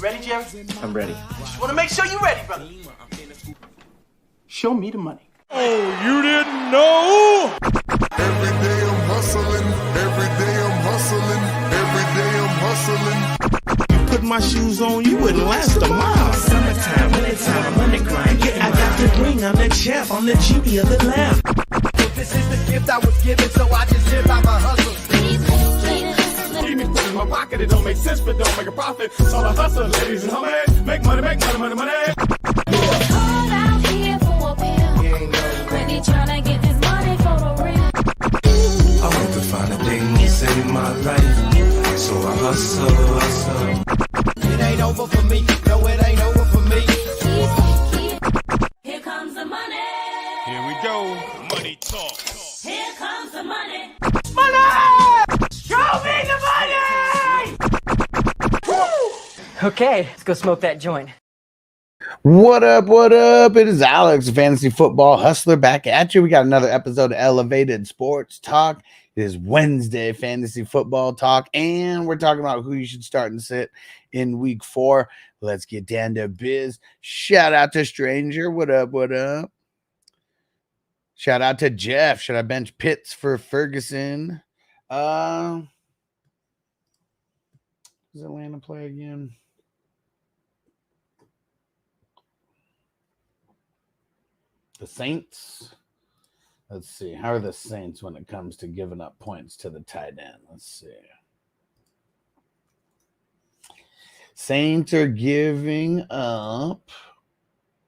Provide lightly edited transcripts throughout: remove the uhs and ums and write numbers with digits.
ready, Jerry? I'm ready. Just want to make sure you're ready, brother. Show me the money. Oh, you didn't know? Every day I'm hustling. Every day I'm hustling. Every day I'm hustling. Put my shoes on, you wouldn't last a mile. Summertime, wintertime, I'm on the grind. Yeah, I got the ring, I'm the champ, I'm the genie of the lamp. This is the gift I was given, so I just live by my hustle. Even put in my pocket, it don't make sense, but don't make a profit. So I hustle, ladies and homies. Make money, money. Hard out here for a pill. Really tryna get this money for the real. I want to find a thing to save my life, so I hustle. It ain't over for me, no, it ain't over for me. Here comes the money. Here we go. Money talk. Here comes the money. Show me the money! Okay, let's go smoke that joint. What up? What up? It is Alex, Fantasy Football Hustler, back at you. We got another episode of Elevated Sports Talk. It is Wednesday Fantasy Football Talk, and we're talking about who you should start and sit in week 4. Let's get down to biz. Shout out to Stranger. What up? What up? Shout out to Jeff. Should I bench Pitts for Ferguson? Does Atlanta play again? The Saints. Let's see. How are the Saints when it comes to giving up points to the tight end? Let's see. Saints are giving up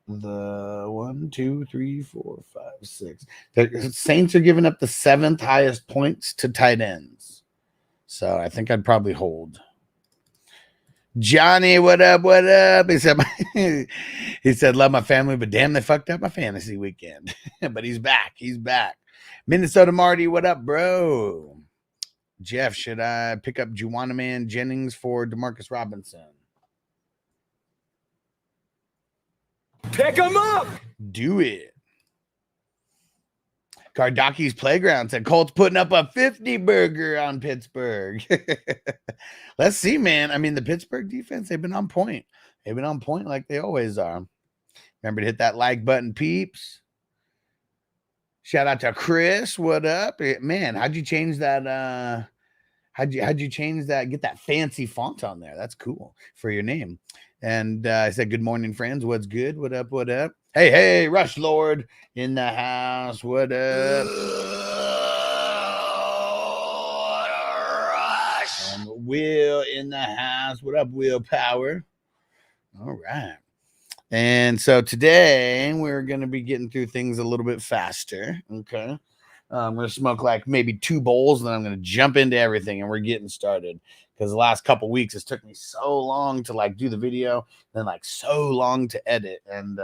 the 1, 2, 3, 4, 5, 6. The Saints are giving up the 7th highest points to tight ends. So I think I'd probably hold. Johnny, what up? What up? He said, love my family, but damn, they fucked up my fantasy weekend. But he's back. He's back. Minnesota Marty, what up, bro? Jeff, should I pick up Juwanna Man Jennings for DeMarcus Robinson? Pick him up! Do it. Kardaki's Playground said Colts putting up a 50 burger on Pittsburgh. Let's see, man. I mean, the Pittsburgh defense, they've been on point. They've been on point like they always are. Remember to hit that like button, peeps. Shout out to Chris. What up? Man, how'd you change that? How'd you change that? Get that fancy font on there. That's cool for your name. And I said, good morning, friends. What's good? What up? What up? Hey, Rush Lord in the house. What up? Rush. And Will in the house. What up, Will Power? All right. And so today we're going to be getting through things a little bit faster. Okay. I'm going to smoke like maybe 2 bowls, and then I'm going to jump into everything, and we're getting started. Because the last couple weeks, it's took me so long to like do the video, then like so long to edit. And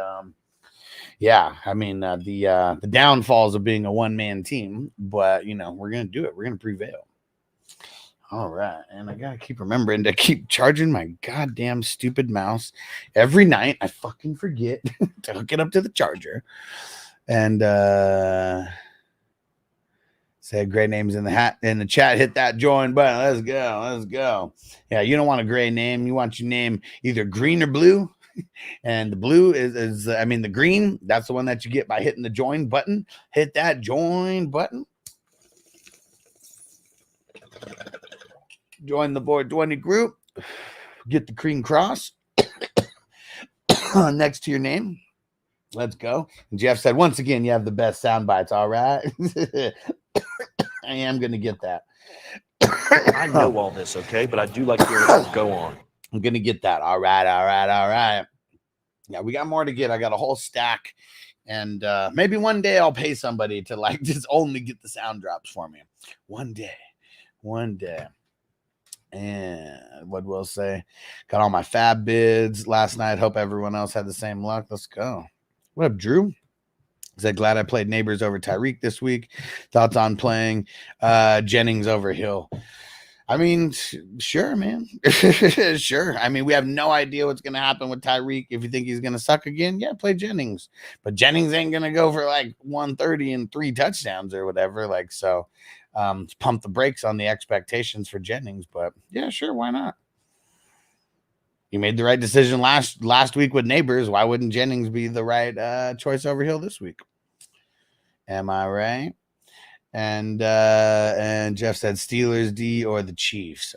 yeah, I mean, the downfalls of being a one-man team, but you know, we're going to do it. We're going to prevail. All right. And I got to keep remembering to keep charging my goddamn stupid mouse every night. I fucking forget to hook it up to the charger. And say great names in the chat. Hit that join button. Let's go. Let's go. Yeah, you don't want a gray name. You want your name either green or blue. And the blue is I mean, the green, that's the one that you get by hitting the join button. Hit that join button. Join the Board 20 group. Get the green cross next to your name. Let's go. And Jeff said, once again, you have the best sound bites. All right. I am going to get that. I know all this, okay? But I do like hearing it go on. I'm going to get that. All right. All right. All right. Yeah, we got more to get. I got a whole stack. And maybe one day I'll pay somebody to like just only get the sound drops for me. One day. One day. And what we'll say, got all my fab bids last night. Hope everyone else had the same luck. Let's go. What up, Drew? Said, glad I played Neighbors over Tyreek this week. Thoughts on playing Jennings over Hill? I mean, sure, man. Sure. I mean, we have no idea what's going to happen with Tyreek. If you think he's going to suck again, yeah, play Jennings. But Jennings ain't going to go for like 130 and 3 touchdowns or whatever. Like, so pump the brakes on the expectations for Jennings. But yeah, sure, why not? You made the right decision last week with Neighbors. Why wouldn't Jennings be the right choice over Hill this week? Am I right? And Jeff said Steelers D or the Chiefs.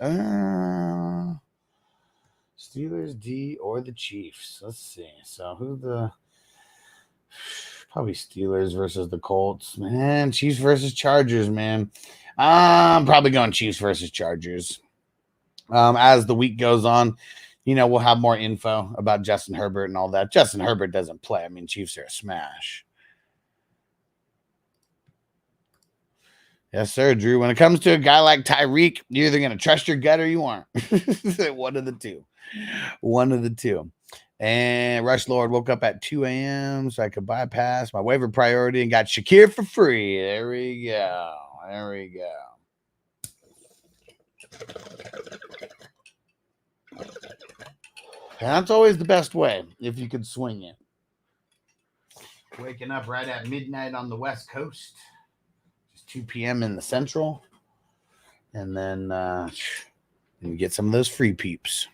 Steelers D or the Chiefs. Let's see. So who's the probably Steelers versus the Colts, man. Chiefs versus Chargers, man. I'm probably going Chiefs versus Chargers. As the week goes on, we'll have more info about Justin Herbert and all that. Justin Herbert doesn't play. I mean, Chiefs are a smash. Yes, sir, Drew. When it comes to a guy like Tyreek, you're either going to trust your gut or you aren't. One of the two. One of the two. And Rush Lord woke up at 2 a.m. so I could bypass my waiver priority and got Shakir for free. There we go. There we go. And that's always the best way if you could swing it. Waking up right at midnight on the West Coast. 2 p.m. in the Central, and then you get some of those free peeps.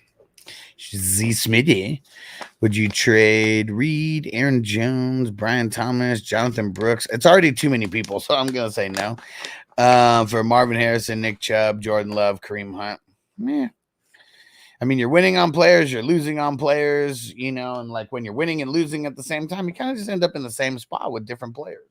Z Smitty, would you trade Reed, Aaron Jones, Brian Thomas, Jonathan Brooks? It's already too many people, so I'm gonna say no. For Marvin Harrison, Nick Chubb, Jordan Love, Kareem Hunt. I mean, you're winning on players, you're losing on players, and like when you're winning and losing at the same time, you kind of just end up in the same spot with different players.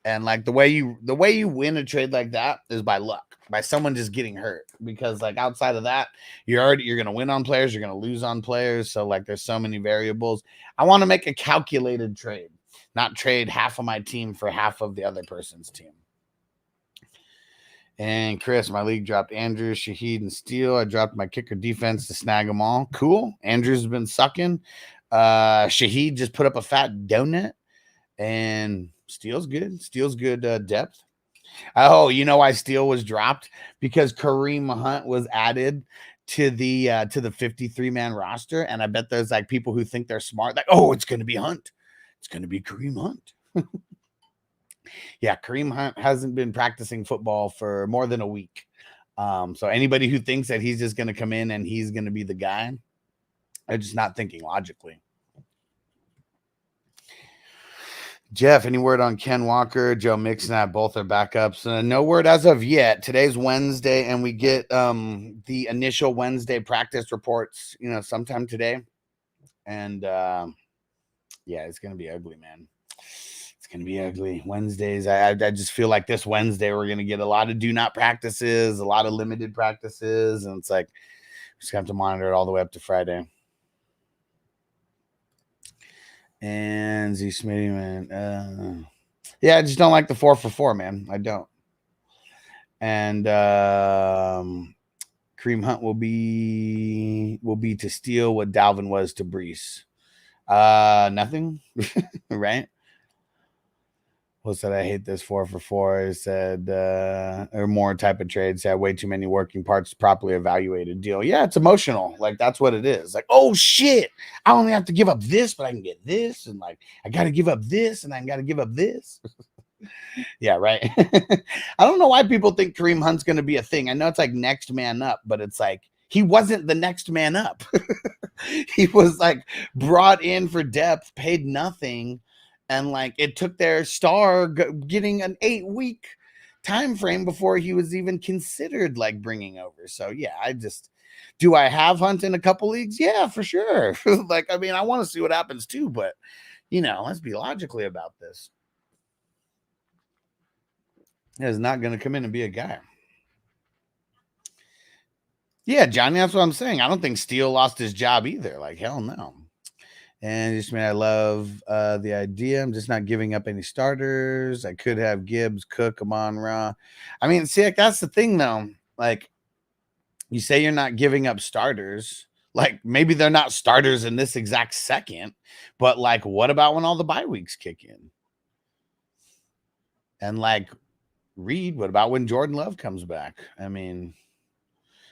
And like the way you win a trade like that is by luck, by someone just getting hurt. Because like outside of that, you're gonna win on players, you're gonna lose on players. So like there's so many variables. I want to make a calculated trade, not trade half of my team for half of the other person's team. And Chris, my league dropped Andrews, Shaheed, and Steele. I dropped my kicker defense to snag them all. Cool. Andrews has been sucking. Shaheed just put up a fat donut, and Steele's good. Steele's good depth. Oh, you know why Steele was dropped? Because Kareem Hunt was added to the 53-man roster, and I bet there's like people who think they're smart, like, oh, it's going to be Hunt. It's going to be Kareem Hunt. Yeah, Kareem Hunt hasn't been practicing football for more than a week. So anybody who thinks that he's just going to come in and he's going to be the guy, they're just not thinking logically. Jeff, any word on Ken Walker, Joe Mixon? Both are backups. No word as of yet. Today's Wednesday, and we get the initial Wednesday practice reports, sometime today. And yeah, it's gonna be ugly, man. It's gonna be ugly. Wednesdays. I just feel like this Wednesday we're gonna get a lot of do not practices, a lot of limited practices, and it's like we just have to monitor it all the way up to Friday. And Z Smitty, man. Yeah, I just don't like the 4-for-4, man. I don't. And Kareem Hunt will be to Steele what Dalvin was to Brees. Nothing, right? Who said I hate this 4-for-4? He said or more type of trades. Said way too many working parts properly evaluated deal. Yeah, it's emotional. Like that's what it is. Like, oh shit, I only have to give up this, but I can get this, and like I got to give up this, and I got to give up this. Yeah, right. I don't know why people think Kareem Hunt's going to be a thing. I know it's like next man up, but it's like he wasn't the next man up. He was like brought in for depth, paid nothing. And like it took their star getting an 8-week time frame before he was even considered like bringing over. So yeah, do I have Hunt in a couple leagues? Yeah, for sure. Like, I mean, I want to see what happens too, but let's be logically about this. He's not going to come in and be a guy. Yeah, Johnny, that's what I'm saying. I don't think Steele lost his job either. Like, hell no. And just I love the idea. I'm just not giving up any starters. I could have Gibbs, Cook, Amon-Ra. I mean, see, like, that's the thing, though. Like, you say you're not giving up starters. Like, maybe they're not starters in this exact second. But, like, what about when all the bye weeks kick in? And, like, Reed, what about when Jordan Love comes back? I mean,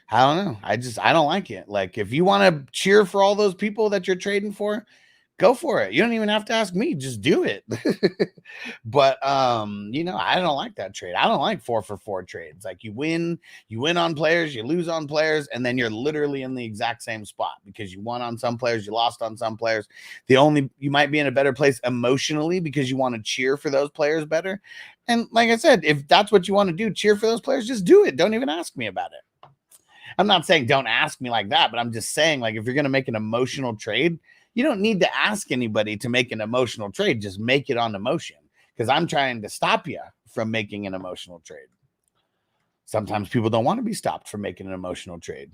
I don't know. I don't like it. Like, if you want to cheer for all those people that you're trading for, go for it. You don't even have to ask me, just do it. But you know, I don't like that trade. I don't like 4-for-4 trades. Like you win on players, you lose on players, and then you're literally in the exact same spot because you won on some players, you lost on some players. You might be in a better place emotionally because you want to cheer for those players better. And like I said, if that's what you want to do, cheer for those players, just do it. Don't even ask me about it. I'm not saying don't ask me like that, but I'm just saying, like, if you're going to make an emotional trade, you don't need to ask anybody to make an emotional trade. Just make it on emotion, because I'm trying to stop you from making an emotional trade. Sometimes people don't want to be stopped from making an emotional trade.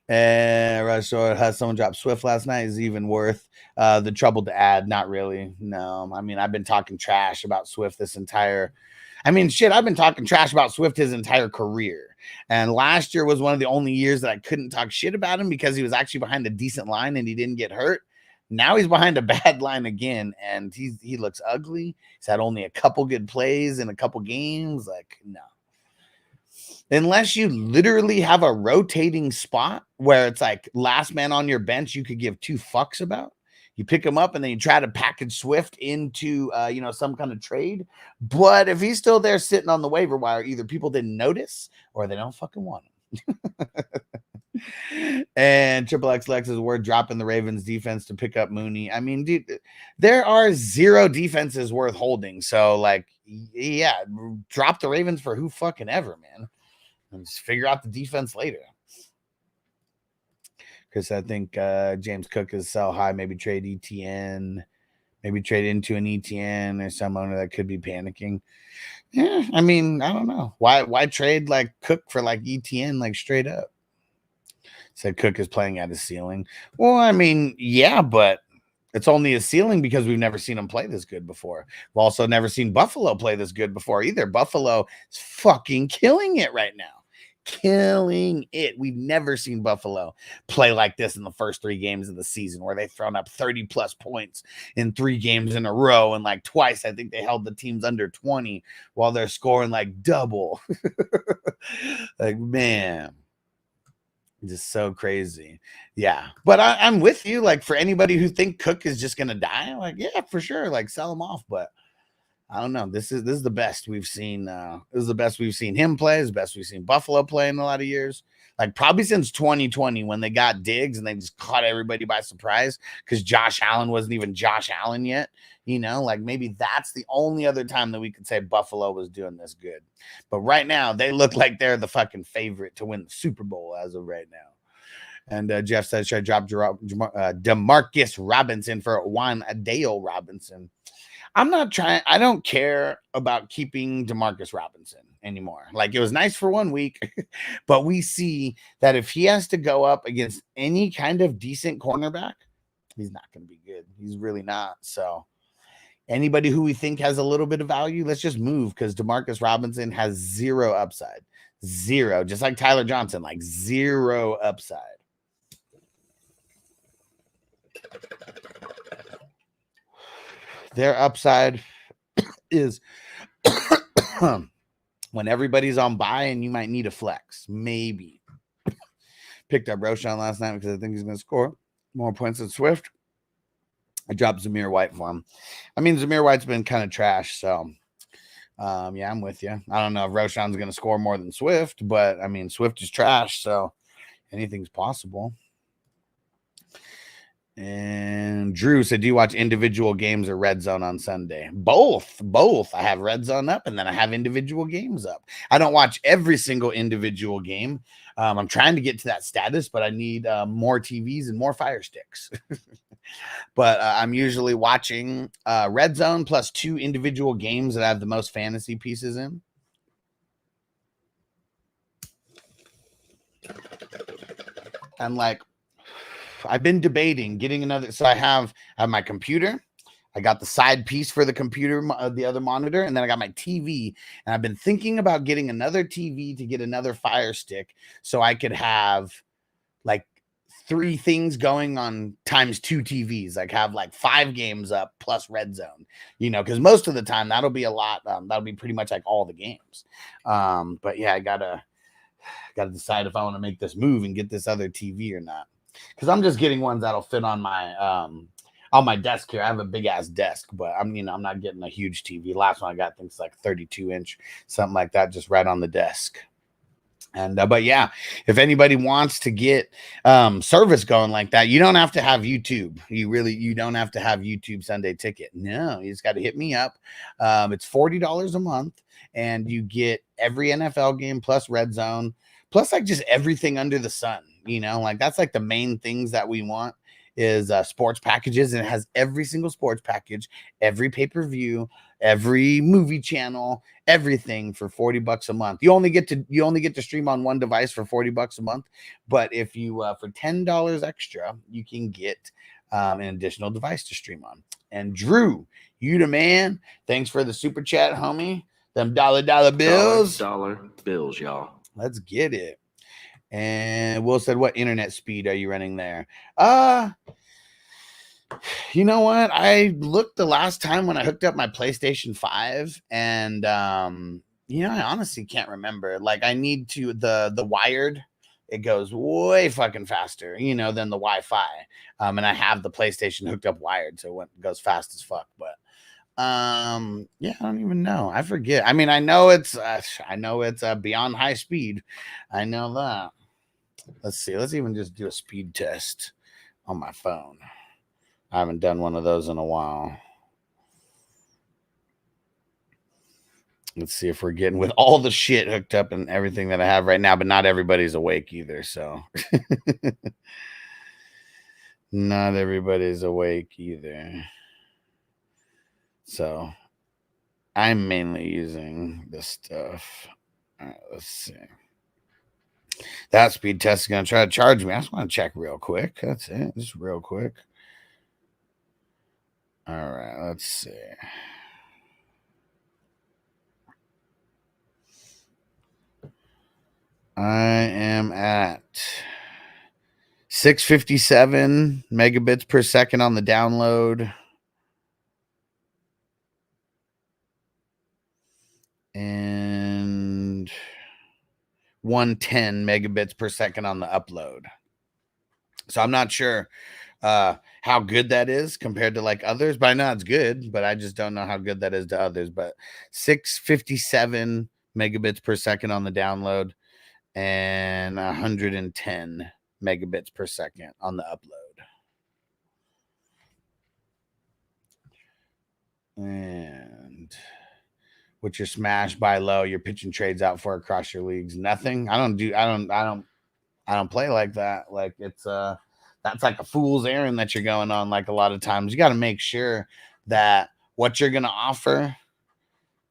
And Rushor has someone drop Swift last night is even worth the trouble to add. Not really. No, I mean, I've been talking trash about Swift I've been talking trash about Swift his entire career. And last year was one of the only years that I couldn't talk shit about him because he was actually behind a decent line and he didn't get hurt. Now he's behind a bad line again, and he looks ugly. He's had only a couple good plays in a couple games. Like, no. Unless you literally have a rotating spot where it's like last man on your bench you could give 2 fucks about. You pick him up and then you try to package Swift into, some kind of trade. But if he's still there sitting on the waiver wire, either people didn't notice or they don't fucking want him. And Triple X Lex is word dropping the Ravens defense to pick up Mooney. I mean, dude, there are 0 defenses worth holding. So, like, yeah, drop the Ravens for who fucking ever, man. And just figure out the defense later. Because I think James Cook is so high, maybe trade ETN, maybe trade into an ETN or some owner that could be panicking. Yeah, I mean, I don't know. Why trade like Cook for like ETN, like straight up? Said Cook is playing at his ceiling. Well, I mean, yeah, but it's only his ceiling because we've never seen him play this good before. We've also never seen Buffalo play this good before either. Buffalo is fucking killing it right now. Killing it. We've never seen Buffalo play like this in the first 3 games of the season, where they've thrown up 30 plus points in 3 games in a row, and like twice I think they held the teams under 20 while they're scoring like double. Like, man, just so crazy. Yeah, but I'm with you. Like, for anybody who think Cook is just gonna die, like, yeah, for sure, like, sell him off. But I don't know. This is the best we've seen. This is the best we've seen him play. It's the best we've seen Buffalo play in a lot of years. Like, probably since 2020 when they got Diggs and they just caught everybody by surprise because Josh Allen wasn't even Josh Allen yet. You know, like, maybe that's the only other time that we could say Buffalo was doing this good. But right now, they look like they're the fucking favorite to win the Super Bowl as of right now. And Jeff says, should I drop Demarcus Robinson for Wan'Dale Robinson? I'm not trying. I don't care about keeping Demarcus Robinson anymore. Like, it was nice for 1 week, but we see that if he has to go up against any kind of decent cornerback, he's not going to be good. He's really not. So anybody who we think has a little bit of value, let's just move, because Demarcus Robinson has 0 upside. 0. Just like Tyler Johnson, like 0 upside. Their upside is when everybody's on bye and you might need a flex. Maybe. Picked up Roshan last night because I think he's going to score more points than Swift. I dropped Zamir White for him. I mean, Zamir White's been kind of trash, so yeah, I'm with you. I don't know if Roshan's going to score more than Swift, but I mean, Swift is trash, so anything's possible. And Drew said, do you watch individual games or Red Zone on Sunday? Both. I have Red Zone up and then I have individual games up. I don't watch every single individual game. I'm trying to get to that status, but I need more TVs and more Fire Sticks. But I'm usually watching Red Zone plus 2 individual games that I have the most fantasy pieces in. I'm like, I've been debating getting another. So I have my computer. I got the side piece for the computer, the other monitor, and then I got my TV. And I've been thinking about getting another TV to get another Fire Stick so I could have like 3 things going on times 2 TVs. Like, have like 5 games up plus Red Zone, you know, because most of the time that'll be a lot. That'll be pretty much like all the games. But yeah, I gotta decide if I want to make this move and get this other TV or not. because I'm just getting ones that'll fit on my desk here. I have a big ass desk, but I'm not getting a huge TV. Last one I got, I think it's like 32-inch, something like that, just right on the desk. And but yeah, if anybody wants to get service going like that, you don't have to have YouTube. You don't have to have YouTube Sunday Ticket. No, you just got to hit me up. It's $40 a month, and you get every NFL game plus Red Zone, plus like just everything under the sun. Like that's like the main things that we want is sports packages, and it has every single sports package, every pay-per-view, every movie channel, everything for $40 a month. You only get to stream on one device for $40 a month, but if you for $10 extra, you can get an additional device to stream on. And Drew, you the man. Thanks for the super chat, homie. Them dollar bills. Dollar bills, y'all. Let's get it. And Will said, what internet speed are you running there? You know what? I looked the last time when I hooked up my PlayStation 5, and I honestly can't remember. Like, I need to the wired, it goes way fucking faster, than the Wi-Fi. And I have the PlayStation hooked up wired, so it goes fast as fuck. But yeah, I don't even know. I forget. I mean, I know it's beyond high speed. I know that. Let's see. Let's even just do a speed test on my phone. I haven't done one of those in a while. Let's see if we're getting with all the shit hooked up and everything that I have right now, but not everybody's awake either. So not everybody's awake either. So I'm mainly using this stuff. All right, let's see. That speed test is going to try to charge me. I just want to check real quick. That's it. Just real quick. All right, let's see. I am at 657 megabits per second on the download. And 110 megabits per second on the upload. So I'm not sure how good that is compared to like others, but I know it's good, but I just don't know how good that is to others. But 657 megabits per second on the download and 110 megabits per second on the upload. And what your smash, buy low, your pitching trades out for across your leagues. Nothing. I don't play like that. Like it's that's like a fool's errand that you're going on. Like a lot of times you got to make sure that what you're going to offer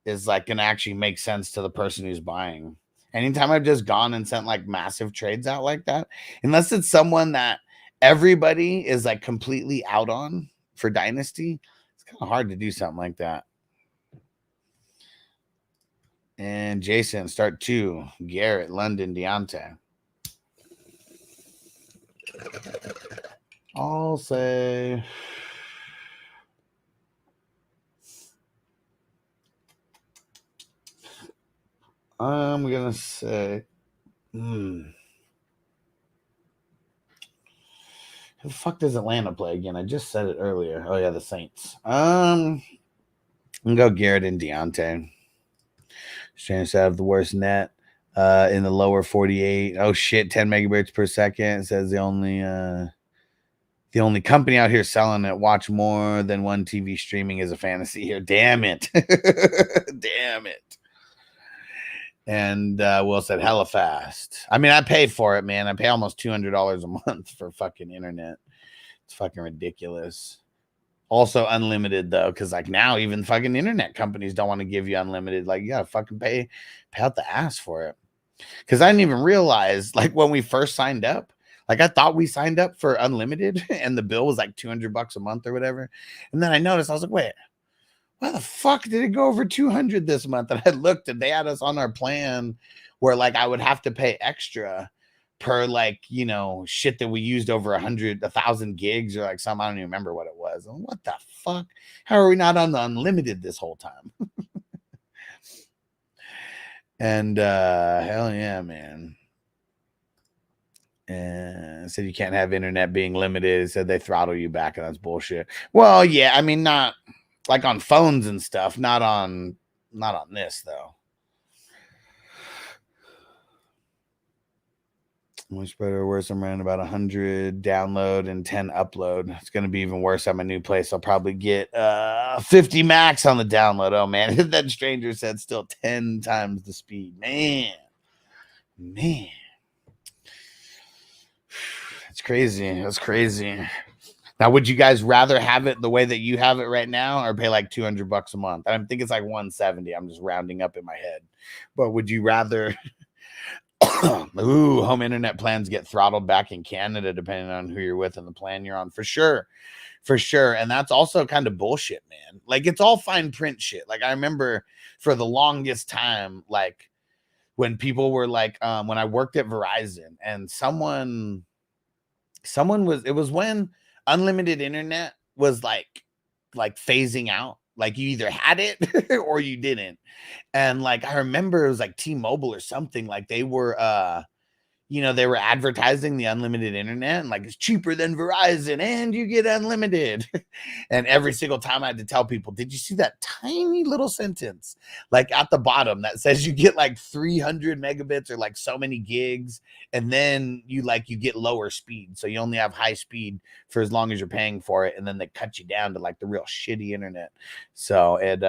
is like going to actually make sense to the person who's buying. Anytime I've just gone and sent like massive trades out like that, unless it's someone that everybody is like completely out on for Dynasty, it's kind of hard to do something like that. And Jason, start 2. Garrett, London, Deontay. I'll say I'm gonna say who the fuck does Atlanta play again? I just said it earlier. Oh yeah, the Saints. I'm gonna go Garrett and Deontay. Strange to have the worst net in the lower 48. Oh shit, 10 megabits per second. It says the only company out here selling it. Watch more than one TV streaming is a fantasy here. Damn it. Damn it. And Will said hella fast. I mean, I pay for it, man. I pay almost $200 a month for fucking internet. It's fucking ridiculous. Also unlimited though, because like now even fucking internet companies don't want to give you unlimited. Like you gotta fucking pay out the ass for it. Because I didn't even realize, like when we first signed up, like I thought we signed up for unlimited and the bill was like $200 a month or whatever. And then I noticed, I was like, wait, why the fuck did it go over 200 this month? And I looked and they had us on our plan where like I would have to pay extra per like, shit that we used over 1,000 gigs or like some, I don't even remember what it was. And what the fuck? How are we not on the unlimited this whole time? And hell yeah, man. And Said you can't have internet being limited. It said they throttle you back, and that's bullshit. Well, yeah, I mean, not like on phones and stuff, not on this though. Much better or worse. I'm around about 100 download and 10 upload. It's going to be even worse at my new place. I'll probably get 50 max on the download. Oh, man. That stranger said still 10 times the speed. Man. It's crazy. That's crazy. Now, would you guys rather have it the way that you have it right now or pay like $200 a month? I think it's like 170. I'm just rounding up in my head. But would you rather... Ooh, home internet plans get throttled back in Canada depending on who you're with and the plan you're on, for sure. And that's also kind of bullshit, man. Like, it's all fine print shit. Like, I remember for the longest time, like when people were like, when I worked at Verizon and someone was, it was when unlimited internet was like phasing out. Like, you either had it or you didn't. And like, I remember it was like T-Mobile or something. Like, they were, they were advertising the unlimited internet and like, it's cheaper than Verizon and you get unlimited. And every single time I had to tell people, did you see that tiny little sentence like at the bottom that says you get like 300 megabits or like so many gigs, and then you get lower speed, so you only have high speed for as long as you're paying for it, and then they cut you down to like the real shitty internet. So it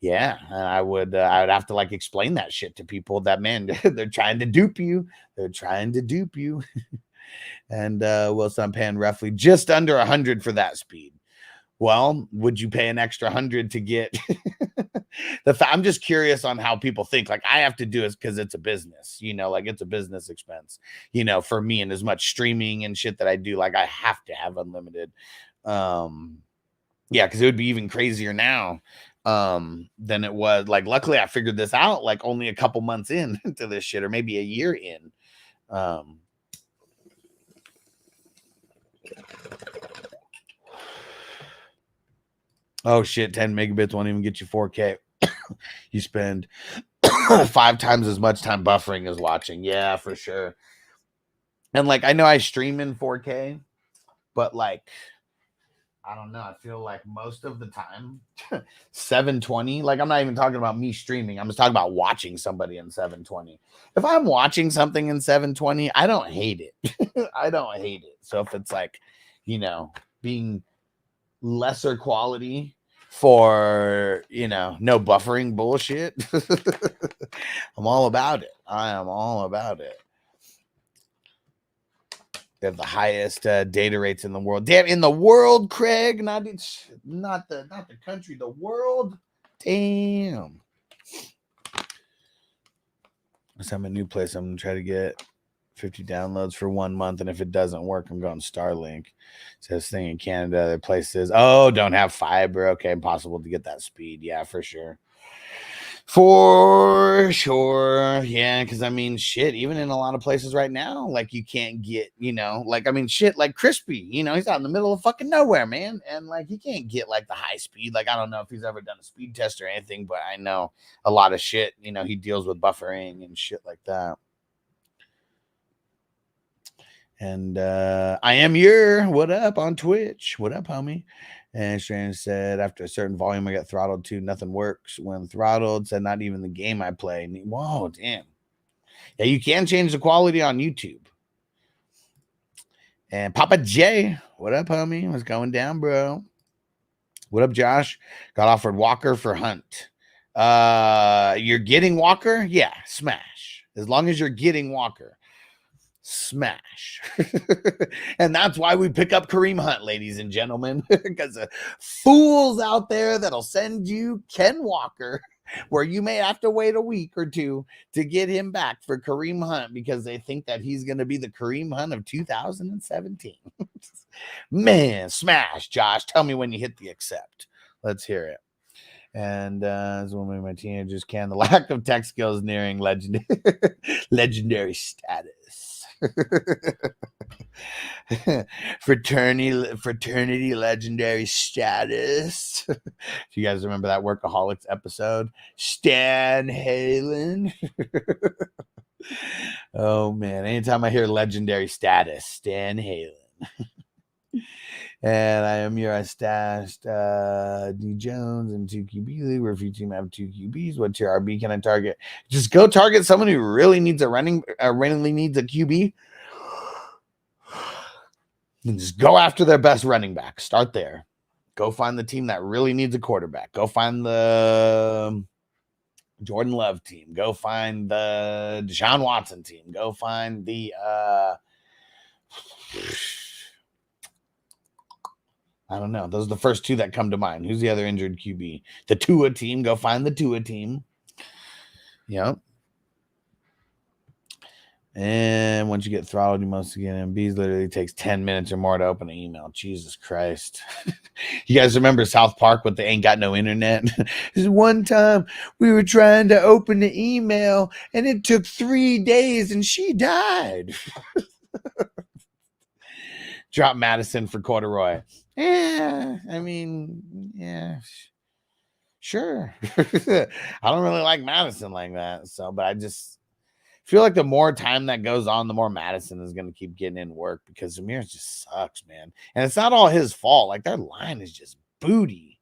yeah, and I would have to like explain that shit to people that, man, they're trying to dupe you. And Wilson, I'm paying roughly just under 100 for that speed. Well, would you pay an extra 100 to get I'm just curious on how people think. Like, I have to do it because it's a business, like it's a business expense, for me, and as much streaming and shit that I do, like I have to have unlimited. Yeah, because it would be even crazier now than it was. Like, luckily I figured this out like only a couple months in to this shit, or maybe a year in. Oh shit, 10 megabits won't even get you 4K. You spend 5 times as much time buffering as watching. Yeah, for sure. And like, I know I stream in 4K, but like, I don't know. I feel like most of the time, 720, like, I'm not even talking about me streaming. I'm just talking about watching somebody in 720. If I'm watching something in 720, I don't hate it. I don't hate it. So if it's like, being lesser quality for, no buffering bullshit, I'm all about it. I am all about it. They have the highest data rates in the world. Damn, in the world, Craig, not the country, the world. Damn. Let's have a new place. I'm gonna try to get 50 downloads for 1 month, and if it doesn't work, I'm going Starlink. So this thing in Canada, other places, don't have fiber. Okay, impossible to get that speed. Yeah, for sure. For sure. Yeah, because I mean, shit, even in a lot of places right now, like, you can't get, shit, like Crispy, he's out in the middle of fucking nowhere, man. And like, he can't get like the high speed. Like, I don't know if he's ever done a speed test or anything, but I know a lot of shit, he deals with buffering and shit like that. And I am what up on Twitch? What up, homie? And Strand said, after a certain volume, I got throttled too. Nothing works when throttled. Said, not even the game I play. Whoa, damn. Yeah, you can change the quality on YouTube. And Papa J, what up, homie? What's going down, bro? What up, Josh? Got offered Walker for Hunt. You're getting Walker? Yeah, smash. As long as you're getting Walker. Smash. And that's why we pick up Kareem Hunt, ladies and gentlemen, because of fools out there that'll send you Ken Walker, where you may have to wait a week or two to get him back for Kareem Hunt because they think that he's going to be the Kareem Hunt of 2017. Man, smash. Josh, tell me when you hit the accept. Let's hear it. And as one of my teenagers can, the lack of tech skills nearing legendary status. fraternity legendary status. Do you guys remember that Workaholics episode? Stan Halen. Oh man, anytime I hear legendary status, Stan Halen. And I am here. I stashed D Jones and 2 QB league. Where if your team have 2 QBs, what tier RB can I target? Just go target someone who really needs randomly needs a QB. And just go after their best running back. Start there. Go find the team that really needs a quarterback. Go find the Jordan Love team. Go find the Deshaun Watson team. Go find the I don't know. Those are the first two that come to mind. Who's the other injured QB? The Tua team. Go find the Tua team. Yep. And once you get throttled, you must get MBs. Literally takes 10 minutes or more to open an email. Jesus Christ. You guys remember South Park with the ain't got no internet? This one time we were trying to open the email and it took 3 days and she died. Drop Madison for corduroy. Yeah, I mean, yeah, sure. I don't really like Madison like that. So, but I just feel like the more time that goes on, the more Madison is going to keep getting in work because Zamir just sucks, man. And it's not all his fault. Like their line is just booty.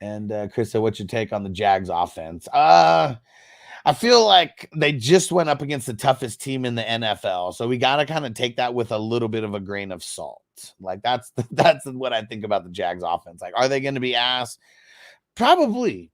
And Chris said, what's your take on the Jags offense? I feel like they just went up against the toughest team in the NFL. So we got to kind of take that with a little bit of a grain of salt. Like that's what I think about the Jags offense. Like, are they going to be ass? Probably.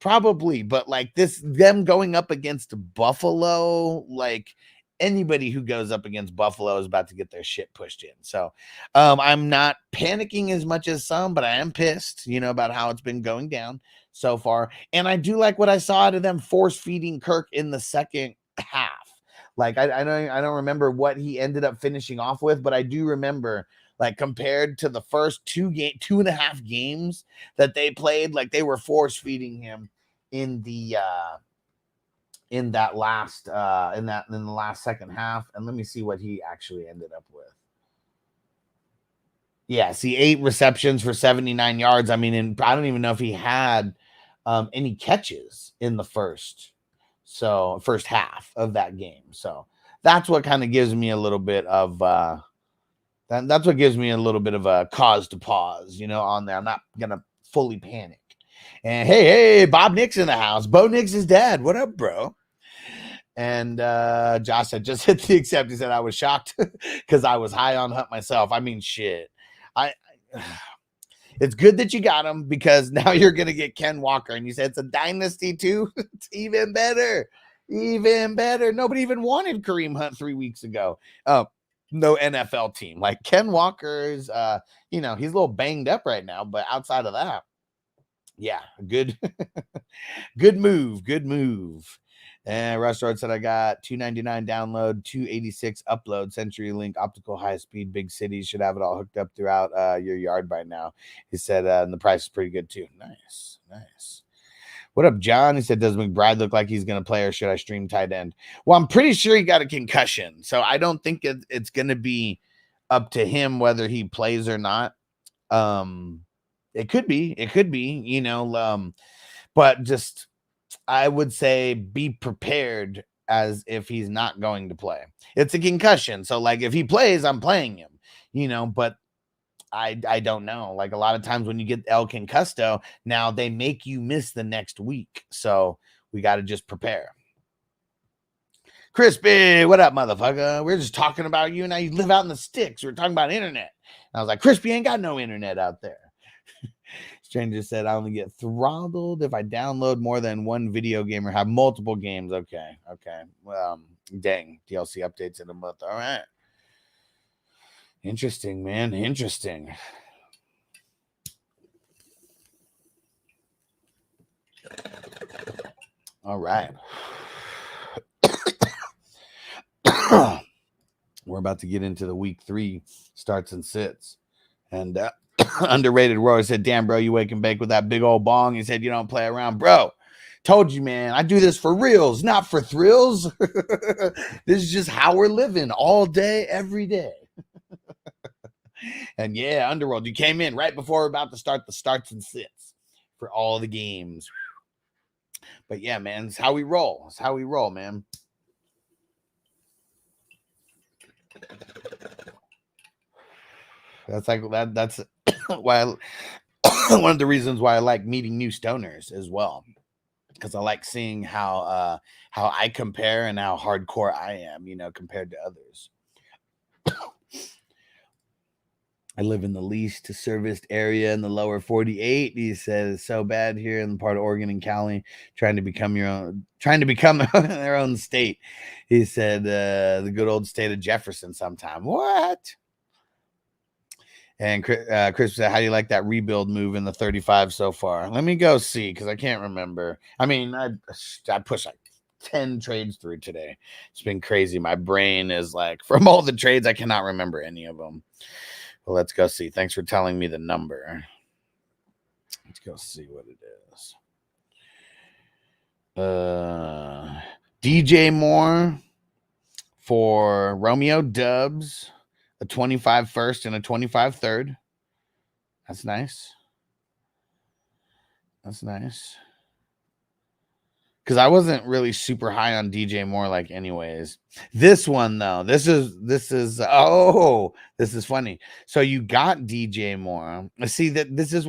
But like them going up against Buffalo, like anybody who goes up against Buffalo is about to get their shit pushed in. So I'm not panicking as much as some, but I am pissed, about how it's been going down so far. And I do like what I saw out of them force feeding Kirk in the second half. Like I don't remember what he ended up finishing off with, but I do remember like compared to the first 2.5 games that they played, like they were force feeding him in the last second half. And let me see what he actually ended up with. Yeah, see 8 receptions for 79 yards. I mean, and I don't even know if he had any catches in the first half of that game. So that's what kind of gives me a little bit of that's what gives me a little bit of a cause to pause, on there. I'm not gonna fully panic. And hey, Bob Nick's in the house. Bo Nick's his dad. What up, bro? And Josh said, just hit the accept. He said, I was shocked because I was high on Hunt myself. I mean, shit. It's good that you got him because now you're going to get Ken Walker. And you said it's a dynasty too. It's even better. Nobody even wanted Kareem Hunt 3 weeks ago. No NFL team. Like Ken Walker's, he's a little banged up right now. But outside of that, yeah, good move. And Restaurant said I got $299 download, $286 upload, CenturyLink, optical high speed, big cities should have it all hooked up throughout your yard by now. He said, and the price is pretty good too. Nice. What up, John? He said, does McBride look like he's going to play or should I stream tight end? Well, I'm pretty sure he got a concussion. So I don't think it's going to be up to him whether he plays or not. It could be, but just, I would say be prepared as if he's not going to play. It's a concussion. So like if he plays, I'm playing him, but I don't know. Like a lot of times when you get El Concusto, now they make you miss the next week. So we got to just prepare. Crispy, what up, motherfucker? We're just talking about you. Now you live out in the sticks. We're talking about internet. And I was like, Crispy ain't got no internet out there. Stranger said, I only get throttled if I download more than one video game or have multiple games. Okay. Well, dang. DLC updates in a month. All right. Interesting, man. Interesting. All right. We're about to get into the week 3 starts and sits. And Underrated Roy said, damn, bro, you wake and bake with that big old bong. He said, you don't play around. Bro, told you, man, I do this for reals, not for thrills. This is just how we're living all day, every day. And yeah, Underworld, you came in right before we're about to start the starts and sits for all the games. But yeah, man, it's how we roll. It's how we roll, man. That's like that. That's why one of the reasons why I like meeting new stoners as well, because I like seeing how I compare and how hardcore I am, you know, compared to others. I live in the least serviced area in the lower 48. He says so bad here in the part of Oregon and Cali, trying to become their own state. He said the good old state of Jefferson sometime. What? And Chris said, how do you like that rebuild move in the 35 so far? Let me go see, because I can't remember. I mean, I pushed like 10 trades through today. It's been crazy. My brain is like, from all the trades, I cannot remember any of them. Well, let's go see. Thanks for telling me the number. Let's go see what it is. DJ Moore for Romeo Dubs, a 25 first and a 25 third. That's nice. That's nice. Because I wasn't really super high on DJ Moore, like, anyways. This one, though, this is funny. So you got DJ Moore. See, this is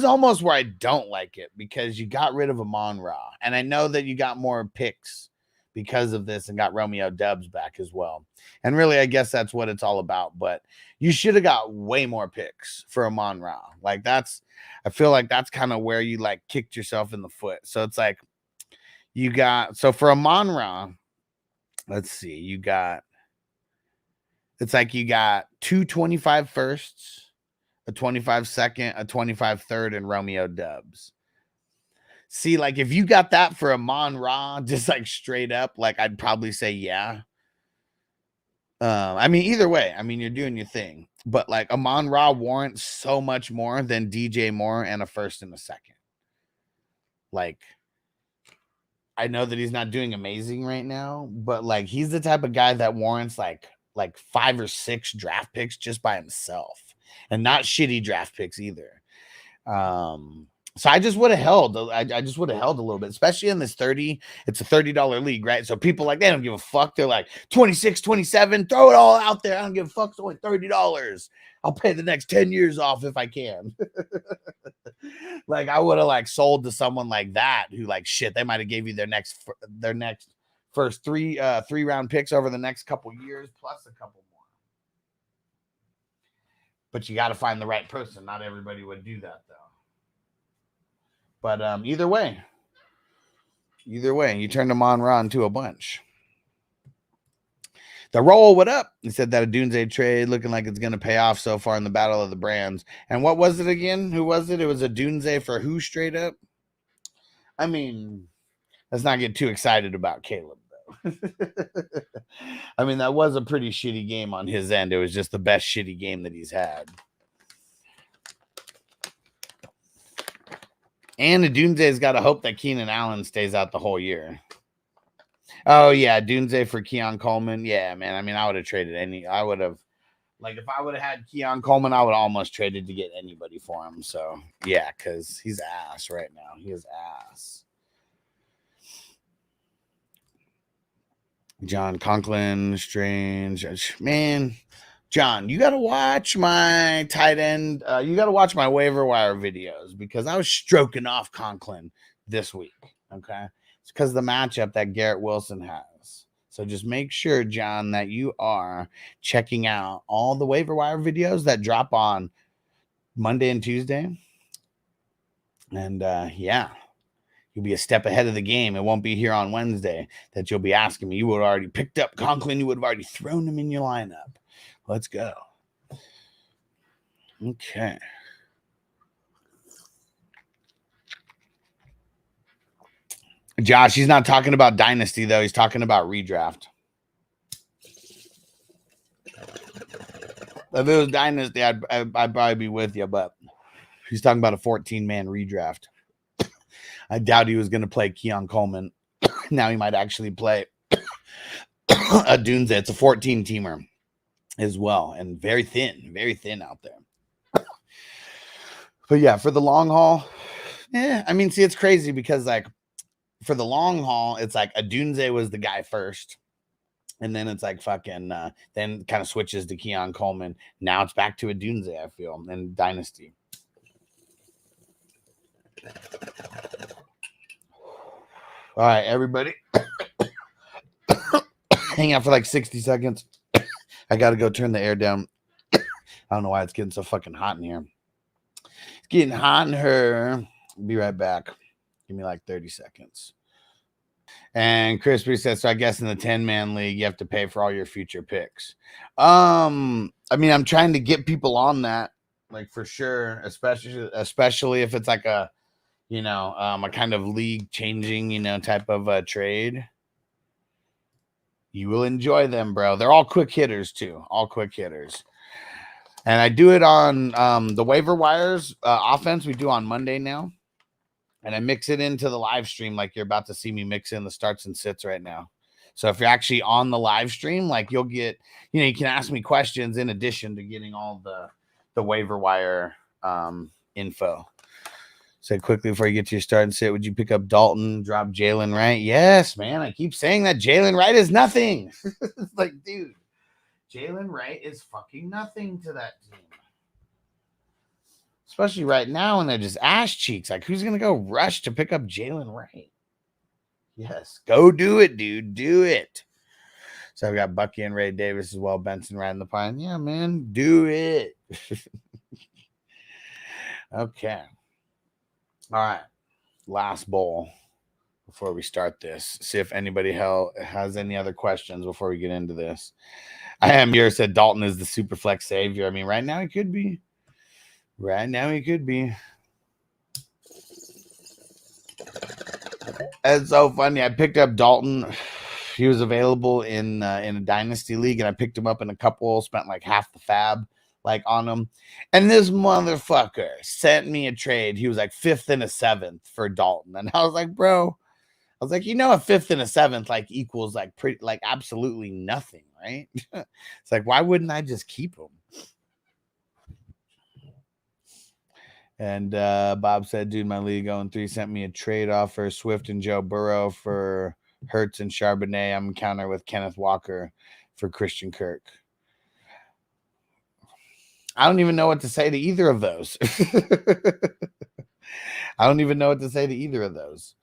almost where I don't like it, because you got rid of Amon Ra, and I know that you got more picks because of this and got Romeo Dubs back as well. And really, I guess that's what it's all about. But you should have got way more picks for Amon Ra. Like, I feel like that's kind of where you like kicked yourself in the foot. So it's like, so for Amon Ra, let's see, you got 2 25 firsts, a 25 second, a 25 third, and Romeo Dubs. See, like, if you got that for Amon Ra, just like straight up, like, I'd probably say yeah. I mean, either way, I mean, you're doing your thing, but like Amon Ra warrants so much more than DJ Moore and a first and a second. Like, I know that he's not doing amazing right now, but like, he's the type of guy that warrants like 5 or 6 draft picks just by himself, and not shitty draft picks either. So I just would have held. I just would have held a little bit, especially in this 30. It's a $30 league, right? So people, like, they don't give a fuck. They're like 26, 27, throw it all out there. I don't give a fuck. It's only $30. I'll pay the next 10 years off if I can. Like, I would have like sold to someone like that who, like, shit, they might have gave you their next first three round picks over the next couple years, plus a couple more. But you got to find the right person. Not everybody would do that, though. But either way, you turned Amon Ra into a bunch. The roll, what up? He said that a Dunze trade looking like it's going to pay off so far in the battle of the brands. And what was it again? Who was it? It was a Dunze for who straight up? I mean, let's not get too excited about Caleb, though. I mean, that was a pretty shitty game on his end. It was just the best shitty game that he's had. And the Dunze's got to hope that Keenan Allen stays out the whole year. Oh, yeah, Dunze for Keon Coleman. Yeah, man, I mean, I would have traded I would have, like, if I would have had Keon Coleman, I would have almost traded to get anybody for him. So, yeah, because he's ass right now. He is ass. John Conklin, Strange. Man, John, you got to watch my tight end. You got to watch my waiver wire videos, because I was stroking off Conklin this week. Okay. It's because of the matchup that Garrett Wilson has. So just make sure, John, that you are checking out all the waiver wire videos that drop on Monday and Tuesday. And yeah, you'll be a step ahead of the game. It won't be here on Wednesday that you'll be asking me. You would have already picked up Conklin. You would have already thrown him in your lineup. Let's go. Okay. Josh, he's not talking about Dynasty, though. He's talking about redraft. If it was Dynasty, I'd probably be with you, but he's talking about a 14-man redraft. I doubt he was going to play Keon Coleman. Now he might actually play a Dunze. It's a 14-teamer. As well, and very thin out there. But yeah, for the long haul, I mean, see, it's crazy because, like, for the long haul, it's like Adunze was the guy first. And then it's like fucking, then kind of switches to Keon Coleman. Now it's back to Adunze, I feel, in Dynasty. All right, everybody. Hang out for like 60 seconds. I got to go turn the air down. I don't know why it's getting so fucking hot in here. It's getting hot in here. Be right back. Give me like 30 seconds. And Crispy says, so I guess in the 10-man league, you have to pay for all your future picks. I mean, I'm trying to get people on that, like for sure, especially if it's like a, you know, a kind of league changing, you know, type of trade. You will enjoy them, bro. They're all quick hitters too. All quick hitters. And I do it on the waiver wires offense. We do on Monday now. And I mix it into the live stream like you're about to see me mix in the starts and sits right now. So if you're actually on the live stream, like you'll get, you know, you can ask me questions in addition to getting all the waiver wire info. Say quickly before you get to your start and sit, would you pick up Dalton, drop Jalen Wright? Yes, man. I keep saying that Jalen Wright is nothing. It's like, dude, Jalen Wright is fucking nothing to that team. Especially right now when they're just ass cheeks. Like, who's going to go rush to pick up Jalen Wright? Yes. Go do it, dude. Do it. So I've got Bucky and Ray Davis as well. Benson riding the pine. Yeah, man. Do it. Okay. All right. Last bowl before we start this. See if anybody has any other questions before we get into this. I am here said Dalton is the super flex savior. I mean, right now he could be. Right now he could be. It's so funny. I picked up Dalton. He was available in a dynasty league, and I picked him up in a couple. Spent like half the fab like on him. And this motherfucker sent me a trade. He was like 5th and a 7th for Dalton, and I was like, bro. I was like, you know, a 5th and a 7th like equals like pretty like absolutely nothing, right? It's like, why wouldn't I just keep him? And Bob said, dude, my league 0-3 sent me a trade offer. Swift and Joe Burrow for Hurts and Charbonnet. I'm counter with Kenneth Walker for Christian Kirk. I don't even know what to say to either of those. I don't even know what to say to either of those.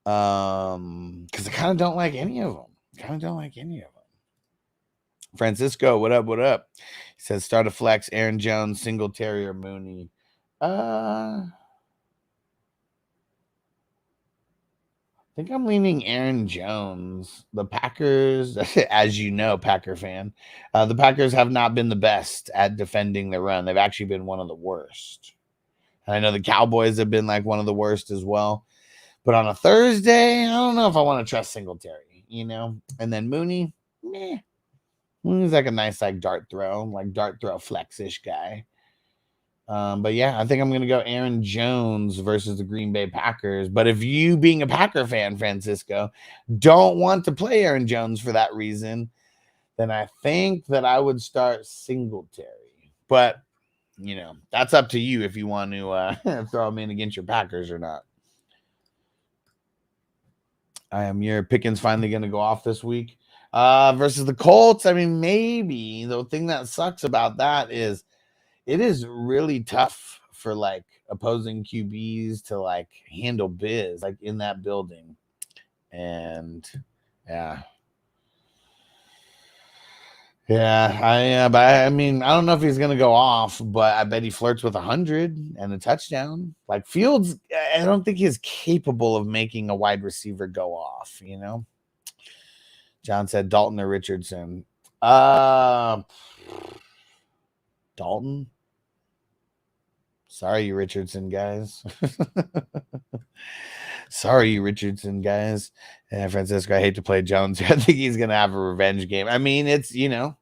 Because I kind of don't like any of them. Francisco, what up? What up? He says, start a flex, Aaron Jones, Singletary, or Mooney. I think I'm leaning Aaron Jones. The Packers, as you know, Packer fan, the Packers have not been the best at defending the run. They've actually been one of the worst. And I know the Cowboys have been like one of the worst as well. But on a Thursday, I don't know if I want to trust Singletary, you know? And then Mooney, Mooney's like a nice like dart throw flex-ish guy. But yeah, I think I'm going to go Aaron Jones versus the Green Bay Packers. But if you, being a Packer fan, Francisco, don't want to play Aaron Jones for that reason, then I think that I would start Singletary. But, you know, that's up to you if you want to throw him in against your Packers or not. Your Pickens finally going to go off this week versus the Colts. I mean, maybe. The thing that sucks about that is it is really tough for like opposing QBs to like handle biz like in that building. And yeah. But I mean, I don't know if he's going to go off, but I bet he flirts with 100 and a touchdown. Like Fields, I don't think he's capable of making a wide receiver go off, you know? John said Dalton or Richardson. Dalton? Sorry, you Richardson guys. And Francisco, I hate to play Jones. I think he's going to have a revenge game. I mean, it's, you know,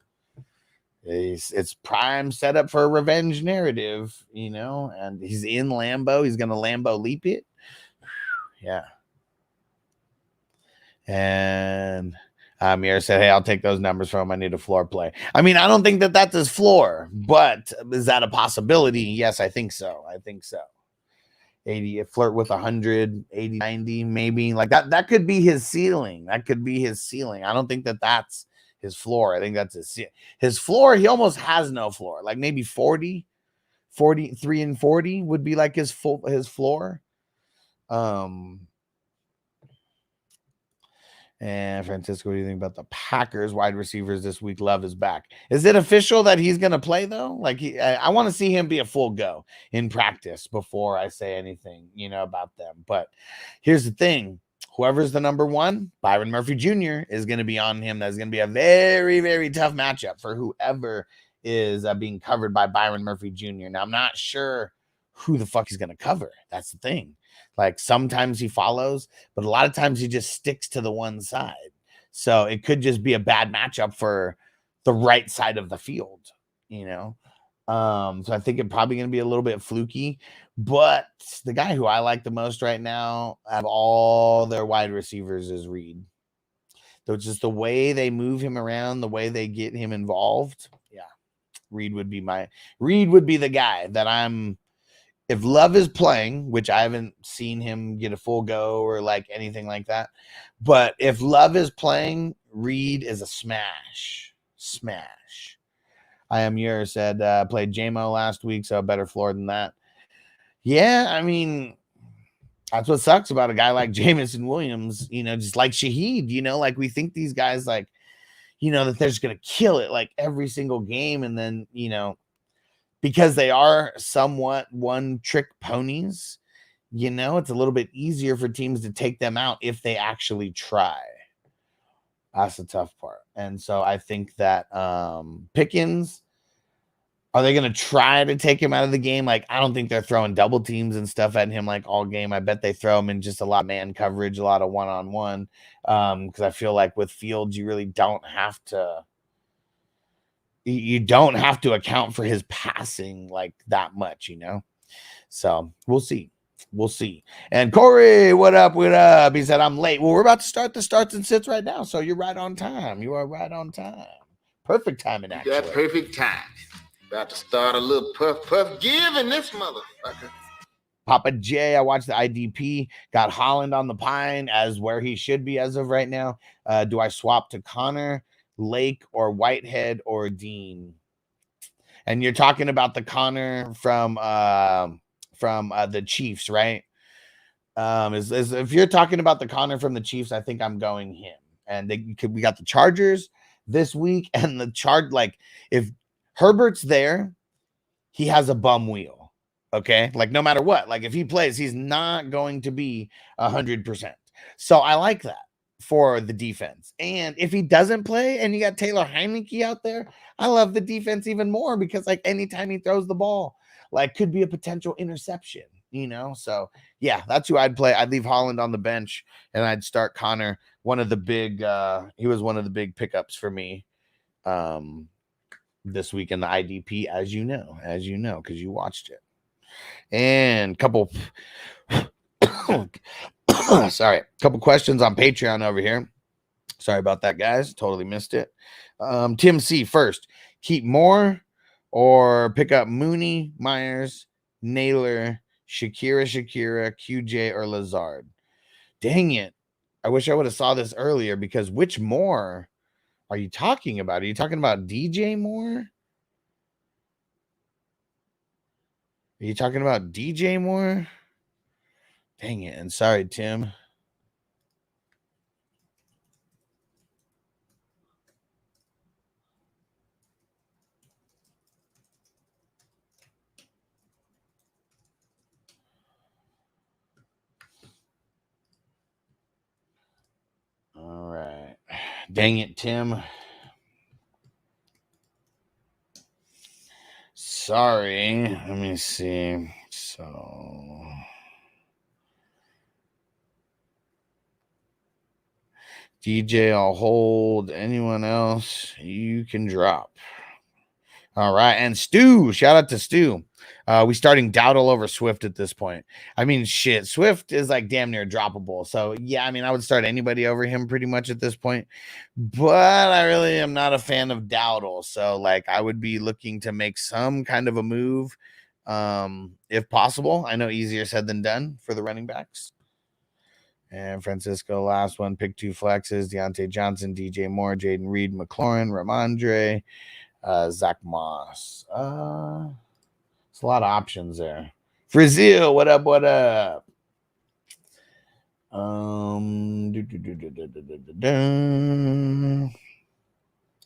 it's prime setup for a revenge narrative, you know, and he's in Lambeau. He's going to Lambeau leap it. Yeah. And Amir said, hey, I'll take those numbers from him. I need a floor play. I mean, I don't think that that's his floor, but is that a possibility? Yes, I think so. 80, flirt with 100, 80, 90, maybe. Like that could be his ceiling. That could be his ceiling. I don't think that's his floor. I think that's his floor. He almost has no floor. Like maybe 40, 43 and 40 would be like his floor. And Francisco, what do you think about the Packers wide receivers this week? Love is back. Is it official that he's going to play though? Like I want to see him be a full go in practice before I say anything, about them. But here's the thing. Whoever's the number one, Byron Murphy Jr. is going to be on him. That's going to be a very, very tough matchup for whoever is being covered by Byron Murphy Jr. Now, I'm not sure who the fuck he's going to cover. That's the thing. Like sometimes he follows, but a lot of times he just sticks to the one side. So it could just be a bad matchup for the right side of the field, So I think it's probably going to be a little bit fluky. But the guy who I like the most right now out of all their wide receivers is Reed. So it's just the way they move him around, the way they get him involved. Yeah, Reed would be the guy that if Love is playing, which I haven't seen him get a full go or like anything like that. But if Love is playing, Reed is a smash. I am yours said played JMO last week, so a better floor than that. Yeah, I mean, that's what sucks about a guy like Jameson Williams, just like Shaheed, like we think these guys like, that they're just going to kill it like every single game. And then, because they are somewhat one-trick ponies, it's a little bit easier for teams to take them out if they actually try. That's the tough part. And so I think that Pickens, are they going to try to take him out of the game? Like, I don't think they're throwing double teams and stuff at him like all game. I bet they throw him in just a lot of man coverage, a lot of one-on-one. Because I feel like with Fields, you really don't have to. You don't have to account for his passing like that much, So we'll see. And Corey, what up? He said, I'm late. Well, we're about to start the starts and sits right now. So you're right on time. You are right on time. Perfect timing, actually. Got perfect time. About to start a little puff give in this motherfucker. Papa J, I watched the IDP. Got Holland on the pine as where he should be as of right now. Do I swap to Connor, Lake, or Whitehead, or Dean? And you're talking about the Connor from the Chiefs, right? If you're talking about the Connor from the Chiefs, I think I'm going him. And we got the Chargers this week, and if Herbert's there, he has a bum wheel. Okay, like no matter what, like if he plays, he's not going to be 100%. So I like that for the defense. And if he doesn't play and you got Taylor Heineke out there, I love the defense even more because like anytime he throws the ball, like could be a potential interception, So yeah, that's who I'd play. I'd leave Holland on the bench and I'd start Connor. He was one of the big pickups for me this week in the IDP, as you know, because you watched it. And couple questions on Patreon over here. Sorry about that, guys. Totally missed it. Tim C. First, keep Moore or pick up Mooney, Myers, Naylor, Shakira, QJ, or Lazard. Dang it. I wish I would have saw this earlier because which Moore are you talking about? Are you talking about DJ Moore? Are you talking about DJ Moore? Dang it. And sorry, Tim. All right. Dang it, Tim. Sorry. Let me see. So DJ, I'll hold. Anyone else, you can drop. All right. And Stu, shout out to Stu. We starting Dowdle over Swift at this point. I mean, shit, Swift is like damn near droppable. So yeah, I mean, I would start anybody over him pretty much at this point. But I really am not a fan of Dowdle. So like I would be looking to make some kind of a move if possible. I know easier said than done for the running backs. And Francisco, last one, pick 2 flexes: Deontay Johnson, DJ Moore, Jaden Reed, McLaurin, Ramondre, Zach Moss. It's a lot of options there. Brazil, what up? What up?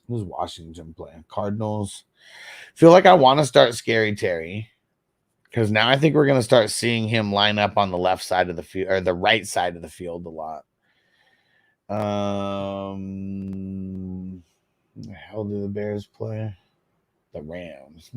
Who's Washington playing? Cardinals. Feel like I want to start Scary Terry, because now I think we're going to start seeing him line up on the left side of the field, or the right side of the field, a lot. Who the hell do the Bears play? The Rams.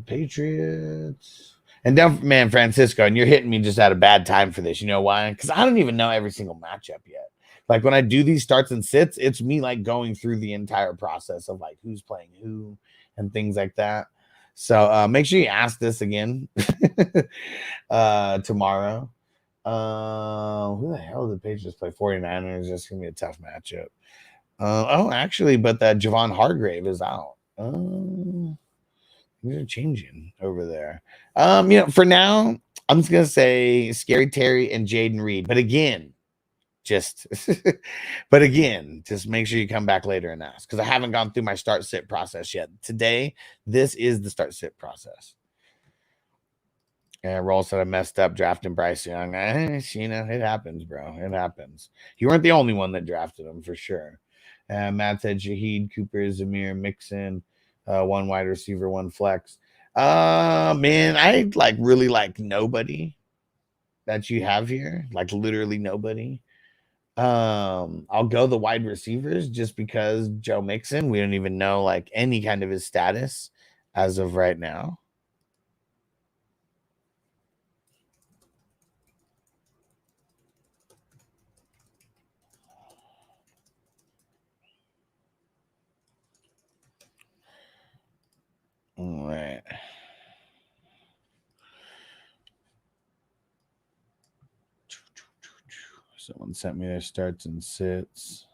Patriots. And down, man, Francisco, and you're hitting me just at a bad time for this. You know why? Because I don't even know every single matchup yet. Like when I do these starts and sits, it's me like going through the entire process of like who's playing who and things like that. So make sure you ask this again tomorrow. Who the hell did the Patriots play? 49ers. That's gonna be a tough matchup. Actually, but that Javon Hargrave is out. Things are changing over there. For now, I'm just gonna say Scary Terry and Jaden Reed. But again, just make sure you come back later and ask, because I haven't gone through my start sit process yet. Today, this is the start sit process. And Roll said I messed up drafting Bryce Young. It happens, bro. It happens. You weren't the only one that drafted him, for sure. Matt said Shaheed, Cooper, Zamir, Mixon, 1 wide receiver, 1 flex. Man, I really like nobody that you have here. Like literally nobody. I'll go the wide receivers just because Joe Mixon, we don't even know like any kind of his status as of right now. All right. Someone sent me their starts and sits.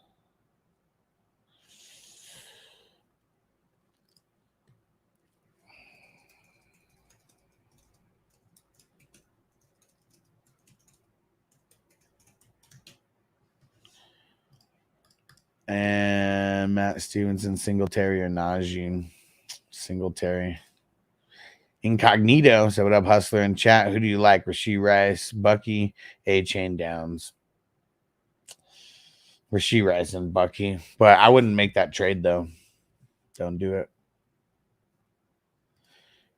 And Matt Stevenson, Singletary, or Najee. Singletary. Incognito. So what up, Hustler in chat? Who do you like? Rashee Rice, Bucky, A-Chain Downs. Rashee Rice and Bucky. But I wouldn't make that trade, though. Don't do it.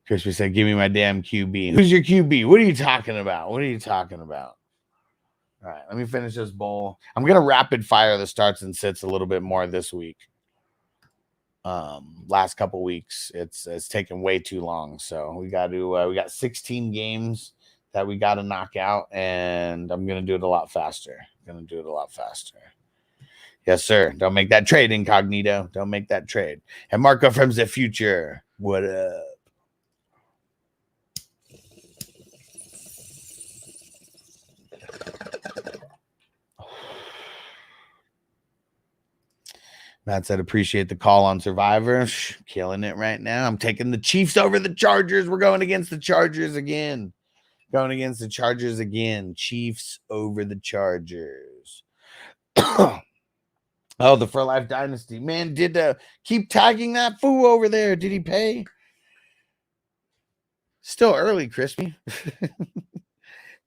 Crispy said, give me my damn QB. Who's your QB? What are you talking about? What are you talking about? All right, let me finish this bowl. I'm going to rapid fire the starts and sits a little bit more this week. Last couple weeks, it's taken way too long. So we got 16 games that we got to knock out, and I'm going to do it a lot faster. Yes, sir. Don't make that trade, Incognito. Don't make that trade. And Marco from the future. What up? Matt said, appreciate the call on Survivor. Killing it right now. I'm taking the Chiefs over the Chargers. We're going against the Chargers again. Chiefs over the Chargers. Oh, the For Life Dynasty. Man, did keep tagging that fool over there. Did he pay? Still early, Crispy.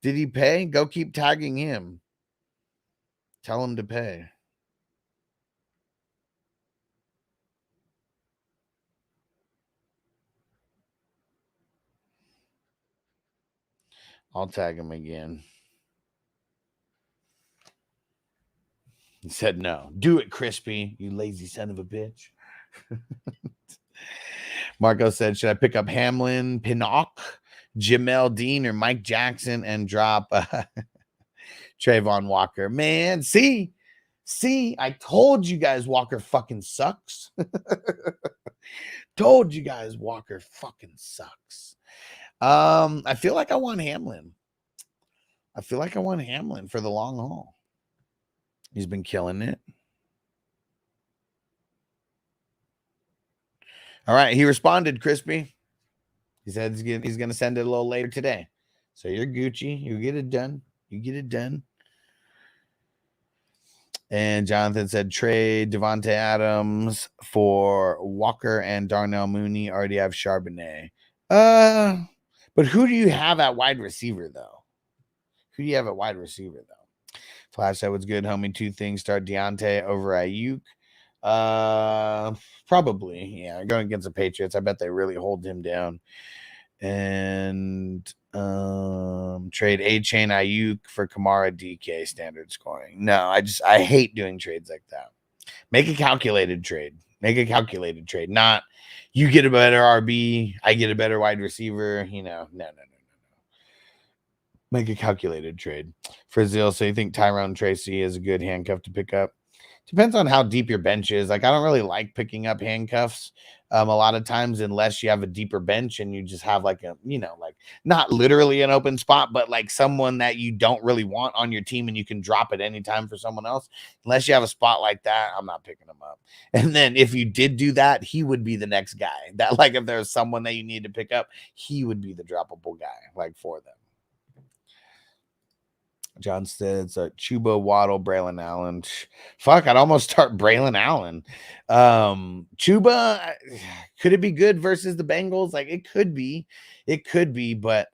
Did he pay? Go keep tagging him. Tell him to pay. I'll tag him again. He said no. Do it, Crispy, you lazy son of a bitch. Marco said, should I pick up Hamlin, Pinnock, Jamel Dean, or Mike Jackson and drop Trayvon Walker? Man, see, I told you guys Walker fucking sucks. Told you guys Walker fucking sucks. I feel like I want Hamlin. For the long haul. He's been killing it. All right. He responded, Crispy. He said he's going to send it a little later today. So you're Gucci. You get it done. You get it done. And Jonathan said trade Devontae Adams for Walker and Darnell Mooney. Already have Charbonnet. But who do you have at wide receiver, though? Who do you have at wide receiver, though? Flash, that was good, homie. Two things. Start Deontay over Ayuk. Probably. Yeah, going against the Patriots. I bet they really hold him down. And trade A-Chain Ayuk for Kamara DK standard scoring. No, I hate doing trades like that. Make a calculated trade. Make a calculated trade. Not you get a better RB, I get a better wide receiver. No. Make a calculated trade. For Zill, so you think Tyrone Tracy is a good handcuff to pick up? Depends on how deep your bench is. Like, I don't really like picking up handcuffs a lot of times unless you have a deeper bench and you just have like a, like not literally an open spot, but like someone that you don't really want on your team and you can drop at any time for someone else. Unless you have a spot like that, I'm not picking him up. And then if you did do that, he would be the next guy. That, like, if there's someone that you need to pick up, he would be the droppable guy, like, for them. John said, so Chuba, Waddle, Braylon Allen. Fuck, I'd almost start Braylon Allen. Chuba, could it be good versus the Bengals? Like, it could be, but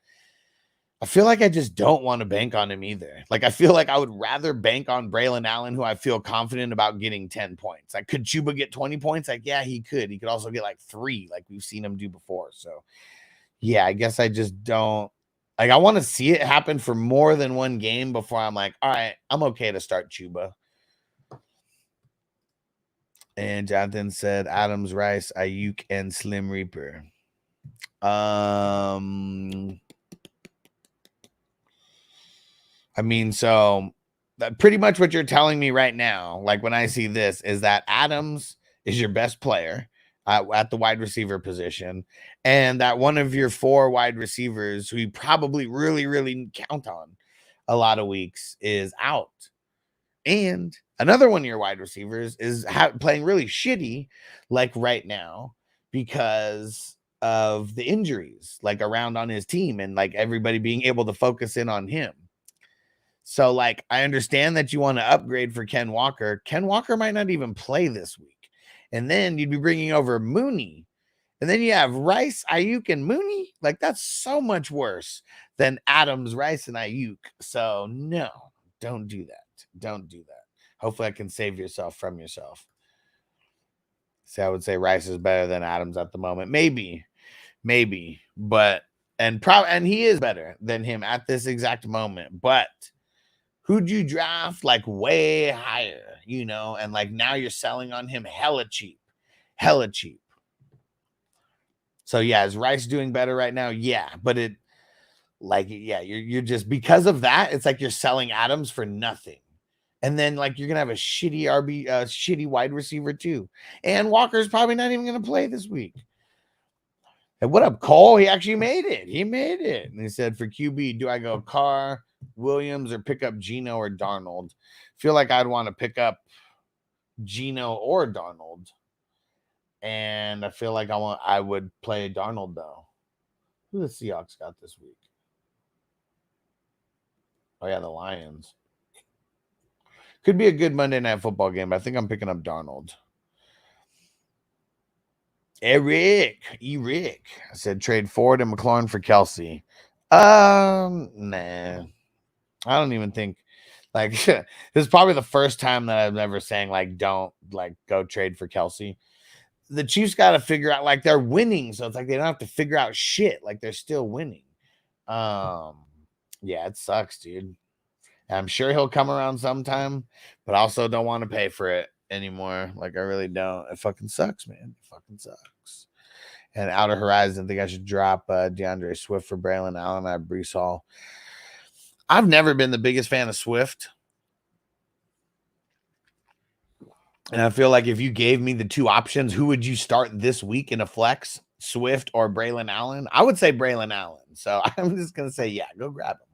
I feel like I just don't want to bank on him either. Like, I feel like I would rather bank on Braylon Allen, who I feel confident about getting 10 points. Like, could Chuba get 20 points? Like, yeah, he could. He could also get like 3, like we've seen him do before. So, yeah, I guess I just don't. Like, I want to see it happen for more than one game before I'm like, all right, I'm okay to start Chuba. And Jonathan said Adams, Rice, Ayuk, and Slim Reaper. I mean, so pretty much what you're telling me right now, like when I see this, is that Adams is your best player at the wide receiver position, and that one of your 4 wide receivers who you probably really, really count on a lot of weeks is out. And another one of your wide receivers is playing really shitty, like right now, because of the injuries, like around on his team and like everybody being able to focus in on him. So, like, I understand that you want to upgrade for Ken Walker. Ken Walker might not even play this week. And then you'd be bringing over Mooney. And then you have Rice, Ayuk, and Mooney. Like, that's so much worse than Adams, Rice, and Ayuk. So, no, don't do that. Don't do that. Hopefully I can save yourself from yourself. So I would say Rice is better than Adams at the moment. Maybe. But, and he is better than him at this exact moment. But who'd you draft like way higher, and like now you're selling on him hella cheap. So yeah, is Rice doing better right now? Yeah, but you're just, because of that, it's like you're selling Adams for nothing. And then like you're gonna have a shitty shitty wide receiver too. And Walker's probably not even gonna play this week. And what up, Cole? He actually made it. And he said, for QB, do I go Carr, Williams, or pick up Geno or Darnold? Feel like I'd want to pick up Geno or Darnold. And I feel like I would play Darnold though. Who the Seahawks got this week? Oh yeah, the Lions. Could be a good Monday Night Football game, but I think I'm picking up Darnold. Eric. I said trade Ford and McLaurin for Kelsey. Nah. I don't even think, like, this is probably the first time that I'm ever saying, like, don't, like, go trade for Kelsey. The Chiefs got to figure out, like, they're winning, so it's like they don't have to figure out shit. Like, they're still winning. Yeah, it sucks, dude. And I'm sure he'll come around sometime, but I also don't want to pay for it anymore. Like, I really don't. It fucking sucks, man. It fucking sucks. And Outer Horizon, I think I should drop DeAndre Swift for Braylon Allen. I have Breece Hall. I've never been the biggest fan of Swift. And I feel like if you gave me the 2 options, who would you start this week in a flex, Swift or Braylon Allen? I would say Braylon Allen. So I'm just going to say, yeah, go grab him.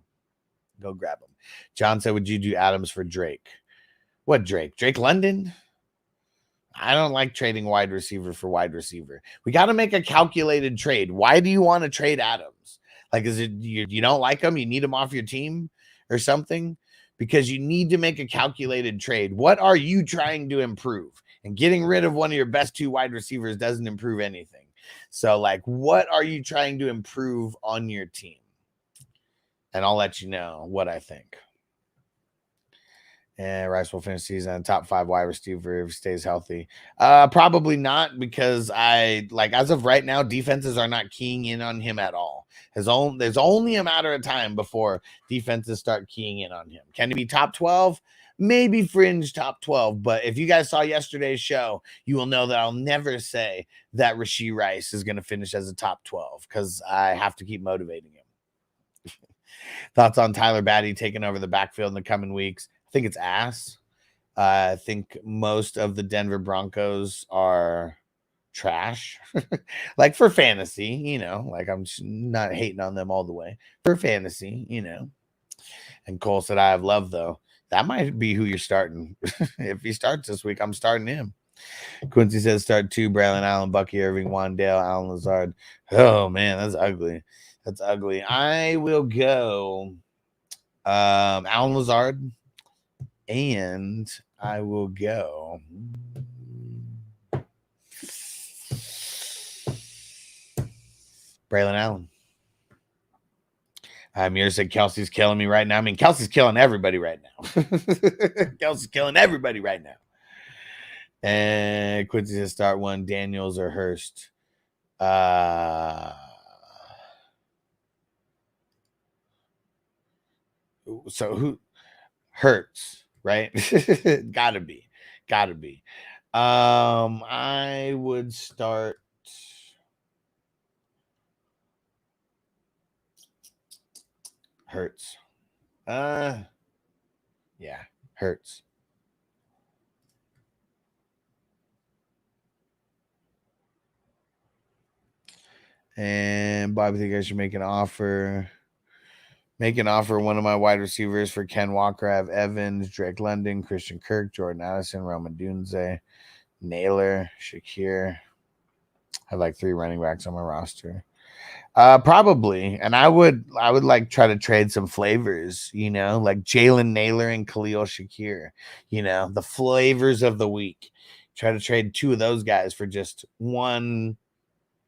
John said, would you do Adams for Drake? What Drake? Drake London? I don't like trading wide receiver for wide receiver. We got to make a calculated trade. Why do you want to trade Adams? Like, is it you don't like him? You need him off your team or something? Because you need to make a calculated trade. What are you trying to improve? And getting rid of one of your best 2 wide receivers doesn't improve anything. So, like, what are you trying to improve on your team? And I'll let you know what I think. And Rice will finish season top 5 wide receiver if he stays healthy. Probably not, because as of right now, defenses are not keying in on him at all. There's only a matter of time before defenses start keying in on him. Can he be top 12? Maybe fringe top 12. But if you guys saw yesterday's show, you will know that I'll never say that Rashee Rice is going to finish as a top 12, because I have to keep motivating him. Thoughts on Tyler Batty taking over the backfield in the coming weeks? I think it's ass. I think most of the Denver Broncos are trash. Like, for fantasy, like, I'm not hating on them all the way. For fantasy, And Cole said, I have love, though. That might be who you're starting. If he starts this week, I'm starting him. Quincy says start 2, Braylon Allen, Bucky Irving, Wandale, Allen Lazard. Oh, man, that's ugly. That's ugly. I will go Allen Lazard. And I will go Braylon Allen. Amir said Kelsey's killing me right now. I mean, Kelsey's killing everybody right now. Kelsey's killing everybody right now. And Quincy says start 1, Daniels or Hurst. So who? Hurts. Right? Gotta be. I would start Hurts. Yeah, Hurts. And Bobby, think I should make an offer. Make an offer of one of my wide receivers for Ken Walker. I have Evans, Drake London, Christian Kirk, Jordan Addison, Roman Dunze, Naylor, Shakir. I have like 3 running backs on my roster. Probably. And I would like try to trade some flavors, like Jalen Naylor and Khalil Shakir, the flavors of the week. Try to trade 2 of those guys for just 1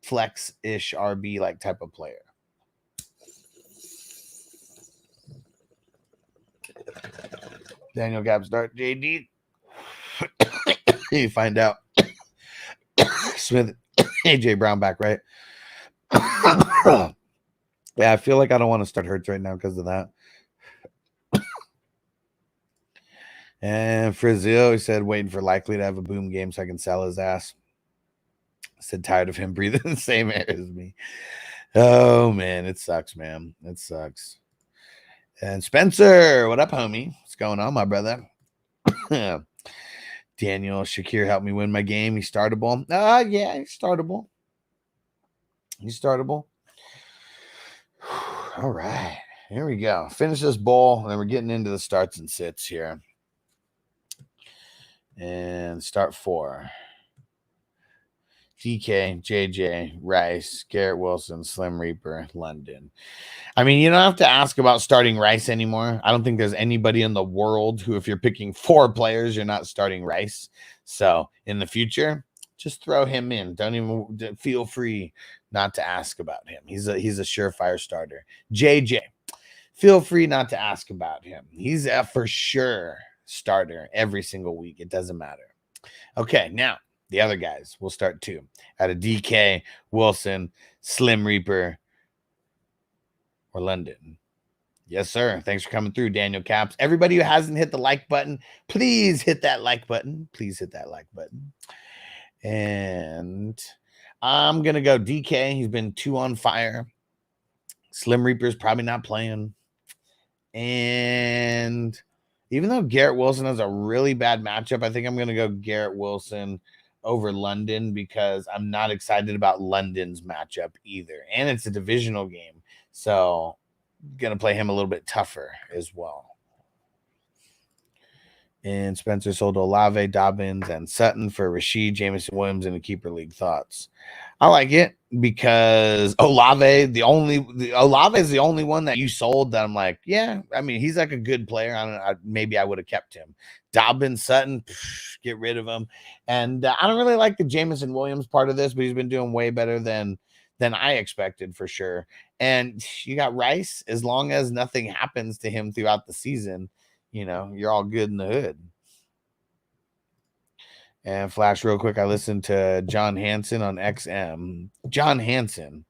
flex-ish RB like type of player. Daniel Gap start JD. You find out. Smith, AJ Brown back, right? Yeah, I feel like I don't want to start Hurts right now because of that. And Frizio, he said, waiting for Likely to have a boom game so I can sell his ass. I said, tired of him breathing the same air as me. Oh, man, it sucks, man. It sucks. And Spencer, what up, homie? What's going on, my brother? Daniel Shakir helped me win my game. He's startable. Yeah, he's startable. All right, here we go. Finish this bowl, and then we're getting into the starts and sits here. And start 4. DK, JJ, Rice, Garrett Wilson, Slim Reaper, London. I mean, you don't have to ask about starting Rice anymore. I don't think there's anybody in the world who, if you're picking 4 players, you're not starting Rice. So in the future, just throw him in. Don't even feel free not to ask about him. He's a surefire starter. JJ, feel free not to ask about him. He's a for sure starter every single week. It doesn't matter. Okay, now the other guys will start 2. Out of DK, Wilson, Slim Reaper, or London. Yes, sir. Thanks for coming through, Daniel Caps. Everybody who hasn't hit the like button, please hit that like button. Please hit that like button. And I'm going to go DK. He's been 2 on fire. Slim Reaper's probably not playing. And even though Garrett Wilson has a really bad matchup, I think I'm going to go Garrett Wilson over London because I'm not excited about London's matchup either. And it's a divisional game. So going to play him a little bit tougher as well. And Spencer sold Olave, Dobbins, and Sutton for Rashid, Jameson Williams in a keeper league. Thoughts? I like it because Olave is the only one that you sold that I'm like, yeah, I mean, he's like a good player. I don't know, maybe I would have kept him. Dobbins, Sutton, get rid of him. And I don't really like the Jameson Williams part of this, but he's been doing way better than I expected for sure. And you got Rice. As long as nothing happens to him throughout the season, you know, you're all good in the hood. And flash real quick, I listened to John Hansen on XM. John Hansen,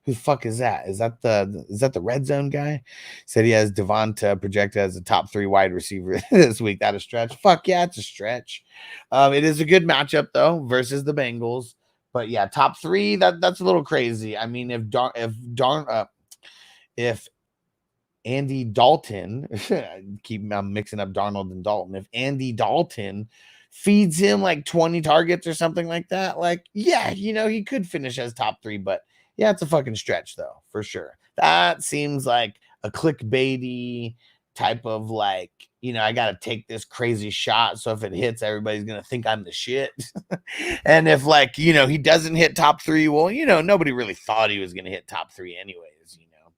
who the fuck is that? Is that the red zone guy? Said he has Devonta projected as a top 3 wide receiver this week. That a stretch? Fuck yeah, it's a stretch. It is a good matchup though versus the Bengals. But yeah, top 3, that's a little crazy. I mean, if Andy Dalton, I'm mixing up Darnold and Dalton. If Andy Dalton feeds him like 20 targets or something like that, like, yeah, you know, he could finish as top 3, but yeah, it's a fucking stretch though, for sure. That seems like a clickbaity type of like, you know, I got to take this crazy shot. So if it hits, everybody's going to think I'm the shit. And if like, you know, he doesn't hit top 3, well, you know, nobody really thought he was going to hit top 3 anyways, you know.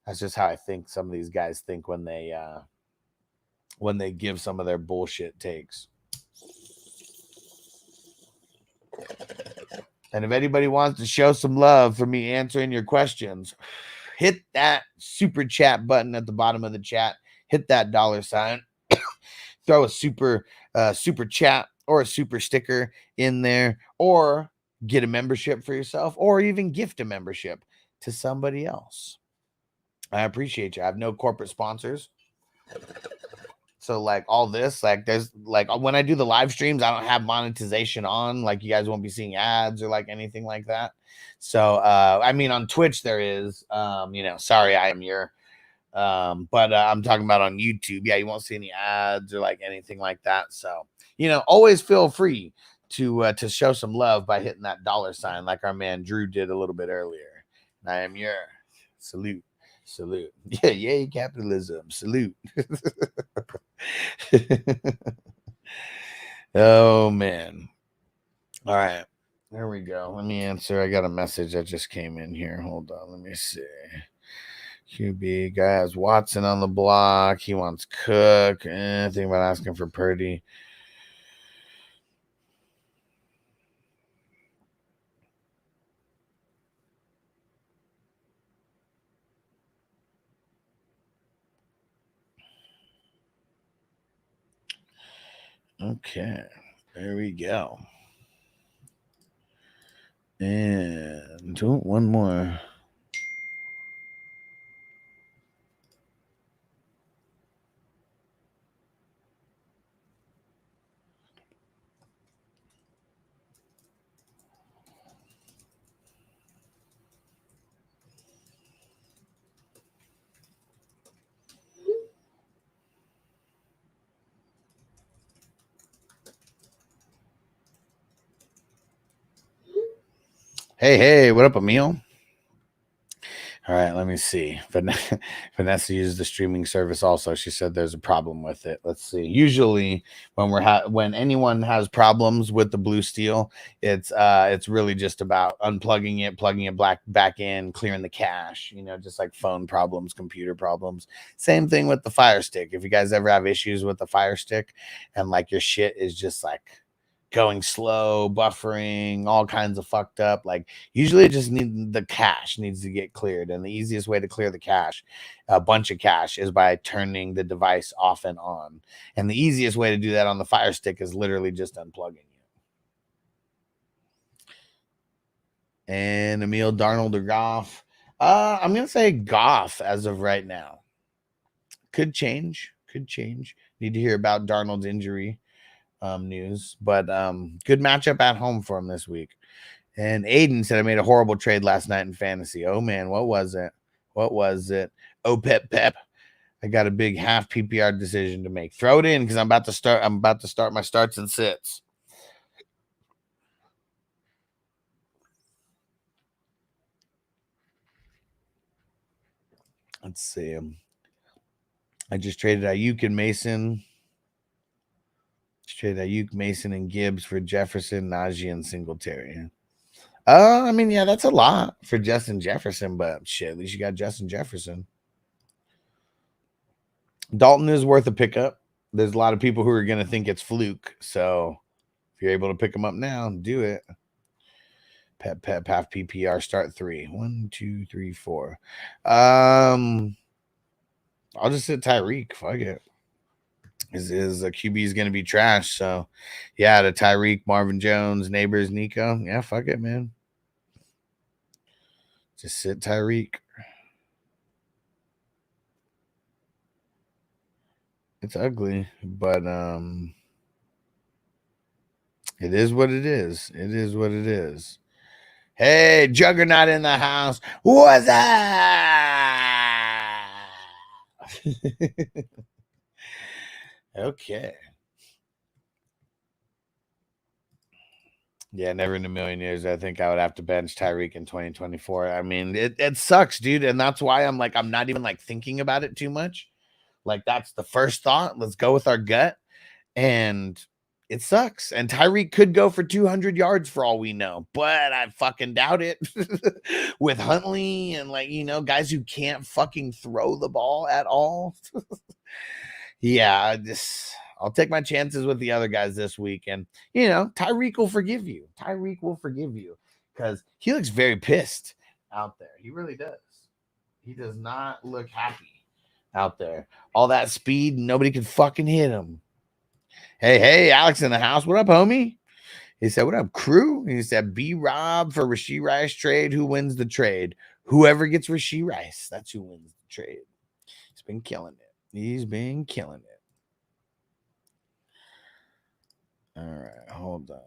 That's just how I think some of these guys think when they give some of their bullshit takes. And if anybody wants to show some love for me answering your questions, hit that super chat button at the bottom of the chat. Hit that $sign. Throw a super chat or a super sticker in there, or get a membership for yourself, or even gift a membership to somebody else. I appreciate you. I have no corporate sponsors. So like all this, like there's like when I do the live streams, I don't have monetization on. Like you guys won't be seeing ads or like anything like that. So I mean on Twitch there is, you know, sorry I am your, but I'm talking about on YouTube. Yeah, you won't see any ads or like anything like that. So you know, always feel free to show some love by hitting that $sign, like our man Drew did a little bit earlier. And I am your salute. Yeah, yay, capitalism. Salute. Oh, man. All right. There we go. Let me answer. I got a message that just came in here. Hold on. Let me see. QB guy has Watson on the block. He wants Cook. Think about asking for Purdy. Okay, there we go. And one more. Hey, what up, Emil? All right, let me see. Vanessa used the streaming service also. She said there's a problem with it. Let's see. Usually when when anyone has problems with the Blue Steel, it's really just about unplugging it, plugging it back in, clearing the cache, you know, just like phone problems, computer problems. Same thing with the Fire Stick. If you guys ever have issues with the Fire Stick and like your shit is just like going slow, buffering, all kinds of fucked up. Like usually it just the cache needs to get cleared. And the easiest way to clear the cache, a bunch of cache, is by turning the device off and on. And the easiest way to do that on the Fire Stick is literally just unplugging it. And Emil, Darnold or Goff? I'm going to say Goff as of right now. Could change. Need to hear about Darnold's injury news, but good matchup at home for him this week. And Aiden said I made a horrible trade last night in fantasy. Oh man, what was it? Oh pep. I got a big half PPR decision to make. Throw it in because I'm about to start my starts and sits. Let's see. I just traded Ayuk and Mason. Trade Ayuk, Mason, and Gibbs for Jefferson, Najee, and Singletary. I mean, yeah, that's a lot for Justin Jefferson, but shit, at least you got Justin Jefferson. Dalton is worth a pickup. There's a lot of people who are going to think it's fluke. So if you're able to pick him up now, do it. Pep, PPR, start 3. 1, 2, 3, 4. I'll just sit Tyreek. Fuck it. His QB is going to be trash. So, yeah, to Tyreek, Marvin Jones, Neighbors, Nico. Yeah, fuck it, man. Just sit Tyreek. It's ugly, but it is what it is. It is what it is. Hey, Juggernaut in the house. What's up? Okay. Yeah, never in a million years. I think I would have to bench Tyreek in 2024. I mean, it sucks, dude. And that's why I'm not even like thinking about it too much. Like, that's the first thought. Let's go with our gut. And it sucks. And Tyreek could go for 200 yards for all we know, but I fucking doubt it. With Huntley and, like, you know, guys who can't fucking throw the ball at all. Yeah, I'll take my chances with the other guys this week. And, you know, Tyreek will forgive you. Tyreek will forgive you because he looks very pissed out there. He really does. He does not look happy out there. All that speed, nobody can fucking hit him. Hey, Alex in the house. What up, homie? He said, what up, crew? He said, B-Rob for Rashee Rice trade. Who wins the trade? Whoever gets Rashee Rice, that's who wins the trade. He's been killing it. He's been killing it. All right, hold on.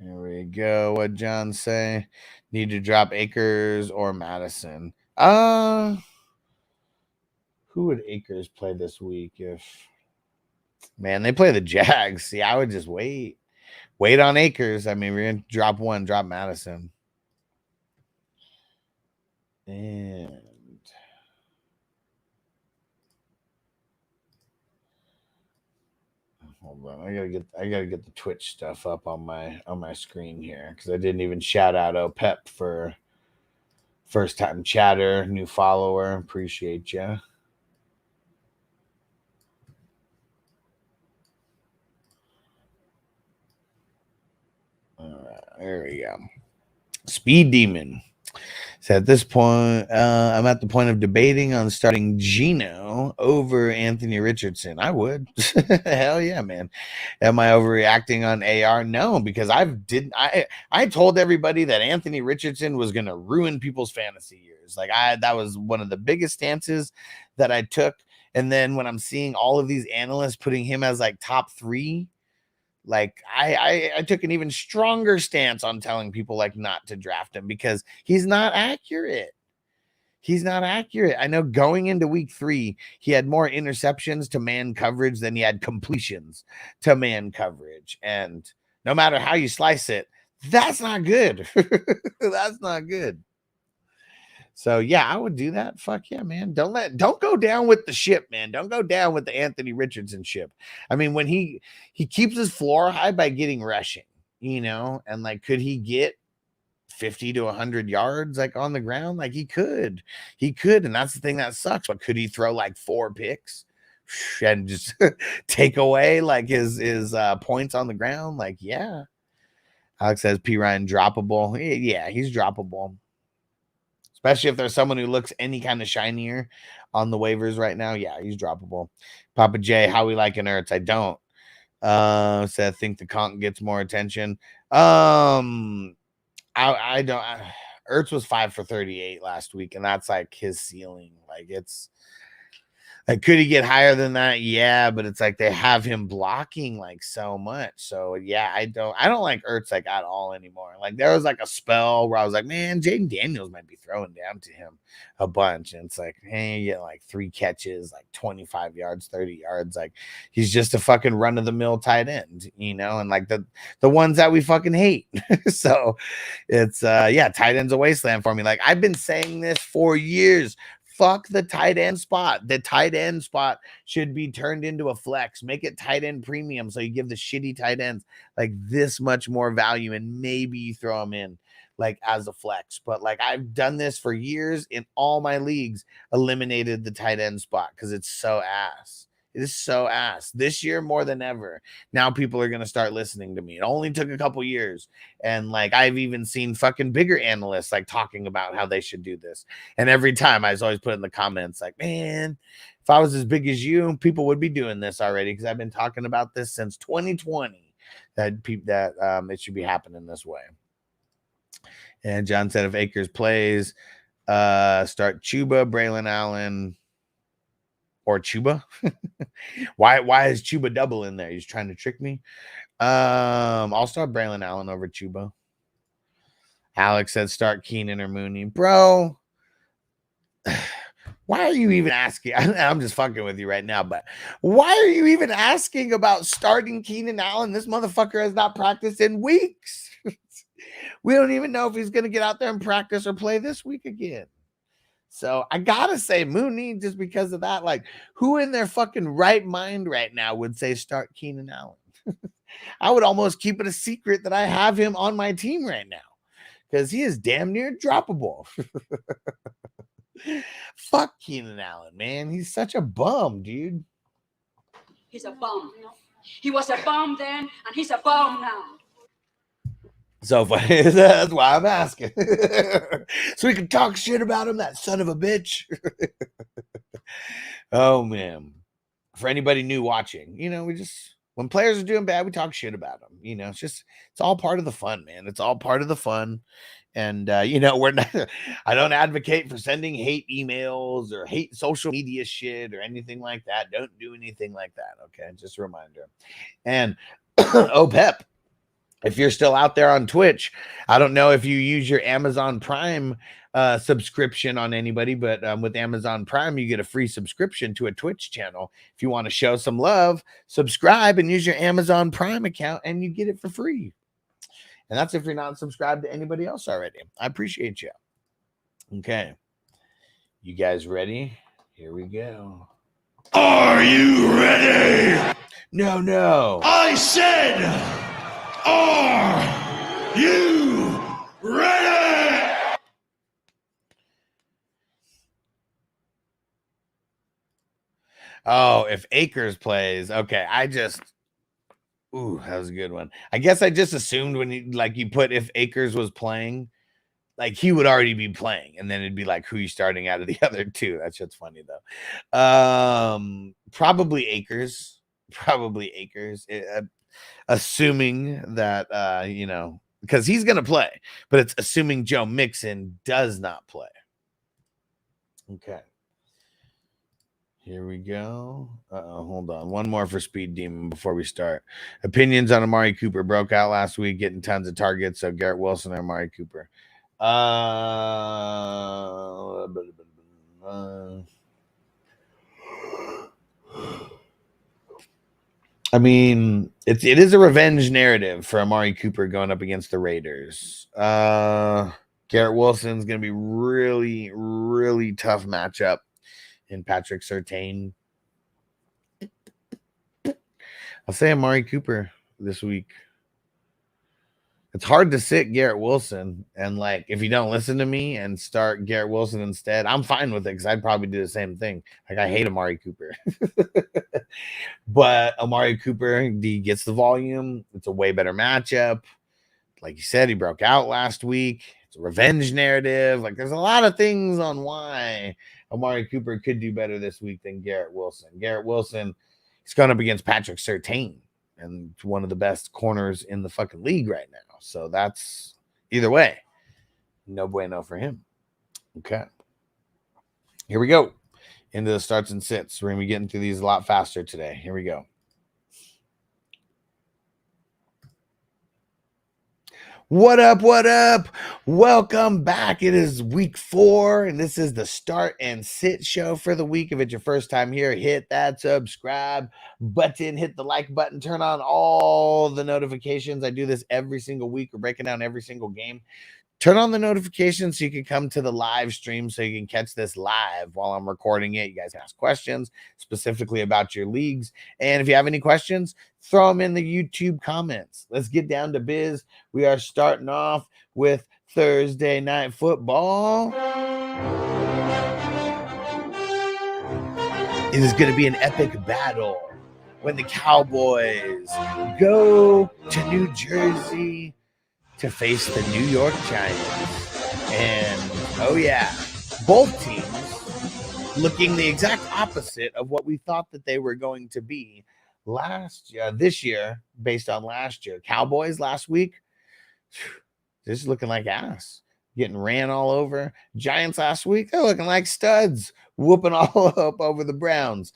There we go. What John say? Need to drop Akers or Madison. Who would Akers play this week if they play the Jags? See, I would just wait on Akers. I mean, we're gonna drop Madison. And hold on, I gotta get the Twitch stuff up on my screen here because I didn't even shout out Pep for first time chatter, new follower. Appreciate you. All right, there we go. Speed Demon. So at this point, I'm at the point of debating on starting Geno over Anthony Richardson. I would. Hell yeah, man. Am I overreacting on AR? No, because I told everybody that Anthony Richardson was going to ruin people's fantasy years. Like that was one of the biggest stances that I took. And then when I'm seeing all of these analysts putting him as like top 3, like I took an even stronger stance on telling people like not to draft him because he's not accurate. He's not accurate. I know going into week 3, he had more interceptions to man coverage than he had completions to man coverage. And no matter how you slice it, that's not good. That's not good. So yeah, I would do that. Fuck yeah, man. Don't go down with the ship, man. Don't go down with the Anthony Richardson ship. I mean, when he keeps his floor high by getting rushing, you know, and like, could he get 50 to 100 yards like on the ground? Like he could, and that's the thing that sucks. But could he throw like 4 picks and just take away like his points on the ground? Like, yeah. Alex says P. Ryan droppable. Yeah, he's droppable. Especially if there's someone who looks any kind of shinier on the waivers right now. Yeah, he's droppable. Papa J, how we liking Ertz? I don't. So I think the conk gets more attention. I don't. Ertz was 5 for 38 last week, and that's like his ceiling. Like Like, could he get higher than that? Yeah, but it's like they have him blocking like so much. So yeah, I don't like Ertz like at all anymore. Like there was like a spell where I was like, man, Jaden Daniels might be throwing down to him a bunch. And it's like, hey, you get like 3 catches, like 25 yards, 30 yards. Like he's just a fucking run-of-the-mill tight end, you know, and like the ones that we fucking hate. So it's yeah, tight end's a wasteland for me. Like I've been saying this for years. Fuck the tight end spot. The tight end spot should be turned into a flex. Make it tight end premium so you give the shitty tight ends like this much more value, and maybe you throw them in like as a flex. But like I've done this for years in all my leagues, eliminated the tight end spot because it's so ass. It is so ass. This year more than ever. Now people are going to start listening to me. It only took a couple years. And like I've even seen fucking bigger analysts like talking about how they should do this. And every time I was always put in the comments like, man, if I was as big as you, people would be doing this already, because I've been talking about this since 2020 that it should be happening this way. And John said if Akers plays, start Chuba, Braylon Allen, or Chuba. Why is Chuba double in there? He's trying to trick me. I'll start Braylon Allen over Chuba. Alex said start Keenan or Mooney. Bro, why are you even asking? I'm just fucking with you right now, but why are you even asking about starting Keenan Allen? This motherfucker has not practiced in weeks. We don't even know if he's going to get out there and practice or play this week again. So I gotta say Mooney just because of that. Like, who in their fucking right mind right now would say start Keenan Allen? I would almost keep it a secret that I have him on my team right now because he is damn near droppable. Fuck Keenan Allen, man. He's such a bum, dude. He's a bum. He was a bum then, and he's a bum now. So funny. That's why I'm asking. So we can talk shit about him, that son of a bitch. Oh, man. For anybody new watching, you know, when players are doing bad, we talk shit about them. You know, it's all part of the fun, man. It's all part of the fun. And, you know, I don't advocate for sending hate emails or hate social media shit or anything like that. Don't do anything like that. Okay. Just a reminder. And, oh, Pep. If you're still out there on Twitch, I don't know if you use your Amazon Prime subscription on anybody, but with Amazon Prime, you get a free subscription to a Twitch channel. If you want to show some love, subscribe and use your Amazon Prime account and you get it for free. And that's if you're not subscribed to anybody else already. I appreciate you. Okay. You guys ready? Here we go. Are you ready? No. I said... Are you ready? Oh, if Akers plays, okay. Ooh, that was a good one. I guess I just assumed when you put if Akers was playing, like he would already be playing, and then it'd be like who you starting out of the other two. That shit's funny though. Probably Akers. Assuming that you know, because he's gonna play, but it's assuming Joe Mixon does not play. Okay, here we go. Hold on, one more for Speed Demon before we start. Opinions on Amari Cooper broke out last week, getting tons of targets. So Garrett Wilson or Amari Cooper. I mean, it is a revenge narrative for Amari Cooper going up against the Raiders. Garrett Wilson's going to be really, really tough matchup in Patrick Surtain. I'll say Amari Cooper this week. It's hard to sit Garrett Wilson, and like if you don't listen to me and start Garrett Wilson instead, I'm fine with it because I'd probably do the same thing. Like I hate Amari Cooper, but Amari Cooper, he gets the volume. It's a way better matchup. Like you said, he broke out last week. It's a revenge narrative. Like there's a lot of things on why Amari Cooper could do better this week than Garrett Wilson. Garrett Wilson, he's going up against Patrick Surtain, and one of the best corners in the fucking league right now. So that's either way, no bueno for him. Okay. Here we go. into the starts and sits. We're going to be getting through these a lot faster today. Here we go. What up? What up? Welcome back. It is week 4, and this is the start and sit show for the week. If it's your first time here, hit that subscribe button, hit the like button, turn on all the notifications. I do this every single week. We're breaking down every single game. Turn on the notifications so you can come to the live stream so you can catch this live while I'm recording it. You guys can ask questions specifically about your leagues. And if you have any questions, throw them in the YouTube comments. Let's get down to biz. We are starting off with Thursday Night Football. It is going to be an epic battle when the Cowboys go to New Jersey to face the New York Giants. And, oh yeah, both teams looking the exact opposite of what we thought that they were going to be this year, based on last year. Cowboys last week, this is looking like ass, getting ran all over. Giants last week, they're looking like studs, whooping all up over the Browns.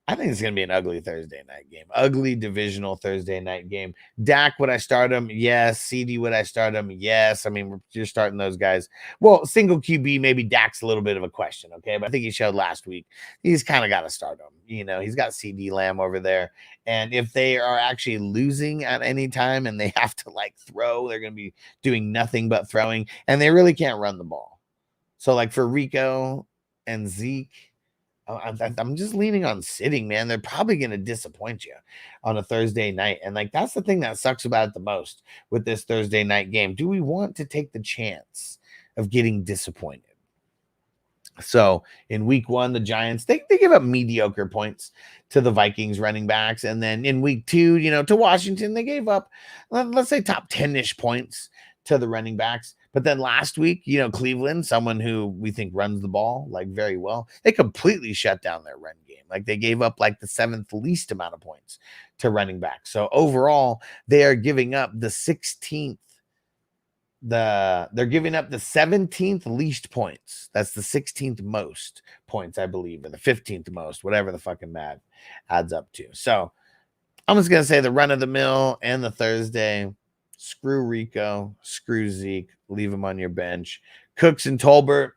I think it's going to be an ugly Thursday night game. Ugly divisional Thursday night game. Dak, would I start him? Yes. CD, would I start him? Yes. I mean, you're starting those guys. Well, single QB, maybe Dak's a little bit of a question, okay? But I think he showed last week. He's kind of got to start him. You know, he's got CD Lamb over there. And if they are actually losing at any time and they have to, like, throw, they're going to be doing nothing but throwing. And they really can't run the ball. So, like, for Rico and Zeke, I'm just leaning on sitting, man. They're probably going to disappoint you on a Thursday night. And like, that's the thing that sucks about it the most with this Thursday night game. Do we want to take the chance of getting disappointed? So in week 1, the Giants, they give up mediocre points to the Vikings running backs. And then in week 2, you know, to Washington, they gave up, let's say, top 10-ish points to the running backs. But then last week, you know, Cleveland, someone who we think runs the ball like very well, they completely shut down their run game. Like they gave up like the 7th least amount of points to running back. So overall, they are giving up the 16th. They're giving up the 17th least points. That's the 16th most points, I believe, or the 15th most, whatever the fucking math adds up to. So I'm just gonna say the run of the mill and the Thursday. Screw Rico, screw Zeke, leave him on your bench. Cooks and Tolbert,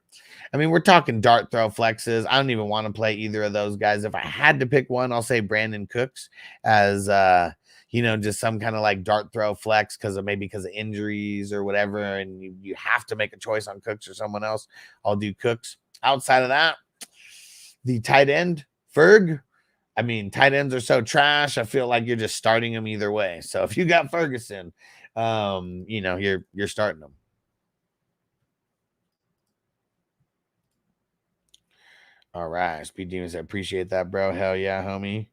I mean, we're talking dart throw flexes. I don't even want to play either of those guys. If I had to pick one, I'll say Brandon Cooks as, you know, just some kind of like dart throw flex because of injuries or whatever, and you have to make a choice on Cooks or someone else. I'll do Cooks. Outside of that, the tight end, Ferg. I mean, tight ends are so trash. I feel like you're just starting them either way. So if you got Ferguson, you know, you're starting them. All right. Speed Demons, I appreciate that, bro. Hell yeah, homie.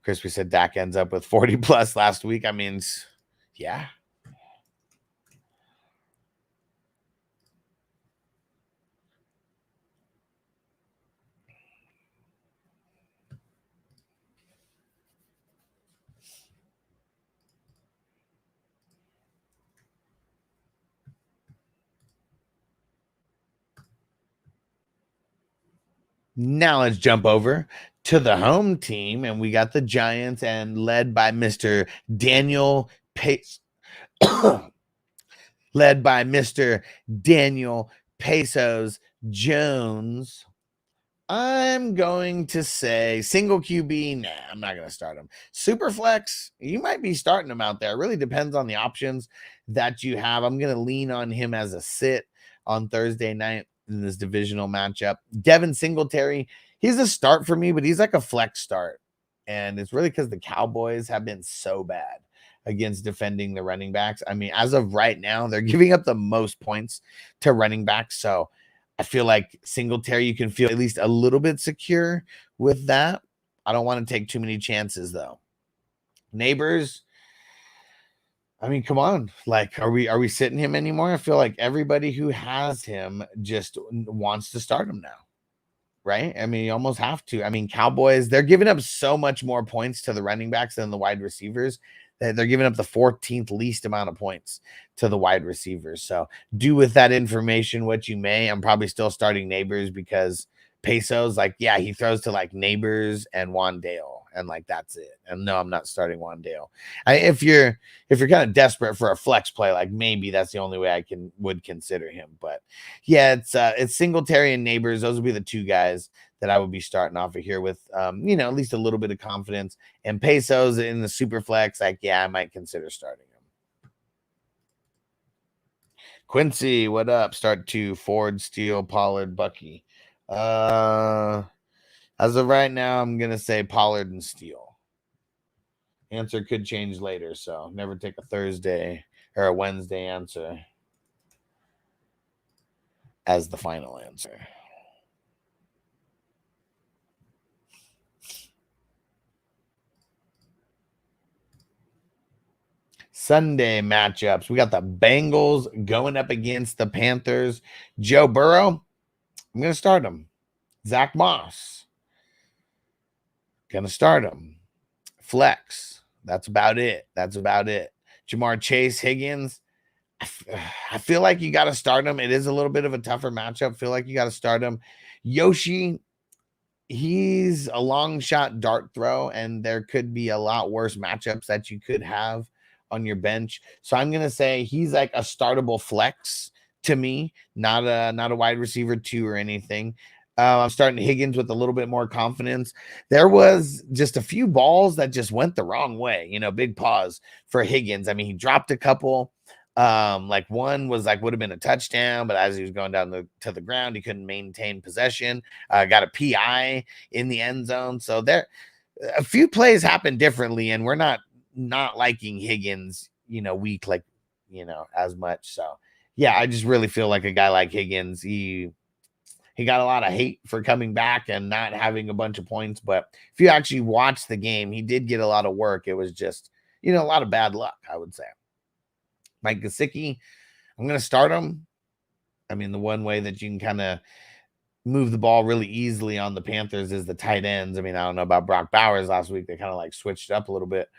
Crispy said Dak ends up with 40 plus last week. I mean, yeah. Now let's jump over to the home team, and we got the Giants, and led by Mr. Daniel Pace, led by Mr. Daniel Pesos Jones. I'm going to say single QB. Nah, I'm not going to start him. Super flex, you might be starting him out there. It really depends on the options that you have. I'm going to lean on him as a sit on Thursday night in this divisional matchup. Devin Singletary, he's a start for me, but he's like a flex start. And it's really because the Cowboys have been so bad against defending the running backs. I mean, as of right now, they're giving up the most points to running backs. So I feel like Singletary, you can feel at least a little bit secure with that. I don't want to take too many chances, though. Neighbors, I mean, come on. Like, are we sitting him anymore? I feel like everybody who has him just wants to start him now, right? I mean, you almost have to. I mean, Cowboys, they're giving up so much more points to the running backs than the wide receivers. They're giving up the 14th least amount of points to the wide receivers. So do with that information what you may. I'm probably still starting Neighbors because Pesos, like, yeah, he throws to like Neighbors and Wandale, and like that's it. And no, I'm not starting Wandale. If you're kind of desperate for a flex play, like maybe that's the only way I would consider him. But yeah, it's Singletary and Neighbors. Those would be the two guys that I would be starting off of here with, you know, at least a little bit of confidence. And Pesos in the super flex, like, yeah, I might consider starting him. Quincy, what up? Start 2, Ford, Steele, Pollard, Bucky. As of right now, I'm going to say Pollard and Steele. Answer could change later, so never take a Thursday or a Wednesday answer as the final answer. Sunday matchups. We got the Bengals going up against the Panthers. Joe Burrow, I'm going to start him. Zach Moss, going to start him. Flex, that's about it. Jamar Chase, Higgins, I feel like you got to start him. It is a little bit of a tougher matchup. Feel like you got to start him. Yoshi, he's a long shot dart throw, and there could be a lot worse matchups that you could have on your bench. So I'm going to say he's like a startable flex to me, not a wide receiver 2 or anything. I'm starting Higgins with a little bit more confidence. There was just a few balls that just went the wrong way, you know, big pause for Higgins. I mean, he dropped a couple. Like one was like would have been a touchdown, but as he was going down to the ground, he couldn't maintain possession. Got a PI in the end zone. So there, a few plays happened differently, and we're not liking Higgins, you know, week like, you know, as much. So yeah, I just really feel like a guy like Higgins, he got a lot of hate for coming back and not having a bunch of points. But if you actually watch the game, he did get a lot of work. It was just, you know, a lot of bad luck, I would say. Mike Gesicki, I'm going to start him. I mean, the one way that you can kind of move the ball really easily on the Panthers is the tight ends. I mean, I don't know about Brock Bowers last week. They kind of like switched up a little bit.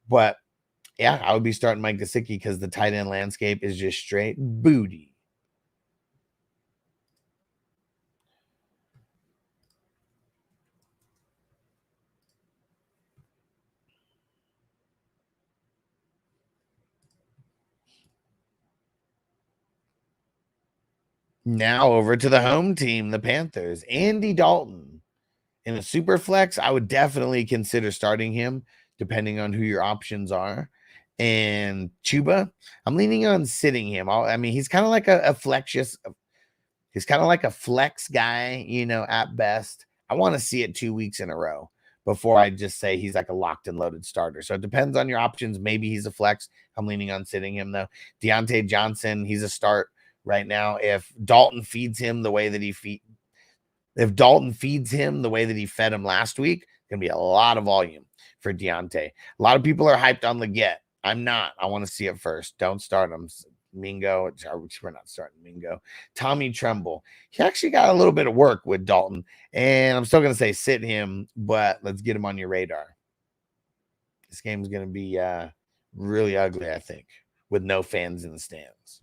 But yeah, I would be starting Mike Gesicki because the tight end landscape is just straight booty. Now over to the home team, the Panthers. Andy Dalton. In a super flex, I would definitely consider starting him, depending on who your options are. And Chuba, I'm leaning on sitting him. I mean, he's kind of like he's kind of like a flex guy, you know, at best. I want to see it 2 weeks in a row before I just say he's like a locked and loaded starter. So it depends on your options. Maybe he's a flex. I'm leaning on sitting him, though. Deontay Johnson, he's a start right now. If Dalton feeds him the way that he fed him last week, gonna be a lot of volume for Deontay. A lot of people are hyped on Leggett. I'm not. I want to see it first. Don't start him. Mingo, we're not starting Mingo. Tommy Tremble. He actually got a little bit of work with Dalton, and I'm still gonna say sit him, but let's get him on your radar. This game's gonna be really ugly, I think, with no fans in the stands.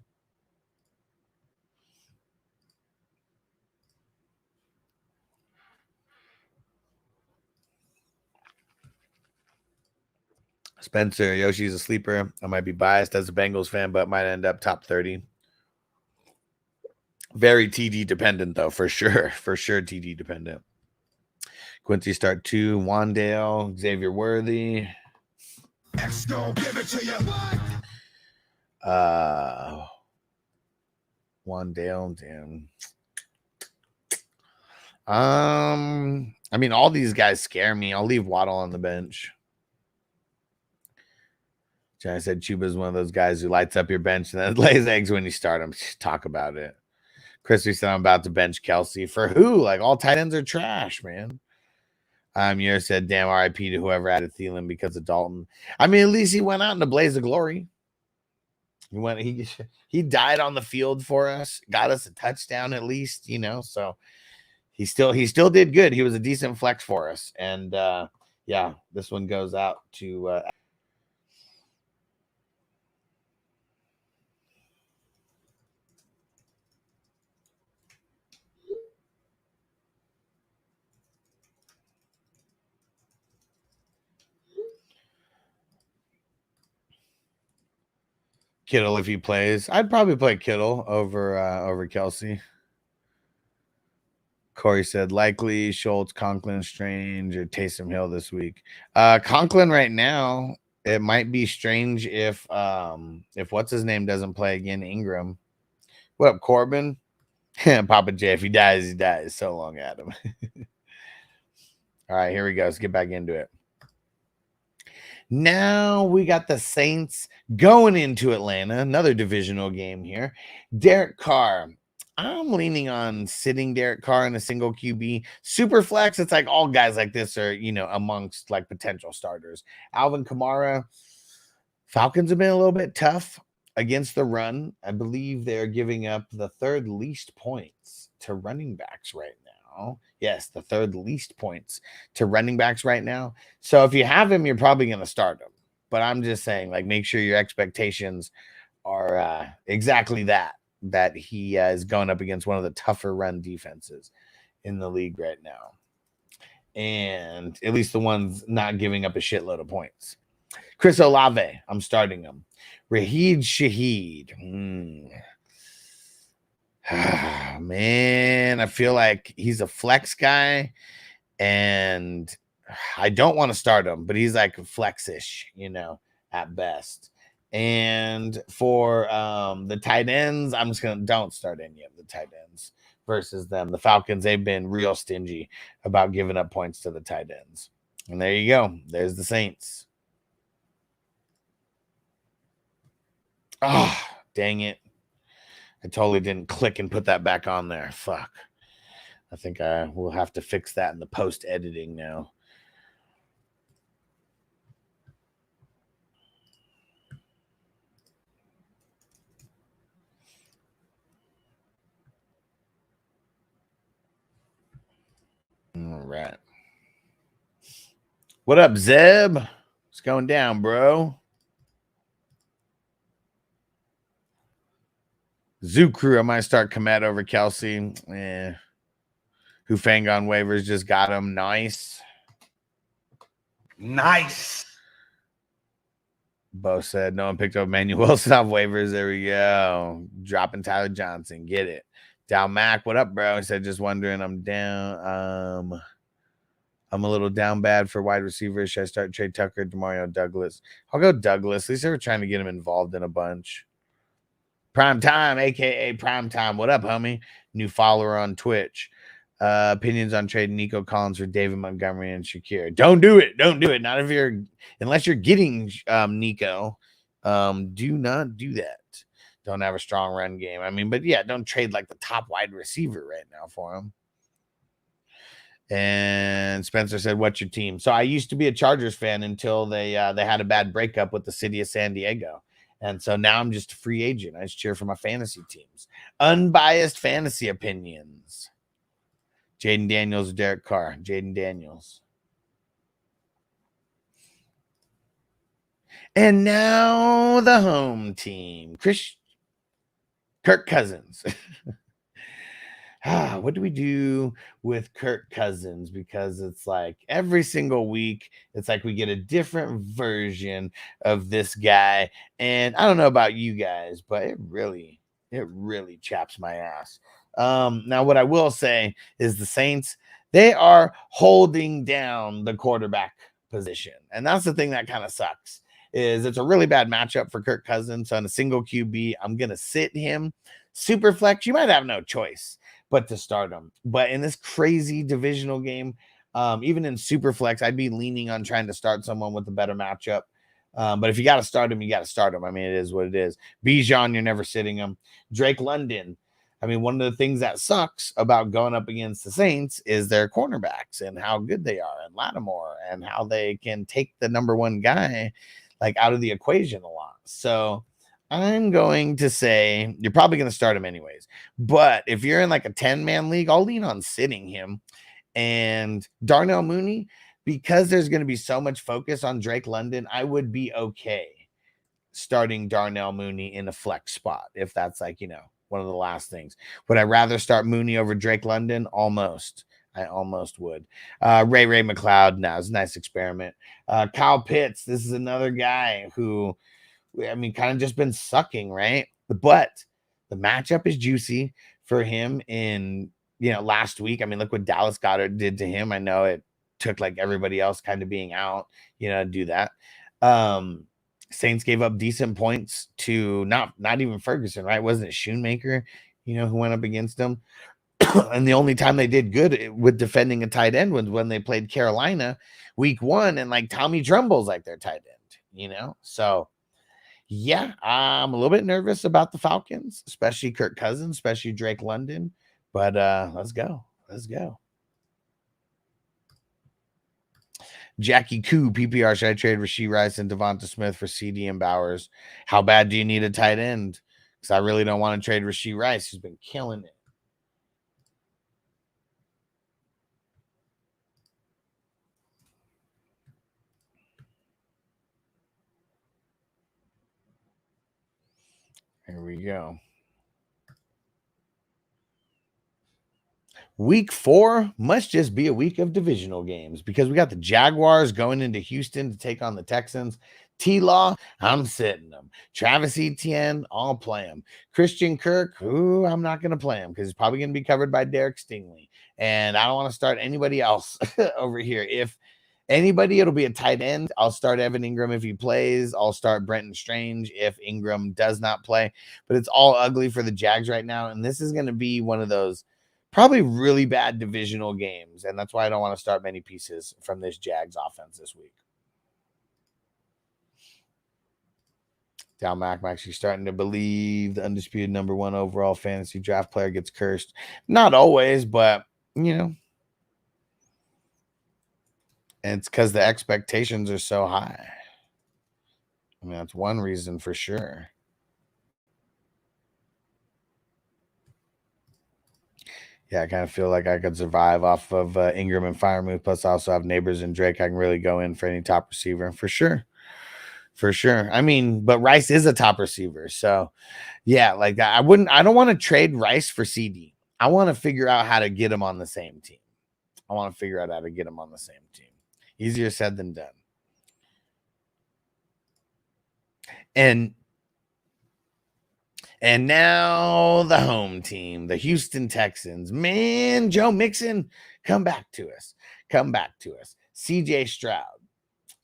Spencer, Yoshi's a sleeper. I might be biased as a Bengals fan, but might end up top 30. Very TD dependent, though, for sure. For sure, TD dependent. Quincy start 2. Wandale, Xavier Worthy. Give it to you. Wandale, damn. I mean, all these guys scare me. I'll leave Waddle on the bench. I said Chuba's one of those guys who lights up your bench and then lays eggs when you start him. Talk about it. Christy said I'm about to bench Kelsey. For who? Like, all tight ends are trash, man. You said, damn, RIP to whoever added Thielen because of Dalton. I mean, at least he went out in a blaze of glory. He died on the field for us, got us a touchdown at least, you know. So he still did good. He was a decent flex for us. And yeah, this one goes out to Kittle if he plays. I'd probably play Kittle over Kelsey. Corey said likely Schultz, Conklin, Strange, or Taysom Hill this week. Conklin right now, it might be Strange if what's his name doesn't play again, Ingram. What up, Corbin? Papa J, if he dies, he dies. So long, Adam. All right, here we go. Let's get back into it. Now we got the Saints going into Atlanta, another divisional game here. Derek Carr. I'm leaning on sitting Derek Carr in a single QB. Super flex, it's like all guys like this are, amongst like potential starters. Alvin Kamara, Falcons have been a little bit tough against the run. I believe they're giving up the third least points to running backs right now. Yes, the third least points to running backs right now. So if you have him, you're probably going to start him. But I'm just saying, like, make sure your expectations are exactly that he is going up against one of the tougher run defenses in the league right now. And at least the ones not giving up a shitload of points. Chris Olave, I'm starting him. Raheed Shaheed. Man, I feel like he's a flex guy, and I don't want to start him, but he's like flex-ish, at best. And for the tight ends, I'm just going to don't start any of the tight ends versus them. The Falcons, they've been real stingy about giving up points to the tight ends. And there you go. There's the Saints. Oh, dang it. I totally didn't click and put that back on there. Fuck. I think I will have to fix that in the post editing now. All right. What up, Zeb? What's going down, bro? Zoo Crew, I might start Komet over Kelsey. Hufang on waivers just got him. Nice. Nice. Bo said no one picked up Emmanuel Wilson off waivers. There we go. Dropping Tyler Johnson. Get it. Down Mac, what up, bro? He said, just wondering, I'm down. I'm a little down bad for wide receivers. Should I start Trey Tucker, Demario Douglas? I'll go Douglas. At least they were trying to get him involved in a bunch. Prime Time, a.k.a. Prime Time. What up, homie? New follower on Twitch. Opinions on trading Nico Collins for David Montgomery and Shakir. Don't do it. Don't do it. Not if you're, unless you're getting Nico. Do not do that. Don't have a strong run game. I mean, but yeah, don't trade like the top wide receiver right now for him. And Spencer said, what's your team? So I used to be a Chargers fan until they had a bad breakup with the city of San Diego. And so now I'm just a free agent. I just cheer for my fantasy teams. Unbiased fantasy opinions. Jaden Daniels or Derek Carr? Jaden Daniels. And now the home team. Kirk Cousins. What do we do with Kirk Cousins? Because it's like every single week, it's like we get a different version of this guy. And I don't know about you guys, but it really chaps my ass. Now, what I will say is the Saints, they are holding down the quarterback position. And that's the thing that kind of sucks, is it's a really bad matchup for Kirk Cousins. So on a single QB, I'm going to sit him. Super flex, you might have no choice but to start him. But in this crazy divisional game, even in super flex, I'd be leaning on trying to start someone with a better matchup. But if you got to start him, you got to start him. I mean, it is what it is. Bijan, you're never sitting him. Drake London. I mean, one of the things that sucks about going up against the Saints is their cornerbacks and how good they are, and Lattimore, and how they can take the number one guy like out of the equation a lot. So I'm going to say you're probably going to start him anyways. But if you're in like a 10-man league, I'll lean on sitting him. And Darnell Mooney, because there's going to be so much focus on Drake London, I would be okay starting Darnell Mooney in a flex spot if that's like, one of the last things. Would I rather start Mooney over Drake London? Almost. I almost would. Ray McLeod, no, it's a nice experiment. Kyle Pitts, this is another guy who I mean, kind of just been sucking, right? But the matchup is juicy for him in, last week. I mean, look what Dallas Goedert did to him. I know it took like everybody else kind of being out, to do that. Saints gave up decent points to not even Ferguson, right? Wasn't it Schoonmaker, who went up against them? And the only time they did good with defending a tight end was when they played Carolina week 1, and like Tommy Tremble's like their tight end, So yeah, I'm a little bit nervous about the Falcons, especially Kirk Cousins, especially Drake London. But let's go. Jackie Koo, PPR, should I trade Rashee Rice and Devonta Smith for CD and Bowers? How bad do you need a tight end? Because I really don't want to trade Rashee Rice. He's been killing it. Here we go. Week 4 must just be a week of divisional games because we got the Jaguars going into Houston to take on the Texans. T-Law, I'm sitting them. Travis Etienne, I'll play him. Christian Kirk, I'm not going to play him because he's probably going to be covered by Derek Stingley. And I don't want to start anybody else over here. If anybody, it'll be a tight end. I'll start Evan Ingram if he plays. I'll start Brenton Strange if Ingram does not play. But it's all ugly for the Jags right now. And this is going to be one of those probably really bad divisional games. And that's why I don't want to start many pieces from this Jags offense this week. Down Mac, I'm actually starting to believe the undisputed number 1 overall fantasy draft player gets cursed. Not always, but, And it's because the expectations are so high. I mean, that's one reason for sure. Yeah, I kind of feel like I could survive off of Ingram and Firemouth. Plus, I also have Neighbors and Drake. I can really go in for any top receiver for sure. For sure. I mean, but Rice is a top receiver. So, yeah, like I don't want to trade Rice for CD. I want to figure out how to get him on the same team. Easier said than done. And now the home team, the Houston Texans. Man, Joe Mixon, come back to us. CJ Stroud.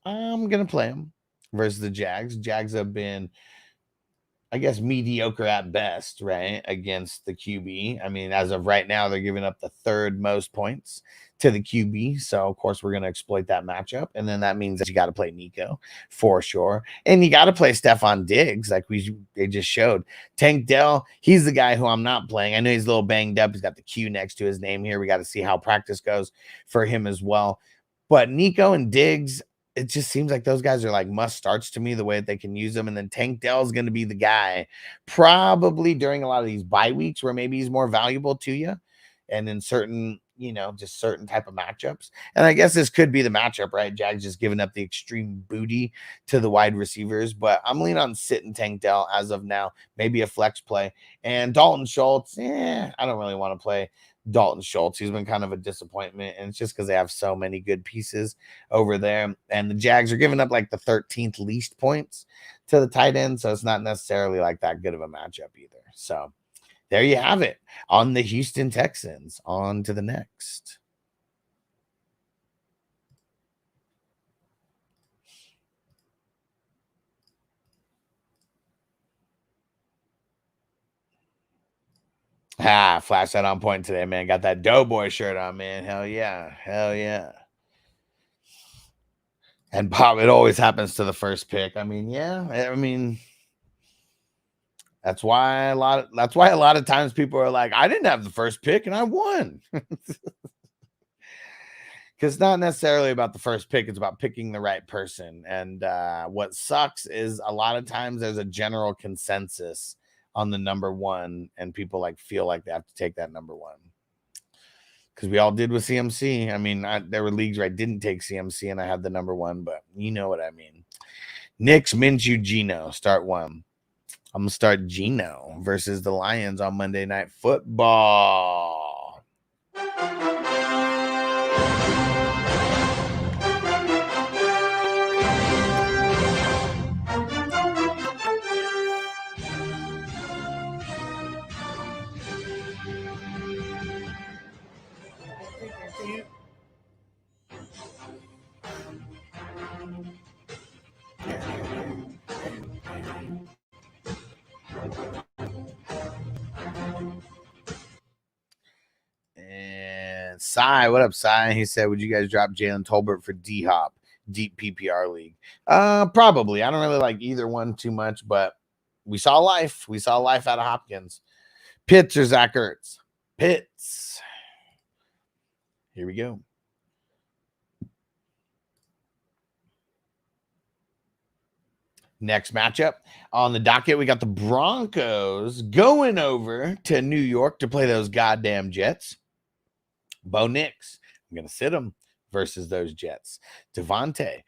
I'm going to play him versus the Jags. Jags have been, I guess, mediocre at best, right, against the QB. I mean, as of right now, they're giving up the 3rd most points to the QB. So, of course, we're going to exploit that matchup. And then that means that you got to play Nico for sure. And you got to play Stephon Diggs like they just showed. Tank Dell, he's the guy who I'm not playing. I know he's a little banged up. He's got the Q next to his name here. We got to see how practice goes for him as well. But Nico and Diggs, it just seems like those guys are like must starts to me, the way that they can use them. And then Tank Dell is going to be the guy probably during a lot of these bye weeks where maybe he's more valuable to you. And in certain, just certain type of matchups. And I guess this could be the matchup, right? Jags just giving up the extreme booty to the wide receivers, but I'm leaning on sitting Tank Dell as of now, maybe a flex play. And Dalton Schultz, I don't really want to play Dalton Schultz. He's been kind of a disappointment, and it's just because they have so many good pieces over there. And the Jags are giving up like the 13th least points to the tight end, so it's not necessarily like that good of a matchup either. So there you have it on the Houston Texans. On to the next. Flash that on point today, man. Got that Doughboy shirt on, man. Hell yeah. And Bob, it always happens to the first pick. I mean, that's why a lot of times people are like, I didn't have the first pick and I won. Because it's not necessarily about the first pick. It's about picking the right person. And what sucks is a lot of times there's a general consensus on the number 1, and people like feel like they have to take that number 1. Because we all did with CMC. I mean, there were leagues where I didn't take CMC and I had the number 1, but you know what I mean. Knicks, Minshew, Geno, start 1. I'm going to start Geno versus the Lions on Monday Night Football. Cy. What up, Cy? He said, would you guys drop Jalen Tolbert for D-Hop, deep PPR league? Probably. I don't really like either one too much, but we saw life. We saw life out of Hopkins. Pitts or Zach Ertz? Pitts. Here we go. Next matchup on the docket, we got the Broncos going over to New York to play those goddamn Jets. Bo Nix, I'm going to sit him versus those Jets. Javonte,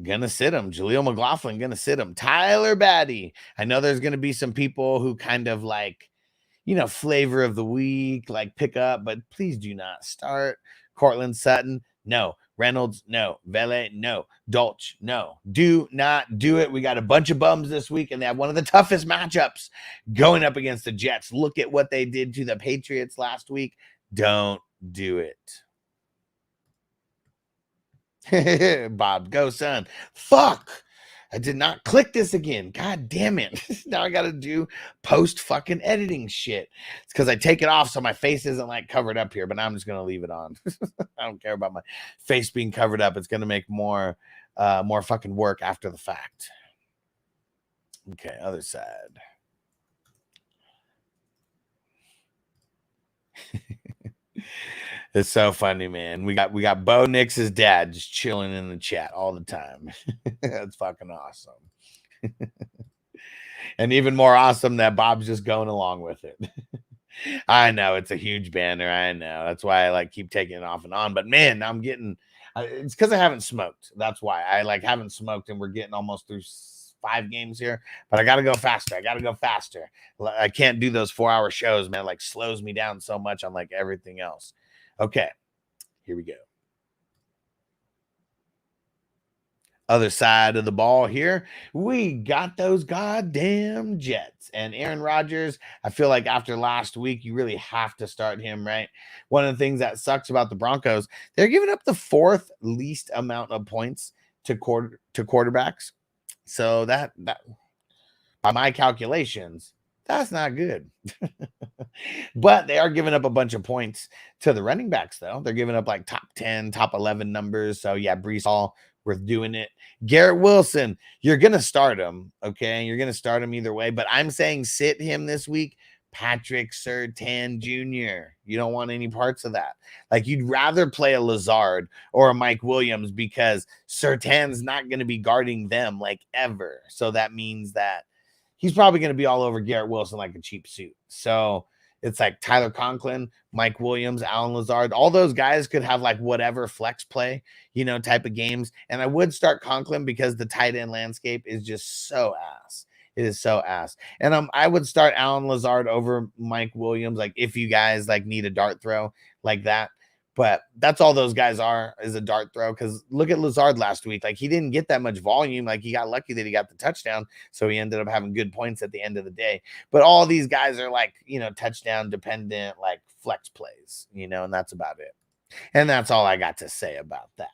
going to sit him. Jaleel McLaughlin, going to sit him. Tyler Batty. I know there's going to be some people who kind of like, you know, flavor of the week, like pick up, but please do not start. Cortland Sutton, no. Reynolds, no. Vele, no. Dolch, no. Do not do it. We got a bunch of bums this week, and they have one of the toughest matchups going up against the Jets. Look at what they did to the Patriots last week. Don't do it. Bob, go, son. Fuck. I did not click this again. God damn it. Now I got to do post fucking editing shit. It's because I take it off so my face isn't like covered up here, but now I'm just going to leave it on. I don't care about my face being covered up. It's going to make more fucking work after the fact. Okay, other side. It's so funny, man. We got Bo Nix's dad just chilling in the chat all the time. That's fucking awesome. And even more awesome that Bob's just going along with it. I know it's a huge banner. I know. That's why I like keep taking it off and on. But man, I'm getting it's because I haven't smoked. That's why I like haven't smoked, and we're getting almost through 5 games here. But I gotta go faster. I can't do those 4-hour shows, man. It like slows me down so much on like everything else. Okay, here we go. Other side of the ball here, we got those goddamn Jets. And Aaron Rodgers, I feel like after last week, you really have to start him, right? One of the things that sucks about the Broncos, they're giving up the 4th least amount of points to quarterbacks. So that by my calculations, that's not good. But they are giving up a bunch of points to the running backs, though. They're giving up like top 10, top 11 numbers. So, yeah, Breece Hall, worth doing it. Garrett Wilson, you're going to start him, okay? You're going to start him either way. But I'm saying sit him this week. Patrick Surtain Jr. You don't want any parts of that. Like, you'd rather play a Lazard or a Mike Williams because Surtain's not going to be guarding them, like, ever. So that means that he's probably going to be all over Garrett Wilson like a cheap suit. So it's like Tyler Conklin, Mike Williams, Alan Lazard. All those guys could have like whatever flex play, you know, type of games. And I would start Conklin because the tight end landscape is just so ass. It is so ass. And I would start Alan Lazard over Mike Williams, like if you guys like need a dart throw like that. But that's all those guys are, is a dart throw. Because look at Lazard last week. Like, he didn't get that much volume. Like, he got lucky that he got the touchdown. So he ended up having good points at the end of the day. But all these guys are like, you know, touchdown dependent, like flex plays, you know, and that's about it. And that's all I got to say about that.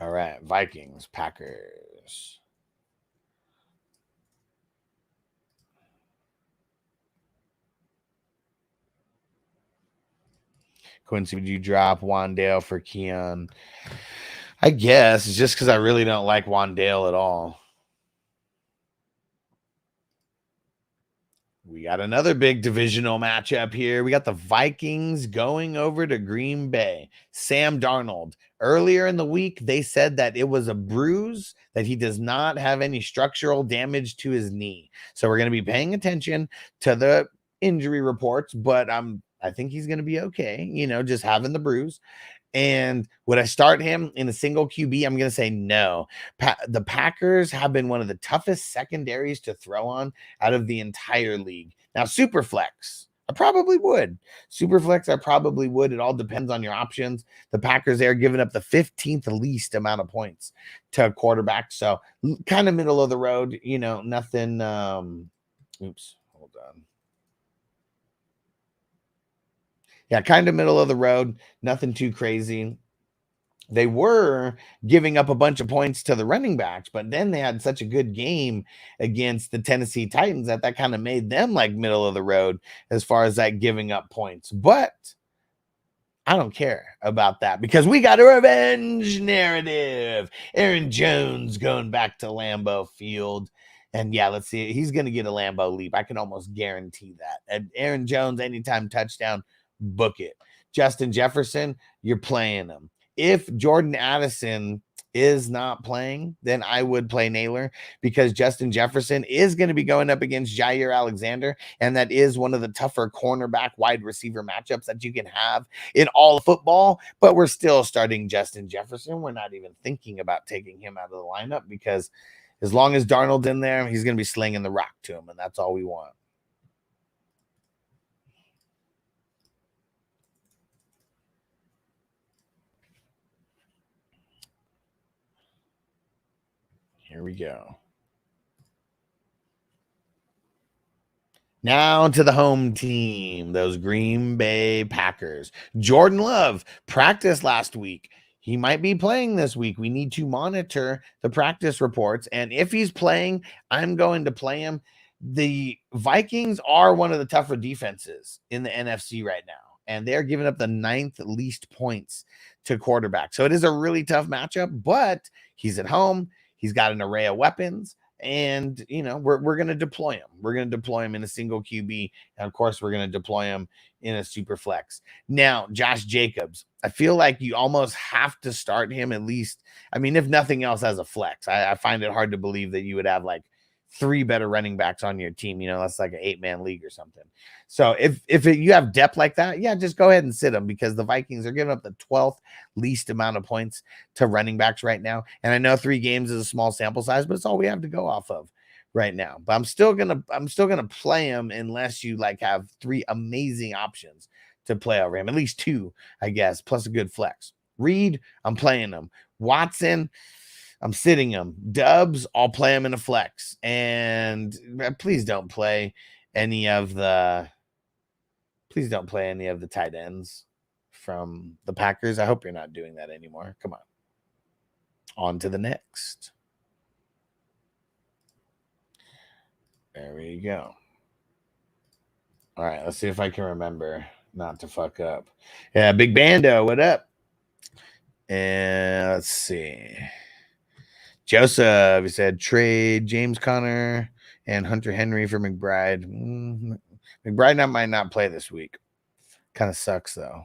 All right. Vikings, Packers. Quincy, would you drop Wandale for Keon? I guess it's just because I really don't like Wandale at all. We got another big divisional matchup here. We got the Vikings going over to Green Bay. Sam Darnold. Earlier in the week, they said that it was a bruise, that he does not have any structural damage to his knee. So we're going to be paying attention to the injury reports, but I think he's going to be okay, you know, just having the bruise. And would I start him in a single QB? I'm going to say no. The Packers have been one of the toughest secondaries to throw on out of the entire league. Now, Superflex, I probably would. Superflex, I probably would. It all depends on your options. The Packers, they're giving up the 15th least amount of points to a quarterback. So kind of middle of the road, you know, nothing. Oops, hold on. Yeah, kind of middle of the road, nothing too crazy. they were giving up a bunch of points to the running backs, but then they had such a good game against the Tennessee Titans that kind of made them like middle of the road as far as that giving up points. But I don't care about that because we got a revenge narrative. Aaron Jones going back to Lambeau Field. And yeah, let's see. He's going to get a Lambeau leap. I can almost guarantee that. And Aaron Jones, anytime touchdown, book it. Justin Jefferson, you're playing him. If Jordan Addison is not playing, then I would play Naylor because Justin Jefferson is going to be going up against Jair Alexander, and that is one of the tougher cornerback wide receiver matchups that you can have in all of football. But we're still starting Justin Jefferson. We're not even thinking about taking him out of the lineup because as long as Darnold's in there, he's going to be slinging the rock to him, and that's all we want. Here we go. Now to the home team, those Green Bay Packers. Jordan Love practiced last week. He might be playing this week. We need to monitor the practice reports. And if he's playing, I'm going to play him. The Vikings are one of the tougher defenses in the NFC right now. And they're giving up the 9th least points to quarterback. So it is a really tough matchup, but he's at home. He's got an array of weapons. And, you know, we're going to deploy him. We're going to deploy him in a single QB. And, of course, we're going to deploy him in a super flex. Now, Josh Jacobs, I feel like you almost have to start him at least. I mean, if nothing else, as a flex. I find it hard to believe that you would have like 3 better running backs on your team. You know, that's like an 8-man league or something. So you have depth like that, yeah, just go ahead and sit them because the Vikings are giving up the 12th least amount of points to running backs right now. And I know 3 games is a small sample size, but it's all we have to go off of right now. But I'm still gonna play him unless you like have 3 amazing options to play over him, at least 2, I guess, plus a good flex. Reed, I'm playing him. Watson, I'm sitting him. Dubs, I'll play him in a flex. And please don't play any of the tight ends from the Packers. I hope you're not doing that anymore. Come on. On to the next. There we go. All right, let's see if I can remember not to fuck up. Yeah, Big Bando, what up? And let's see. Joseph, he said, trade James Conner and Hunter Henry for McBride. McBride might not play this week. Kind of sucks, though.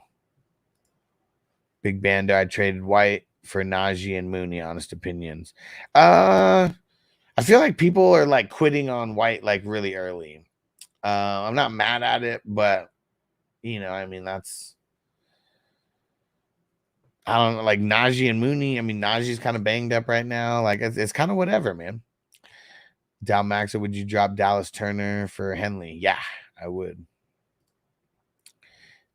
Big Bando, I traded White for Najee and Mooney, honest opinions. I feel like people are like quitting on White like really early. I'm not mad at it, but you know, I mean, that's I don't know, like Najee and Mooney. I mean, Najee's kind of banged up right now. Like it's kind of whatever, man. Dal Maxa, would you drop Dallas Turner for Henley? Yeah, I would.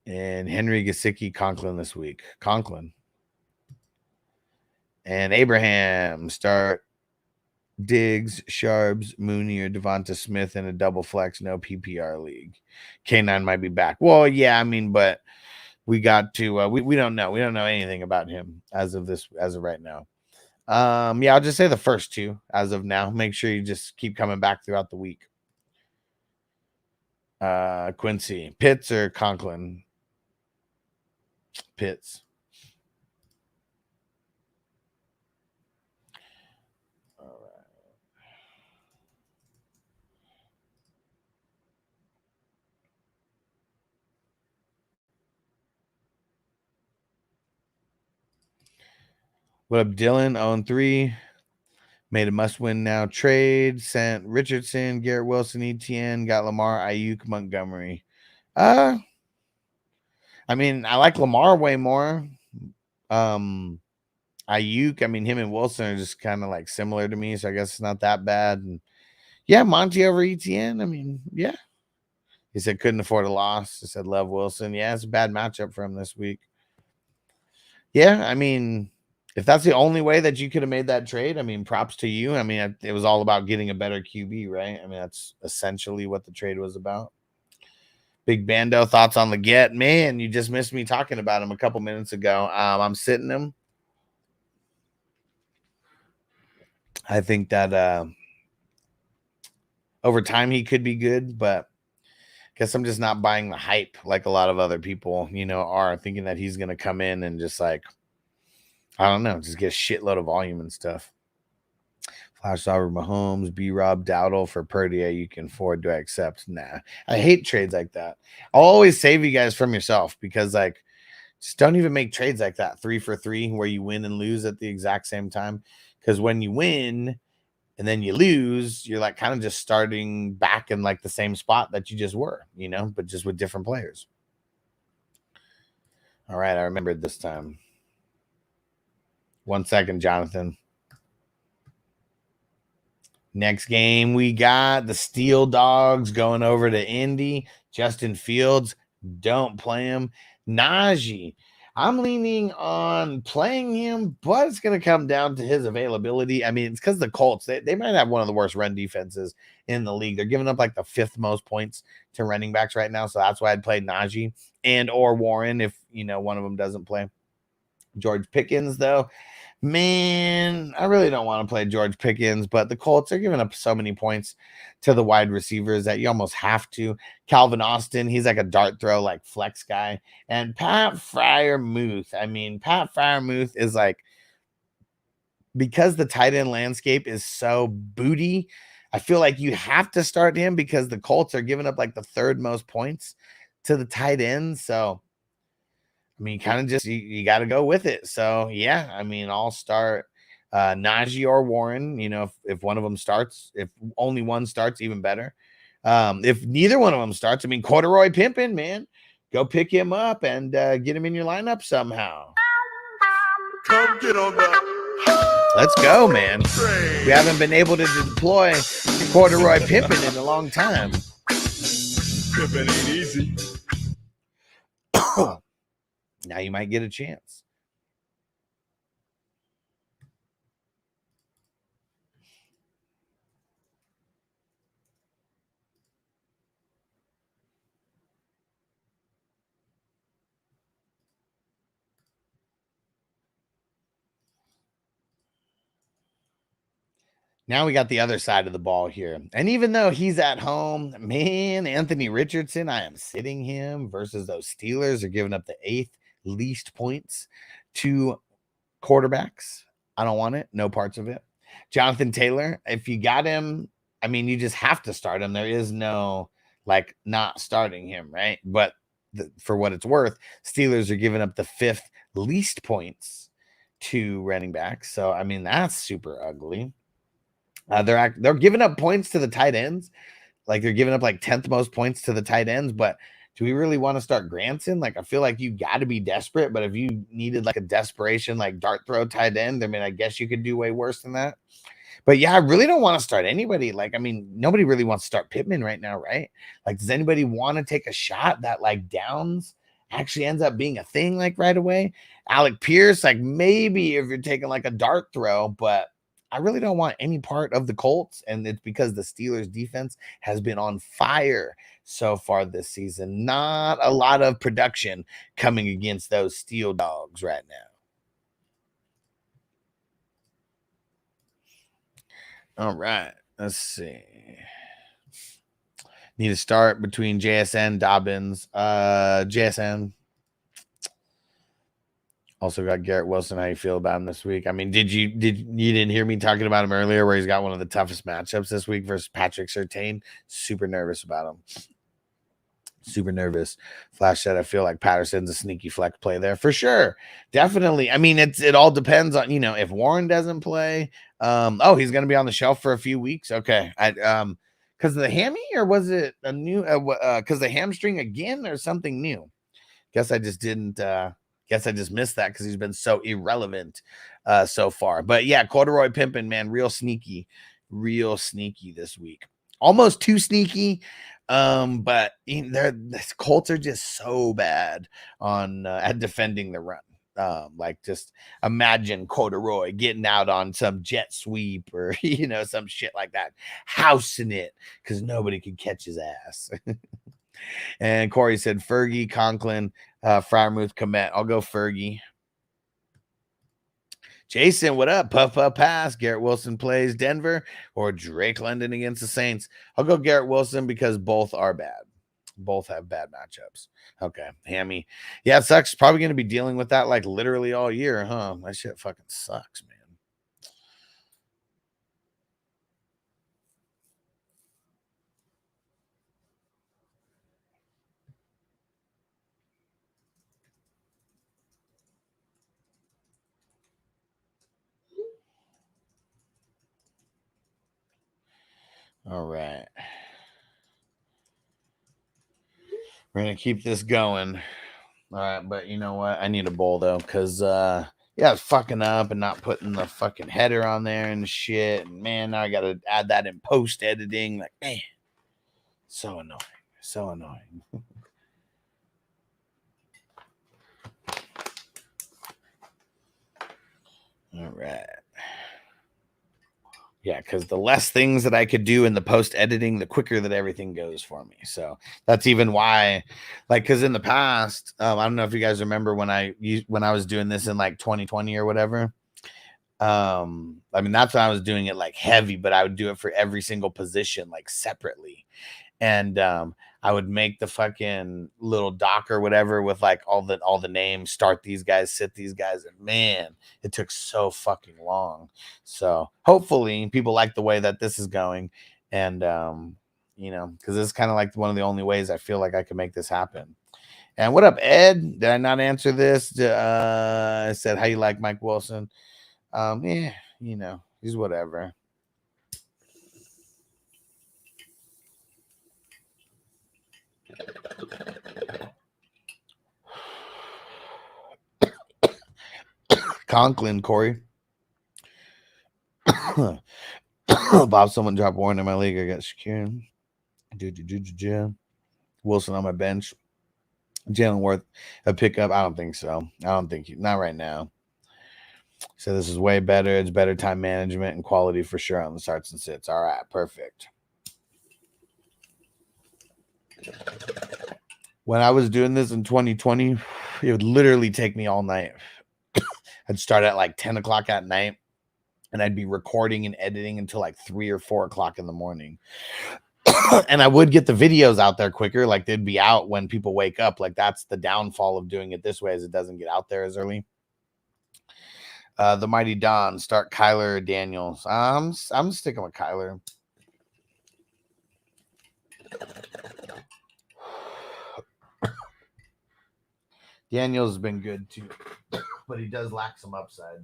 And Henry Gesicki Conklin this week. Conklin. And Abraham, start Diggs, Sharps, Mooney, or Devonta Smith in a double flex, no PPR league. K9 might be back. Well, yeah, I mean, but we got to we don't know. We don't know anything about him as of right now. Yeah, I'll just say the first 2 as of now. Make sure you just keep coming back throughout the week. Quincy, Pitts or Conklin? Pitts. All right. What up, Dylan? 0-3. Made a must-win now trade. Sent Richardson, Garrett Wilson, ETN. Got Lamar, Ayuk, Montgomery. I mean, I like Lamar way more. Ayuk, I mean, him and Wilson are just kind of like similar to me, so I guess it's not that bad. And yeah, Monty over ETN. I mean, yeah. He said couldn't afford a loss. He said love Wilson. Yeah, it's a bad matchup for him this week. Yeah, I mean, if that's the only way that you could have made that trade, I mean, props to you. I mean, it was all about getting a better QB, right? I mean, that's essentially what the trade was about. Big Bando, thoughts on Leggett? Man, you just missed me talking about him a couple minutes ago. I'm sitting him. I think that over time he could be good, but guess I'm just not buying the hype like a lot of other people, are thinking that he's going to come in and just like, I don't know, just get a shitload of volume and stuff. Flash over Mahomes, B-Rob, Dowdle for Purdy. You can afford. Do I accept? Nah. I hate trades like that. I'll always save you guys from yourself because, like, just don't even make trades like that 3 for 3 where you win and lose at the exact same time. Because when you win and then you lose, you're like kind of just starting back in like the same spot that you just were, but just with different players. All right, I remembered this time. 1 second, Jonathan. Next game, we got the Steel Dogs going over to Indy. Justin Fields, don't play him. Najee, I'm leaning on playing him, but it's going to come down to his availability. I mean, it's because the Colts, they might have one of the worst run defenses in the league. They're giving up like the 5th most points to running backs right now, so that's why I'd play Najee and or Warren if, one of them doesn't play. George Pickens, though, man, I really don't want to play George Pickens, but the Colts are giving up so many points to the wide receivers that you almost have to. Calvin Austin, he's like a dart throw, like flex guy. And Pat Freiermuth, Pat Freiermuth is like, because the tight end landscape is so booty, I feel like you have to start him because the Colts are giving up like the 3rd most points to the tight end. So, kind of just, you got to go with it. So, yeah, I'll start Najee or Warren, if one of them starts. If only one starts, even better. If neither one of them starts, Corduroy Pimpin', man, go pick him up and get him in your lineup somehow. Come get on that. Let's go, man. We haven't been able to deploy Corduroy Pimpin' in a long time. Pimpin' ain't easy. Now you might get a chance. Now we got the other side of the ball here. And even though he's at home, man, Anthony Richardson, I am sitting him versus those Steelers are giving up the 8th least points to quarterbacks. I don't want it. No parts of it. Jonathan Taylor, if you got him, you just have to start him. There is no like not starting him, right? But for what it's worth, Steelers are giving up the 5th least points to running backs. So, that's super ugly. They're giving up points to the tight ends. Like they're giving up like 10th most points to the tight ends. But do we really want to start Granson? Like, I feel like you got to be desperate. But if you needed like a desperation, like dart throw tight end, I guess you could do way worse than that. But yeah, I really don't want to start anybody. Like, nobody really wants to start Pittman right now, right? Like, does anybody want to take a shot that like Downs actually ends up being a thing like right away? Alec Pierce, like maybe if you're taking like a dart throw, but I really don't want any part of the Colts, and it's because the Steelers defense has been on fire so far this season. Not a lot of production coming against those Steel Dogs right now. All right, let's see. Need to start between JSN, Dobbins, JSN. Also got Garrett Wilson. How you feel about him this week? You didn't hear me talking about him earlier where he's got one of the toughest matchups this week versus Patrick Surtain? Super nervous about him. Super nervous. Flash said, I feel like Patterson's a sneaky flex play there for sure. Definitely. It all depends on, if Warren doesn't play. He's going to be on the shelf for a few weeks. Okay. Because of the hammy, or was it a new, because the hamstring again or something new? Guess I just didn't, Guess I just missed that because he's been so irrelevant so far. But yeah, Corduroy Pimpin', man, real sneaky this week. Almost too sneaky. But the Colts are just so bad on at defending the run. Like just imagine Corduroy getting out on some jet sweep or some shit like that, housing it because nobody could catch his ass. And Corey said Fergie, Conklin, Freiermuth, Komet. I'll go Fergie. Jason, what up? Puff pass. Garrett Wilson plays Denver or Drake London against the Saints. I'll go Garrett Wilson because both are bad. Both have bad matchups. Okay, Hammy. Yeah, it sucks. Probably going to be dealing with that like literally all year, huh? That shit fucking sucks, man. All right. We're going to keep this going. All right, but you know what? I need a bowl, though, because, yeah, it's fucking up and not putting the fucking header on there and shit. And, man, now I got to add that in post-editing. Like, man, so annoying. So annoying. All right. Yeah, because the less things that I could do in the post editing, the quicker that everything goes for me. So that's even why, like, because in the past, I don't know if you guys remember when I was doing this in like 2020 or whatever. I mean, that's when I was doing it like heavy, but I would do it for every single position like separately. And I would make the fucking little doc or whatever with like all the names, start these guys, sit these guys, and man, it took so fucking long. So hopefully people like the way that this is going, and you know, because it's kind of like one of the only ways I feel like I can make this happen. And what up, Ed? Did I not answer this? I said, how you like Mike Wilson? Yeah, you know, he's whatever. Conklin, Corey. Bob, someone dropped Warren in my league. I got secured. Wilson on my bench. Jalen Worth a pickup. I don't think so. I don't think not right now. So this is way better. It's better time management and quality for sure on the starts and sits. All right, perfect. When I was doing this in 2020, it would literally take me all night. I'd start at like 10 o'clock at night, and I'd be recording and editing until like 3 or 4 o'clock in the morning. And I would get the videos out there quicker. Like they'd be out when people wake up. Like that's the downfall of doing it this way, is it doesn't get out there as early. The Mighty Don, start Kyler or Daniels. I'm sticking with Kyler. Daniels has been good too, but he does lack some upside.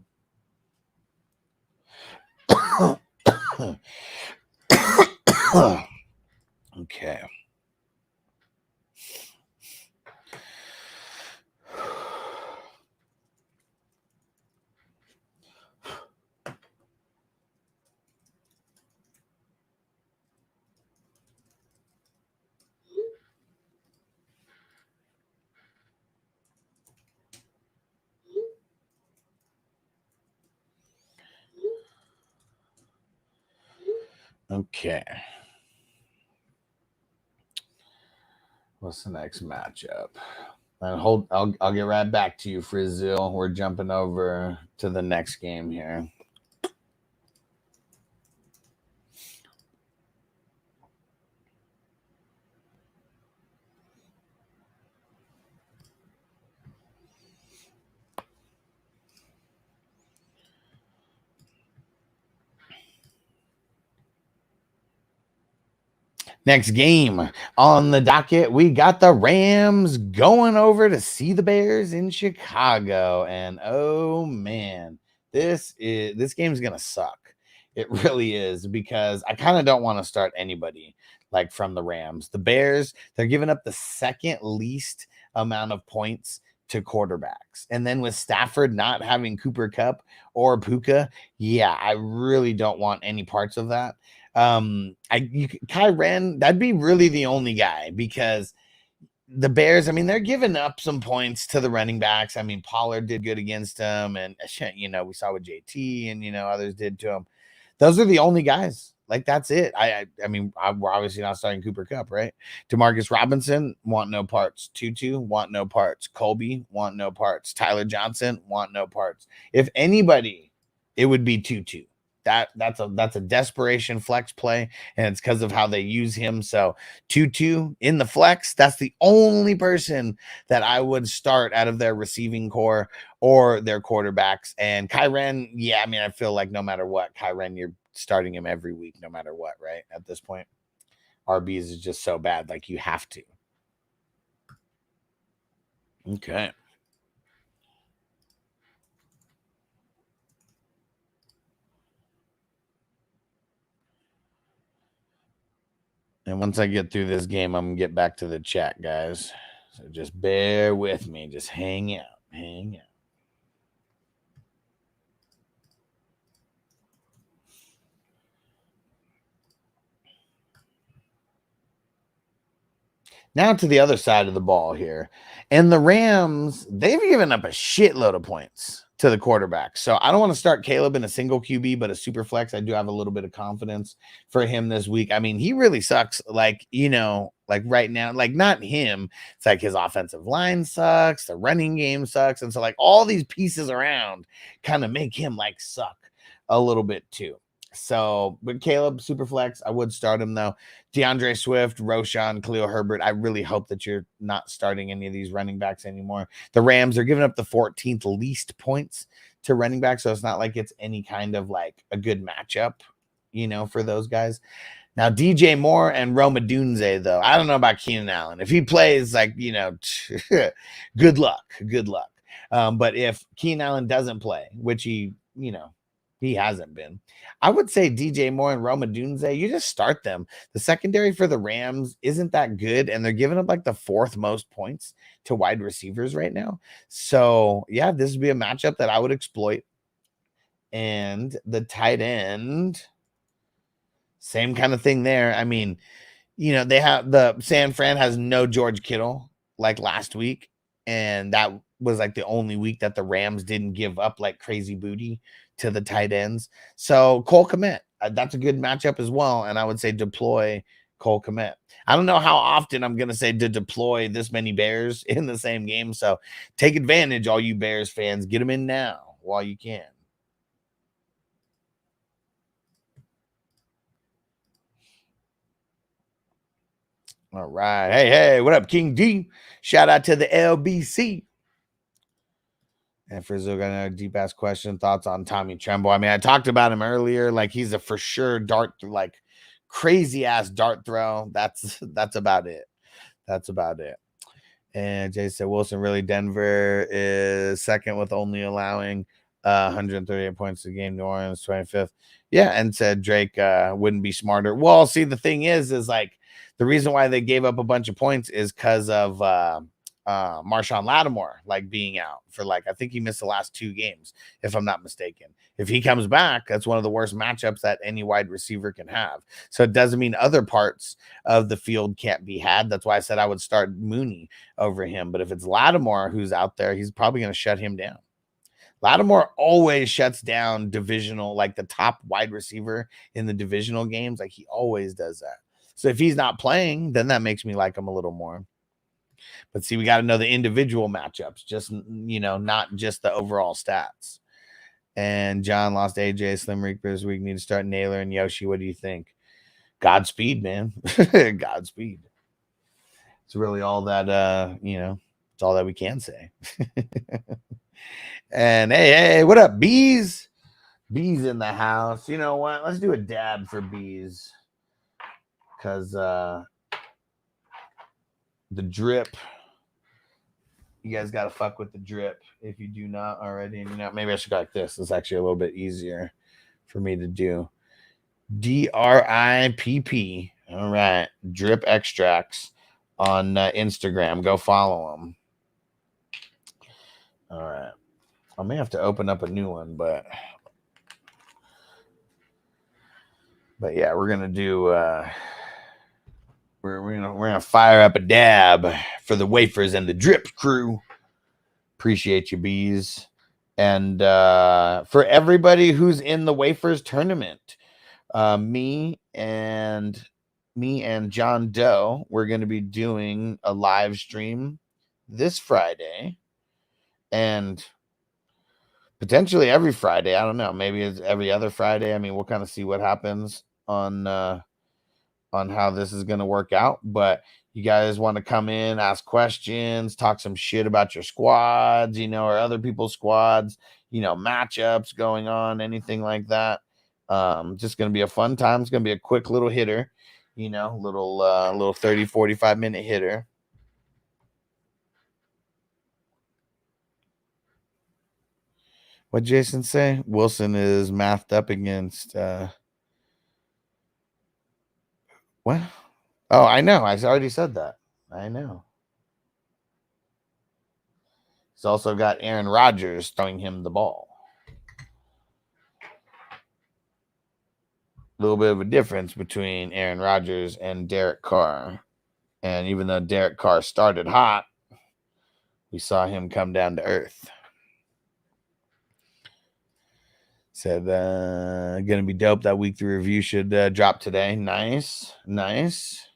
Okay. Okay. What's the next matchup? And I'll get right back to you, Frizzil. We're jumping over to the next game here. Next game on the docket, we got the Rams going over to see the Bears in Chicago. And oh man, this game is gonna suck. It really is, because I kind of don't want to start anybody like from the Rams. The Bears, they're giving up the second least amount of points to quarterbacks. And then with Stafford not having Cooper Kupp or Puka, yeah, I really don't want any parts of that. Kyren, that'd be really the only guy, because the Bears, I mean, they're giving up some points to the running backs. I mean, Pollard did good against them, and you know, we saw what JT and, you know, others did to him. Those are the only guys. Like, that's it. I mean, we're obviously not starting Cooper Kupp, right? Demarcus Robinson, want no parts. Tutu, want no parts. Colby, want no parts. Tyler Johnson, want no parts. If anybody it would be Tutu. That's a desperation flex play, and it's because of how they use him. So Tutu in the flex, that's the only person that I would start out of their receiving core or their quarterbacks. And Kyren, yeah, I mean, I feel like no matter what, Kyren, you're starting him every week, no matter what, right? At this point, RBs is just so bad, like you have to. Okay. And once I get through this game, I'm going to get back to the chat, guys. So just bear with me. Just hang out. Hang out. Now to the other side of the ball here. And the Rams, they've given up a shitload of points to the quarterback. So I don't want to start Caleb in a single QB, but a super flex. I do have a little bit of confidence for him this week. I mean, he really sucks. Like, you know, like right now, like not him. It's like his offensive line sucks. The running game sucks. And so like all these pieces around kind of make him like suck a little bit too. So, but Caleb, super flex, I would start him though. DeAndre Swift, Roshan, Khalil Herbert. I really hope that you're not starting any of these running backs anymore. The Rams are giving up the 14th least points to running back, so it's not like it's any kind of like a good matchup, you know, for those guys. Now, DJ Moore and Roma Dunze, though, I don't know about Keenan Allen. If he plays, like, you know, good luck. Good luck. But if Keenan Allen doesn't play, which he, you know, he hasn't been, I would say DJ Moore and Roma Dunze, you just start them. The secondary for the Rams isn't that good, and they're giving up like the 4th most points to wide receivers right now. So, yeah, this would be a matchup that I would exploit. And the tight end, same kind of thing there. I mean, you know, they have the San Fran has no George Kittle like last week, and that was like the only week that the Rams didn't give up like crazy booty to the tight ends. So Cole Kmet, that's a good matchup as well. And I would say deploy Cole Kmet. I don't know how often I'm going to say to deploy this many Bears in the same game. So take advantage, all you Bears fans. Get them in now while you can. All right. Hey, what up, King D? Shout out to the LBC. And Frizzle got another deep ass question. Thoughts on Tommy Tremble? I mean, I talked about him earlier. Like, he's a for sure dart, like crazy ass dart throw. That's about it. That's about it. And Jay said Wilson, really, Denver is second with only allowing 138 points a game. New Orleans 25th. Yeah, and said Drake wouldn't be smarter. Well, see, the thing is like the reason why they gave up a bunch of points is because of Marshawn Lattimore like being out for like, I think he missed the last 2 games, if I'm not mistaken. If he comes back, that's one of the worst matchups that any wide receiver can have. So it doesn't mean other parts of the field can't be had. That's why I said I would start Mooney over him. But if it's Lattimore who's out there, he's probably going to shut him down. Lattimore always shuts down divisional, like the top wide receiver in the divisional games. Like, he always does that. So if he's not playing, then that makes me like him a little more. But see, we got to know the individual matchups, just, you know, not just the overall stats. And John lost AJ Slim Reaper this week. Need to start Naylor and Yoshi. What do you think? Godspeed, man. Godspeed. It's really all that, you know, it's all that we can say. And hey, what up, Bees? Bees in the house. You know what? Let's do a dab for Bees. Because the drip, you guys got to fuck with the drip if you do not already. And you know, maybe I should go like this. It's actually a little bit easier for me to do. DRIPP. All right. Drip Extracts on Instagram. Go follow them. All right. I may have to open up a new one, but yeah, we're gonna do. We're gonna fire up a dab for the wafers and the drip crew. Appreciate you, Bees. And for everybody who's in the wafers tournament, me and John Doe, we're going to be doing a live stream this Friday, and potentially every Friday. I don't know. Maybe it's every other Friday. I mean, we'll kind of see what happens on how this is going to work out. But you guys want to come in, ask questions, talk some shit about your squads, or other people's squads, matchups going on, anything like that. Just going to be a fun time. It's going to be a quick little hitter, little 30, 45 minute hitter. What Jason say? Wilson is mathed up against what? Oh, I know. I already said that. I know. He's also got Aaron Rodgers throwing him the ball. A little bit of a difference between Aaron Rodgers and Derek Carr. And even though Derek Carr started hot, we saw him come down to earth. Said, going to be dope. That week 3 review should drop today. Nice. Nice.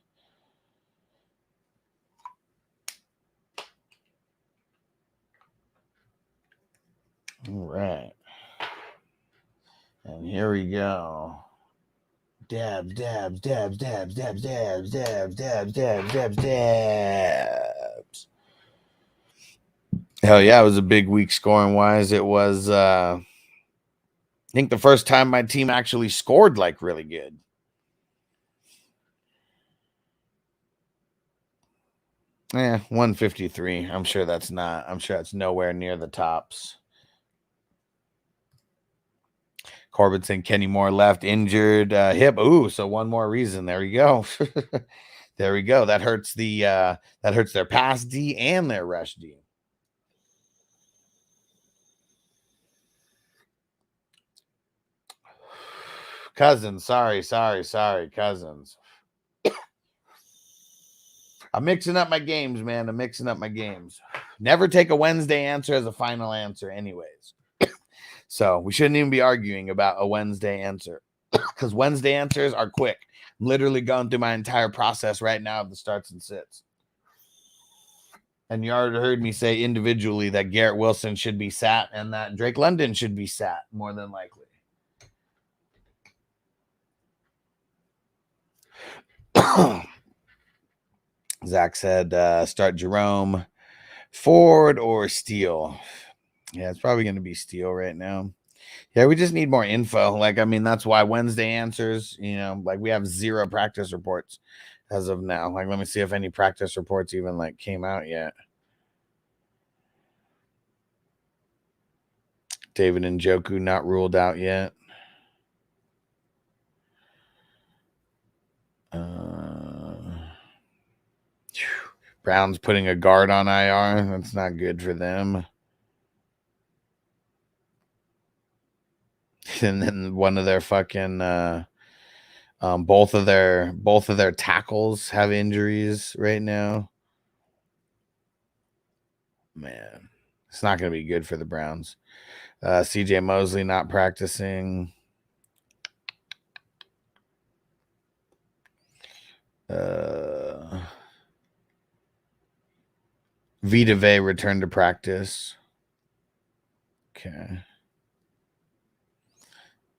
All right. And here we go. Dabs, dabs, dabs, dabs, dabs, dabs, dabs, dabs, dabs, dabs, dabs. Hell yeah, it was a big week scoring wise. It was I think the first time my team actually scored like really good. Yeah, 153. I'm sure that's nowhere near the tops. Corbett saying Kenny Moore left injured hip. Ooh, so one more reason. There we go. There we go. That hurts their pass D and their rush D. Cousins, sorry, Cousins. I'm mixing up my games, man. I'm mixing up my games. Never take a Wednesday answer as a final answer, anyways. So we shouldn't even be arguing about a Wednesday answer because Wednesday answers are quick. I'm literally going through my entire process right now of the starts and sits. And you already heard me say individually that Garrett Wilson should be sat and that Drake London should be sat more than likely. Zach said start Jerome, Ford, or Steele. Yeah, it's probably going to be Steele right now. Yeah, we just need more info. That's why Wednesday answers, we have 0 practice reports as of now. Let me see if any practice reports even came out yet. David Njoku not ruled out yet. Browns putting a guard on IR. That's not good for them. And then one of their fucking both of their tackles have injuries right now. Man, it's not going to be good for the Browns. CJ Mosley not practicing. Vita Vea returned to practice. Okay.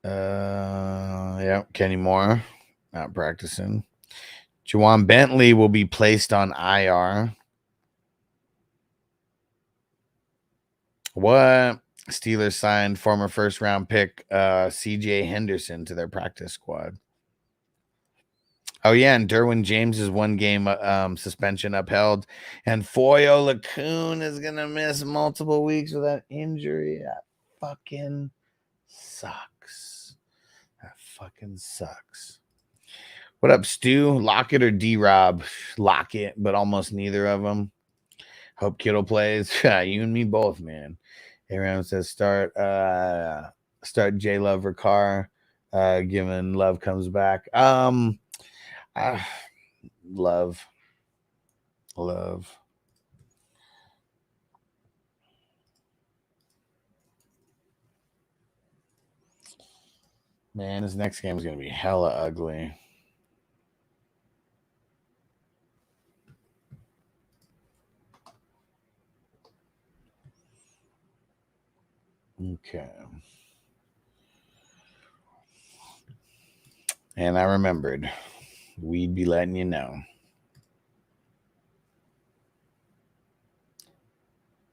Yeah, Kenny Moore not practicing. Juwan Bentley will be placed on IR. What? Steelers signed former first-round pick CJ Henderson to their practice squad. Oh, yeah, and Derwin James' 1-game suspension upheld. And Foyo Lacoon is going to miss multiple weeks with that injury. That fucking sucks. That fucking sucks. What up, Stu? Lockett or D-Rob? Lockett, but almost neither of them. Hope Kittle plays. You and me both, man. Aaron says start J-Love or Carr, given Love comes back. Love. Man, this next game is going to be hella ugly. Okay. And I remembered we'd be letting you know.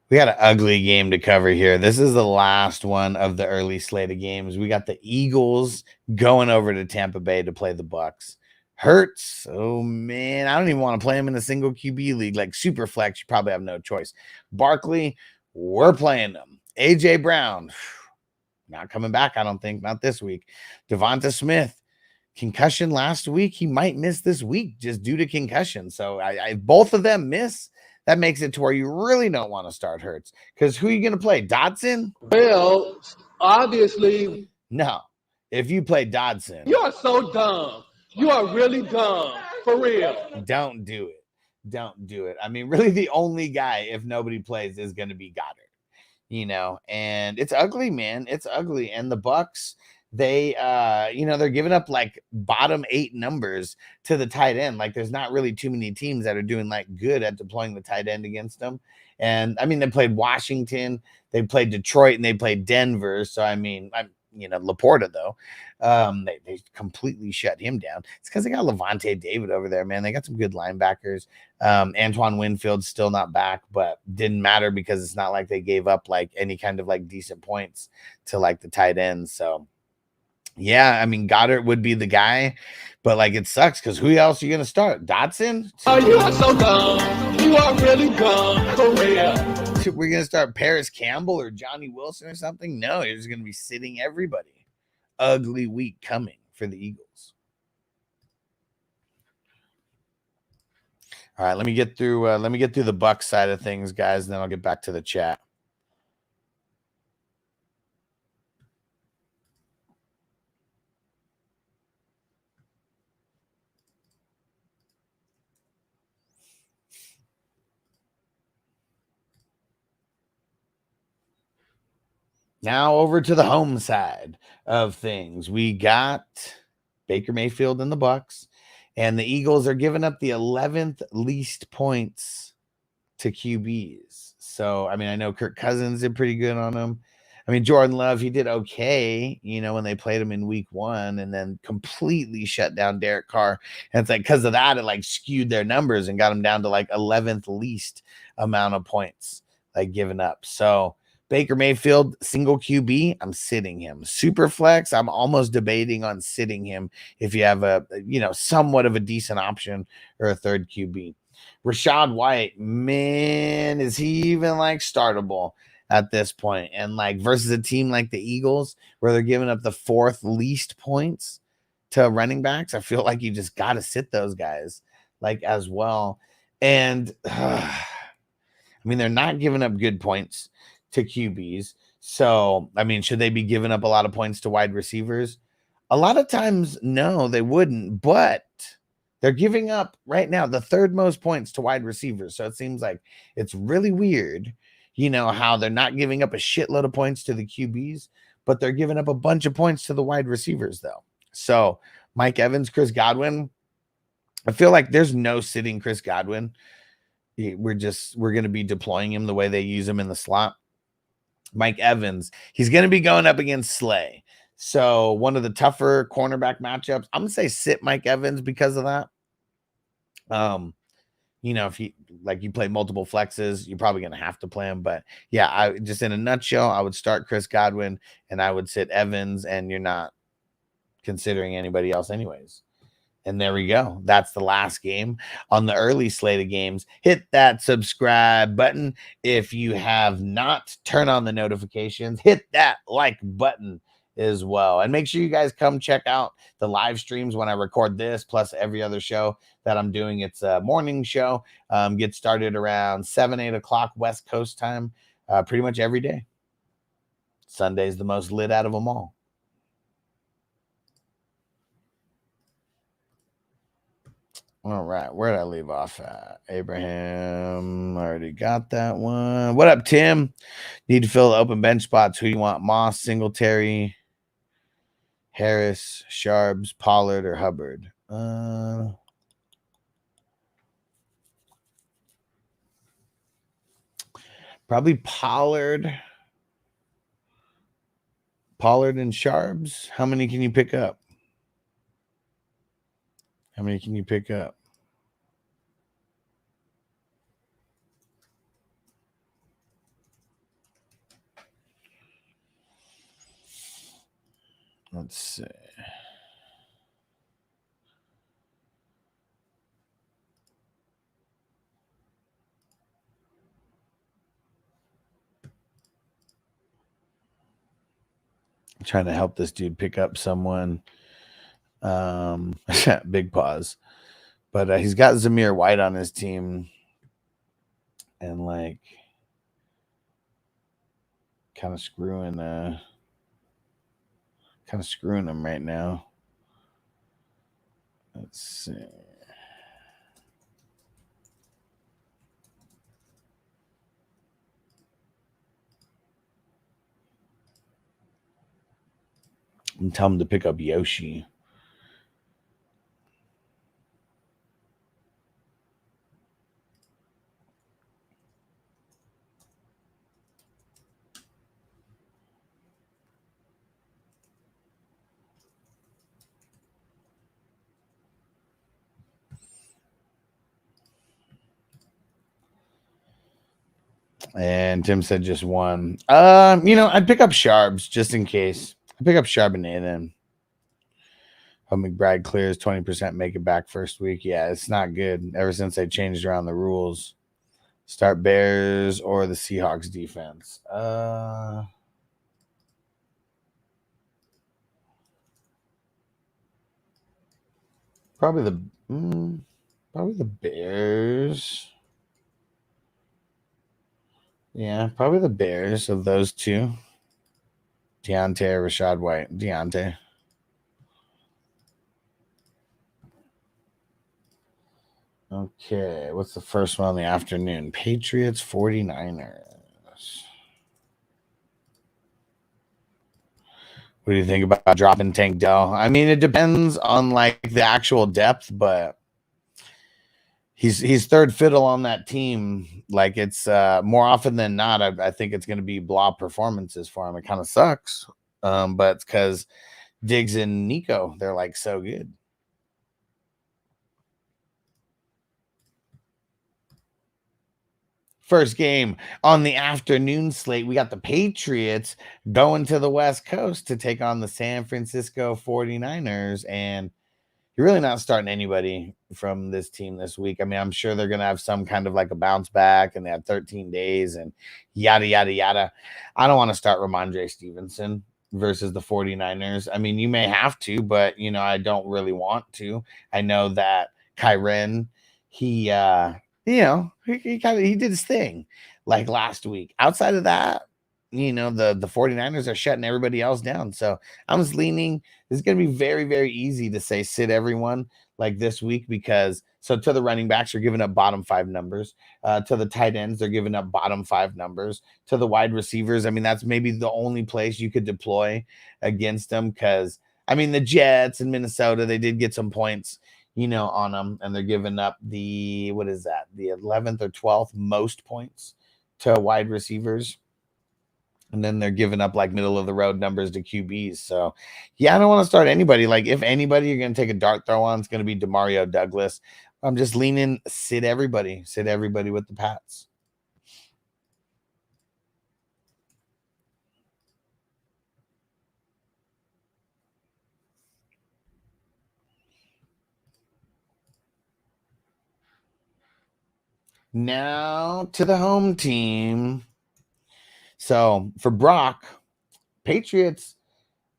We got an ugly game to cover here. This is the last one of the early slate of games. We got the Eagles going over to Tampa Bay to play the Bucks. Hurts. Oh, man. I don't even want to play him in a single QB league. Like super flex, you probably have no choice. Barkley, we're playing them. A.J. Brown, not coming back, I don't think. Not this week. Devonta Smith, concussion last week. He might miss this week just due to concussion. So both of them miss. That makes it to where you really don't want to start Hurts. Because who are you going to play? Dodson? Well, obviously. No. If you play Dodson. You are so dumb. You are really dumb. For real. Don't do it. Don't do it. I mean, really the only guy, if nobody plays, is going to be Goddard. You know, and it's ugly, man. It's ugly. And the Bucks, they they're giving up like bottom 8 numbers to the tight end. Like there's not really too many teams that are doing like good at deploying the tight end against them. And I mean, they played Washington, they played Detroit, and they played Denver. So I mean, Laporta though, they completely shut him down. It's because they got Levante David over there, man. They got some good linebackers. Antoine Winfield's still not back, but didn't matter because it's not like they gave up like any kind of like decent points to like the tight ends. So yeah, I mean, Goddard would be the guy, but like it sucks because who else are you going to start? Dotson? Oh, you are so dumb. You are really dumb. For real. We're going to start Paris Campbell or Johnny Wilson or something? No, you're just going to be sitting everybody. Ugly week coming for the Eagles. All right, let me get through the Bucs side of things, guys, and then I'll get back to the chat. Now over to the home side of things. We got Baker Mayfield and the Bucks, and the Eagles are giving up the 11th least points to QBs. So, I mean, I know Kirk Cousins did pretty good on them. I mean, Jordan Love, he did okay, when they played him in week 1 and then completely shut down Derek Carr. And it's like, because of that, it like skewed their numbers and got them down to like 11th least amount of points like given up. So Baker Mayfield, single QB, I'm sitting him. Super flex, I'm almost debating on sitting him if you have a, somewhat of a decent option or a third QB. Rashad White, man, is he even like startable at this point? And like versus a team like the Eagles, where they're giving up the 4th least points to running backs, I feel like you just got to sit those guys like as well. And I mean, they're not giving up good points to QBs. So, I mean, should they be giving up a lot of points to wide receivers? A lot of times, no, they wouldn't, but they're giving up right now the 3rd most points to wide receivers. So it seems like it's really weird, how they're not giving up a shitload of points to the QBs, but they're giving up a bunch of points to the wide receivers though. So Mike Evans, Chris Godwin, I feel like there's no sitting Chris Godwin. We're going to be deploying him the way they use him in the slot. Mike Evans, he's going to be going up against Slay. So one of the tougher cornerback matchups, I'm going to say sit Mike Evans because of that. If you play multiple flexes, you're probably going to have to play him. But yeah, I just in a nutshell, I would start Chris Godwin and I would sit Evans, and you're not considering anybody else anyways. And there we go. That's the last game on the early slate of games. Hit that subscribe button. If you have not, turn on the notifications. Hit that like button as well. And make sure you guys come check out the live streams when I record this, plus every other show that I'm doing. It's a morning show. Get started around 7, 8 o'clock West Coast time, pretty much every day. Sunday's the most lit out of them all. All right, where did I leave off at? Abraham, already got that one. What up, Tim? Need to fill the open bench spots. Who you want? Moss, Singletary, Harris, Sharps, Pollard, or Hubbard? Probably Pollard Pollard and Sharps. How many can you pick up? How many can you pick up? Let's see. I'm trying to help this dude pick up someone. Big pause. But he's got Zamir White on his team. And like kind of screwing him right now. Let's see. I'm telling him to pick up Yoshi. And Tim said just one. I'd pick up Sharps just in case. I'd pick up Charbonnet then. Hope McBride clears 20%, make it back first week. Yeah, it's not good. Ever since they changed around the rules. Start Bears or the Seahawks defense. Probably the Bears. Yeah, probably the Bears of those two. Deontay or Rashad White. Deontay. Okay, what's the first one in the afternoon? Patriots, 49ers. What do you think about dropping Tank Dell? I mean, it depends on like the actual depth, but he's third fiddle on that team. Like it's more often than not, I think it's going to be blob performances for him. It kind of sucks, but it's because Diggs and Nico, they're like so good. First game on the afternoon slate, we got the Patriots going to the West Coast to take on the San Francisco 49ers. And you're really not starting anybody from this team this week. I mean, I'm sure they're going to have some kind of like a bounce back, and they have 13 days and yada, yada, yada. I don't want to start Ramondre Stevenson versus the 49ers. I mean, you may have to, but, I don't really want to. I know that Kyren, he did his thing like last week. Outside of that, the 49ers are shutting everybody else down. So I'm just leaning. This is going to be very, very easy to say sit everyone like this week because to the running backs, you're giving up bottom 5 numbers. To the tight ends, they're giving up bottom 5 numbers. To the wide receivers, I mean, that's maybe the only place you could deploy against them because, I mean, the Jets in Minnesota, they did get some points on them, and they're giving up the 11th or 12th most points to wide receivers. And then they're giving up like middle of the road numbers to QBs. So yeah, I don't want to start anybody. Like if anybody you're going to take a dart throw on, it's going to be DeMario Douglas. I'm just leaning, sit everybody with the Pats. Now to the home team. So for Brock, Patriots,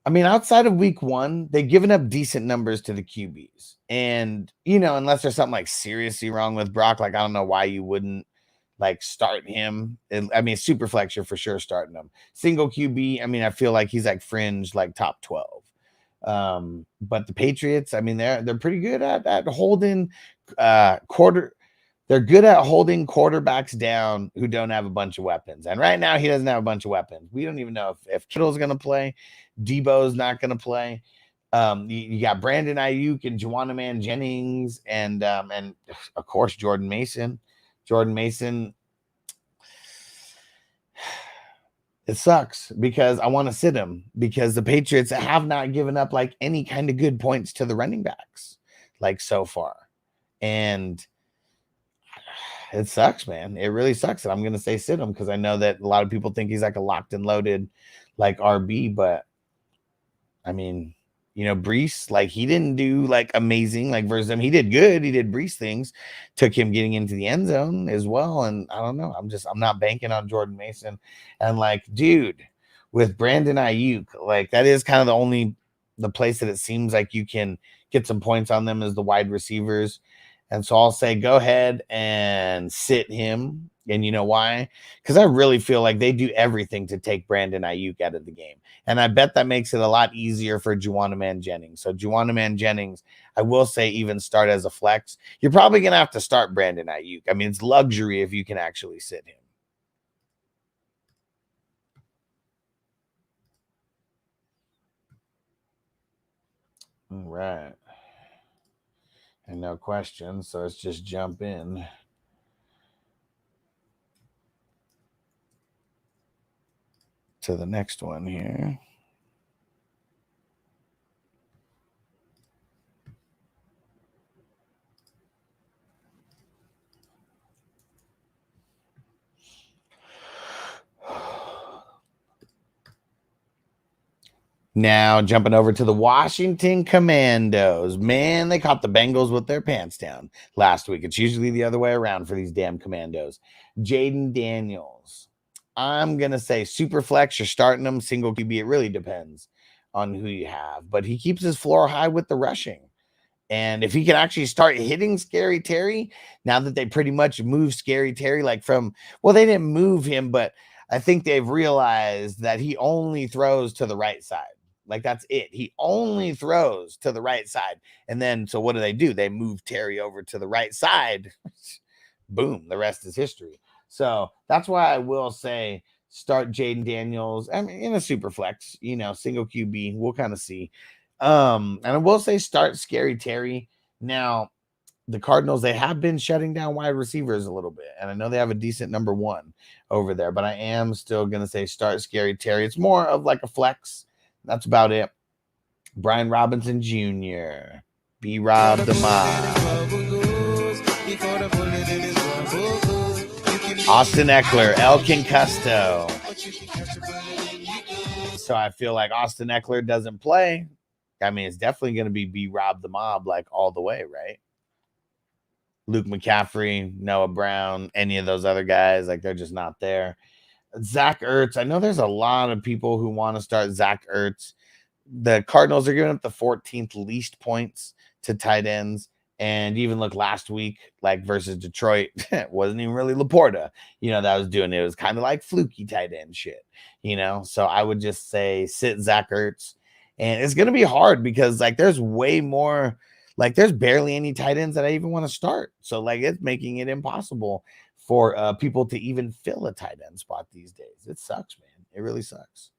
I mean, outside of week 1, they've given up decent numbers to the QBs. And, unless there's something like seriously wrong with Brock, like I don't know why you wouldn't like start him. I mean, super flex, you're for sure starting him. Single QB, I mean, I feel like he's like fringe, like top 12. But the Patriots, I mean, they're pretty good at holding They're good at holding quarterbacks down who don't have a bunch of weapons. And right now, he doesn't have a bunch of weapons. We don't even know if Kittle's going to play. Debo's not going to play. You got Brandon Ayuk and Juwan Man Jennings and of course, Jordan Mason. Jordan Mason, It sucks because I want to sit him because the Patriots have not given up like any kind of good points to the running backs like so far. And it sucks, man. It really sucks. And I'm going to say sit him because I know that a lot of people think he's like a locked and loaded like RB. But I mean, you know, Brees, like he didn't do like amazing like versus him. He did good. He did Brees things, took him getting into the end zone as well. And I don't know. I'm not banking on Jordan Mason. And like, dude, with Brandon Ayuk, like that is kind of the place that it seems like you can get some points on them as the wide receivers. And so I'll say go ahead and sit him. And you know why? Because I really feel like they do everything to take Brandon Ayuk out of the game. And I bet that makes it a lot easier for Juwanna Jennings. So Juwanna Jennings, I will say even start as a flex. You're probably going to have to start Brandon Ayuk. I mean, it's luxury if you can actually sit him. All right. And no questions, so let's just jump in. To the next one here. Now jumping over to the Washington Commandos. Man, they caught the Bengals with their pants down last week. It's usually the other way around for these damn Commandos. Jaden Daniels. I'm going to say super flex. You're starting him single QB. It really depends on who you have. But he keeps his floor high with the rushing. And if he can actually start hitting Scary Terry, now that they pretty much moved Scary Terry, like from, well, they didn't move him, but I think they've realized that he only throws to the right side. Like that's it. He only throws to the right side. And then, so what do? They move Terry over to the right side. Boom. The rest is history. So that's why I will say start Jaden Daniels. I mean, in a super flex, you know, single QB. We'll kind of see. And I will say start Scary Terry. Now, the Cardinals, they have been shutting down wide receivers a little bit. And I know they have a decent number one over there. But I am still going to say start Scary Terry. It's more of like a flex. That's about it. Brian Robinson Jr. B-Rob the Mob. Austin Eckler. Elkin Custo. So I feel like Austin Eckler doesn't play. I mean, it's definitely going to be B-Rob the Mob like all the way, right? Luke McCaffrey, Noah Brown, any of those other guys, like they're just not there. Zach Ertz. I know there's a lot of people who want to start Zach Ertz. The Cardinals are giving up the 14th least points to tight ends. And even look last week, like versus Detroit, it wasn't even really Laporta, you know, that was doing it. It was kind of like fluky tight end shit, you know? So I would just say sit Zach Ertz. And it's going to be hard because like there's way more, like there's barely any tight ends that I even want to start. So like it's making it impossible for people to even fill a tight end spot these days. It sucks, man. It really sucks.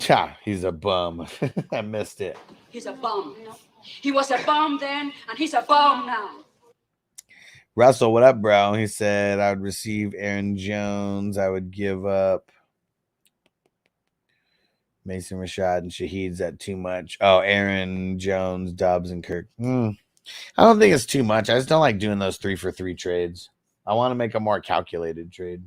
Yeah, he's a bum. I missed it. He's a bum. He was a bum then, and he's a bum now. Russell, what up, bro? He said, I would receive Aaron Jones. I would give up Mason Rashad and Shaheed's at too much. Oh, Aaron Jones, Dobbs, and Kirk. I don't think it's too much. I just don't like doing those 3-for-3 trades. I want to make a more calculated trade.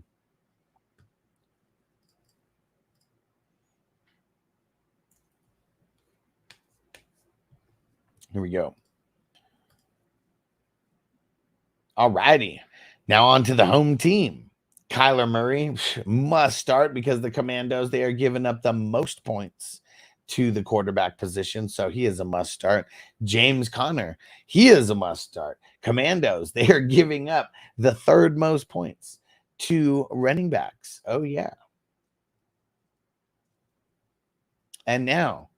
Here we go. All righty. Now on to the home team. Kyler Murray must start because the Commandos, they are giving up the most points to the quarterback position. So he is a must start. James Conner, he is a must start. Commandos, they are giving up the third most points to running backs. Oh, yeah. And now,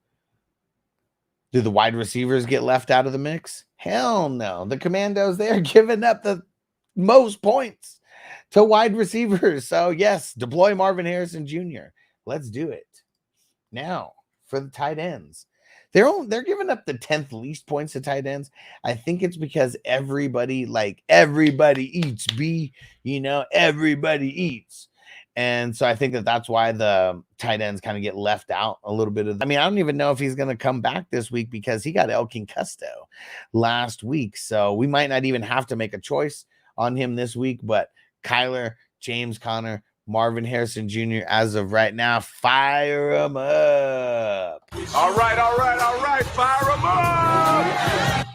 do the wide receivers get left out of the mix? Hell no. The Commandos, they're giving up the most points to wide receivers. So, yes, deploy Marvin Harrison Jr. Let's do it. Now, for the tight ends, they're giving up the 10th least points to tight ends. I think it's because everybody eats, everybody eats. And so I think that's why the tight ends kind of get left out a little bit. I don't even know if he's going to come back this week because he got El Concusto last week. So we might not even have to make a choice on him this week. But Kyler, James Conner, Marvin Harrison Jr., as of right now, fire him up. All right, fire him up.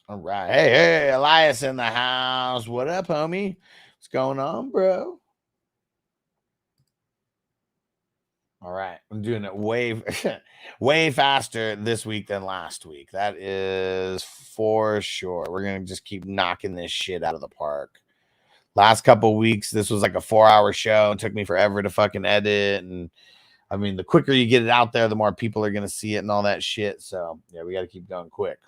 All right. Hey, Elias in the house. What up, homie? What's going on, bro? All right. I'm doing it way faster this week than last week. That is for sure. We're going to just keep knocking this shit out of the park. Last couple of weeks, this was like a 4-hour show. It took me forever to fucking edit. And the quicker you get it out there, the more people are going to see it and all that shit. So, yeah, we got to keep going quick.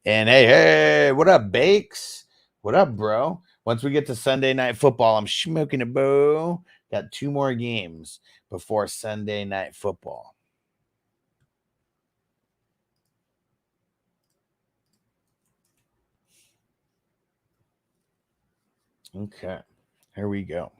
And hey, what up, Bakes? What up, bro? Once we get to Sunday Night Football, I'm smoking a bow. Got 2 more games before Sunday Night Football. Okay, here we go.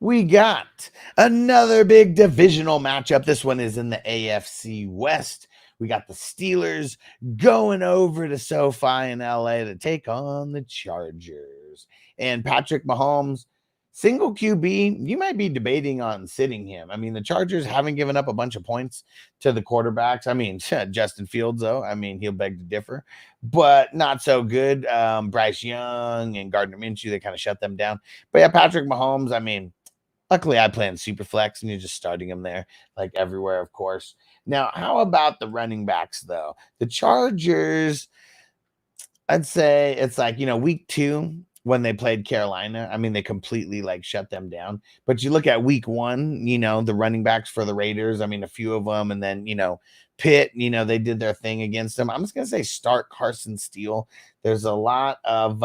We got another big divisional matchup. This one is in the AFC West. We got the Steelers going over to SoFi in LA to take on the Chargers. And Patrick Mahomes, single QB, you might be debating on sitting him. The Chargers haven't given up a bunch of points to the quarterbacks. Justin Fields, though, he'll beg to differ, but not so good. Bryce Young and Gardner Minshew, they kind of shut them down. But yeah, Patrick Mahomes, luckily I play in Superflex, and you're just starting him there, like everywhere, of course. Now, how about the running backs, though? The Chargers, I'd say it's like, week 2 when they played Carolina. They completely shut them down. But you look at week 1, the running backs for the Raiders, a few of them, and then, Pitt, they did their thing against them. I'm just going to say start Carson Steele. There's a lot of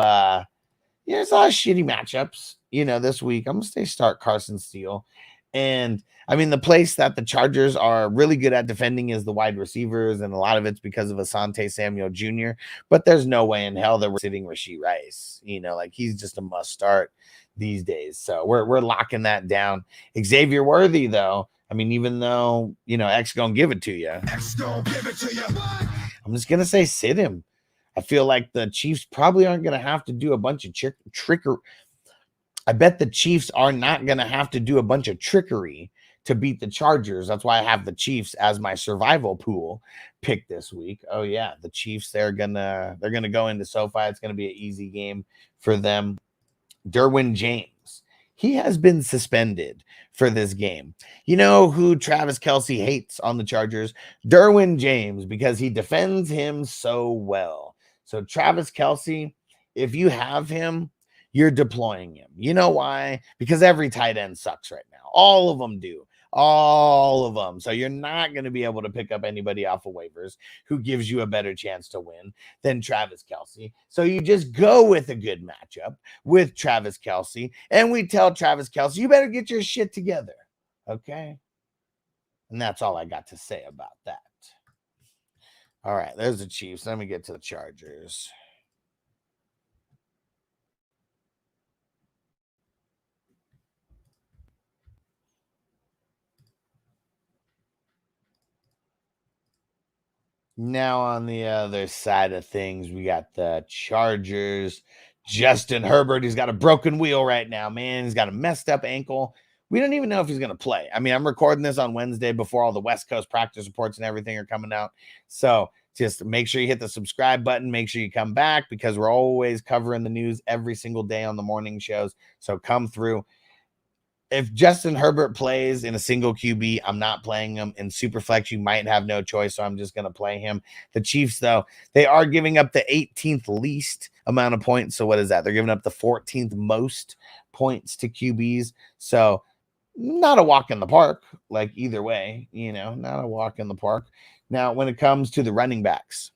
there's a lot of shitty matchups, this week. I'm going to say start Carson Steele. And the place that the Chargers are really good at defending is the wide receivers, and a lot of it's because of Asante Samuel Jr. But there's no way in hell that we're sitting Rashee Rice. He's just a must start these days. So we're locking that down. Xavier Worthy, though, even though X gonna give it to you, I'm just gonna say sit him. I feel like the Chiefs probably aren't gonna have to do a bunch of trickery. I bet the Chiefs are not going to have to do a bunch of trickery to beat the Chargers. That's why I have the Chiefs as my survival pool pick this week. Oh yeah, the Chiefs, they're going to go into SoFi. It's going to be an easy game for them. Derwin James, he has been suspended for this game. You know who Travis Kelce hates on the Chargers? Derwin James, because he defends him so well. So Travis Kelce, if you have him, you're deploying him. You know why? Because every tight end sucks right now. All of them do. All of them. So you're not going to be able to pick up anybody off of waivers who gives you a better chance to win than Travis Kelce. So you just go with a good matchup with Travis Kelce. And we tell Travis Kelce, you better get your shit together. Okay? And that's all I got to say about that. All right, there's the Chiefs. Let me get to the Chargers. Now on the other side of things, we got the Chargers. Justin Herbert, he's got a broken wheel right now, man. He's got a messed up ankle. We don't even know if he's going to play. I'm recording this on Wednesday before all the West Coast practice reports and everything are coming out. So just make sure you hit the subscribe button. Make sure you come back because we're always covering the news every single day on the morning shows. So come through. If Justin Herbert plays in a single QB, I'm not playing him. In Superflex, you might have no choice, so I'm just going to play him. The Chiefs, though, they are giving up the 18th least amount of points. So what is that? They're giving up the 14th most points to QBs. So not a walk in the park, like either way, not a walk in the park. Now, when it comes to the running backs,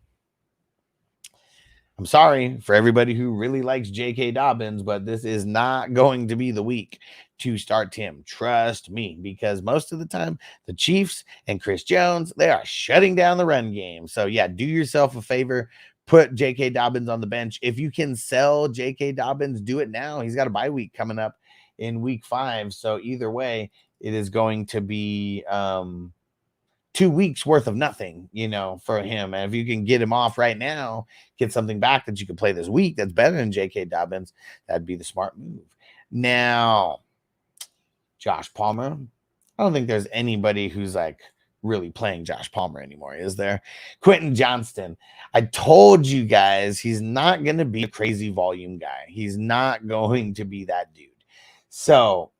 I'm sorry for everybody who really likes J.K. Dobbins, but this is not going to be the week to start him. Trust me, because most of the time, the Chiefs and Chris Jones, they are shutting down the run game. So, yeah, do yourself a favor. Put J.K. Dobbins on the bench. If you can sell J.K. Dobbins, do it now. He's got a bye week coming up in week 5. So, either way, it is going to be 2 weeks worth of nothing, for him. And if you can get him off right now, get something back that you can play this week that's better than J.K. Dobbins, that'd be the smart move. Now, Josh Palmer, I don't think there's anybody who's like really playing Josh Palmer anymore, is there? Quentin Johnston, I told you guys he's not going to be a crazy volume guy. He's not going to be that dude. So,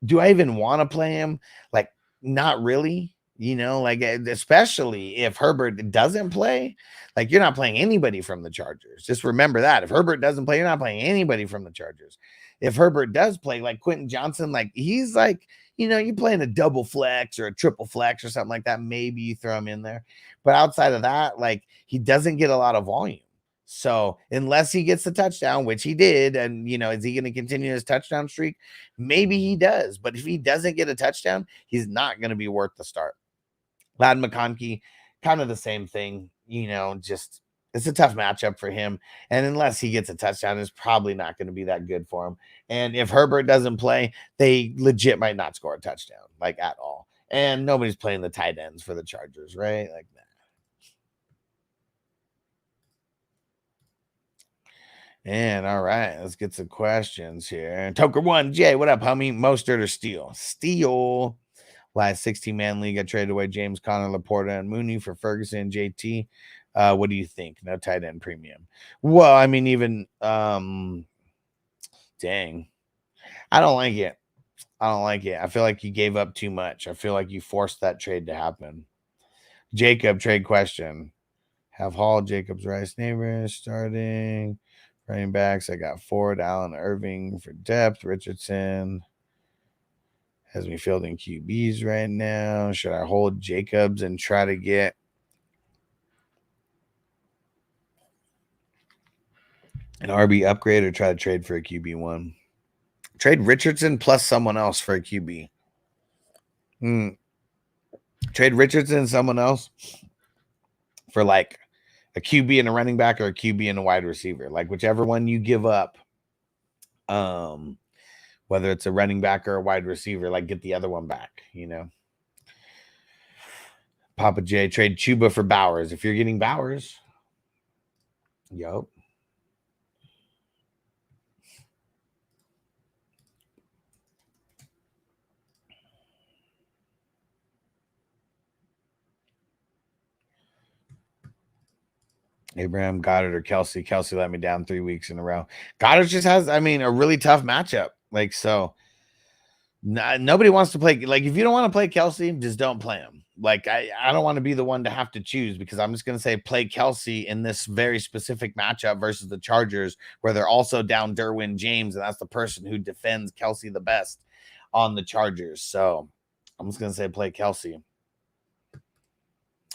do I even want to play him? Like, not really. Especially if Herbert doesn't play, like you're not playing anybody from the Chargers. Just remember that. If Herbert doesn't play, you're not playing anybody from the Chargers. If Herbert does play, like Quentin Johnson, like he's like, you're playing a double flex or a triple flex or something like that. Maybe you throw him in there. But outside of that, like he doesn't get a lot of volume. So unless he gets the touchdown, which he did, and is he going to continue his touchdown streak? Maybe he does. But if he doesn't get a touchdown, he's not going to be worth the start. Ladd McConkey, kind of the same thing, just it's a tough matchup for him. And unless he gets a touchdown, it's probably not going to be that good for him. And if Herbert doesn't play, they legit might not score a touchdown, like at all. And nobody's playing the tight ends for the Chargers, right? Like that. And all right, let's get some questions here. Toker1, Jay, what up, homie? Mostert or Steele? Steele. Last 16-man league, I traded away James Conner, Laporta, and Mooney for Ferguson and JT. What do you think? No tight end premium. Well, I mean, even dang. I don't like it. I feel like you gave up too much. I feel like you forced that trade to happen. Jacob, trade question. Have Hall, Jacobs, Rice, Neighbors starting. Running backs, I got Ford, Allen, Irving for depth. Richardson has me fielding QBs right now. Should I hold Jacobs and try to get an RB upgrade or try to trade for a QB1? Trade Richardson plus someone else for a QB. Trade Richardson and someone else for like a QB and a running back or a QB and a wide receiver. Like whichever one you give up, whether it's a running back or a wide receiver, like get the other one back, Papa J, trade Chuba for Bowers. If you're getting Bowers, yup. Abraham, Goddard, or Kelsey. Kelsey let me down 3 weeks in a row. Goddard just has, a really tough matchup. Like, so nobody wants to play. Like, if you don't want to play Kelsey, just don't play him. Like, I don't want to be the one to have to choose because I'm just going to say play Kelsey in this very specific matchup versus the Chargers, where they're also down Derwin James, and that's the person who defends Kelsey the best on the Chargers. So I'm just going to say play Kelsey.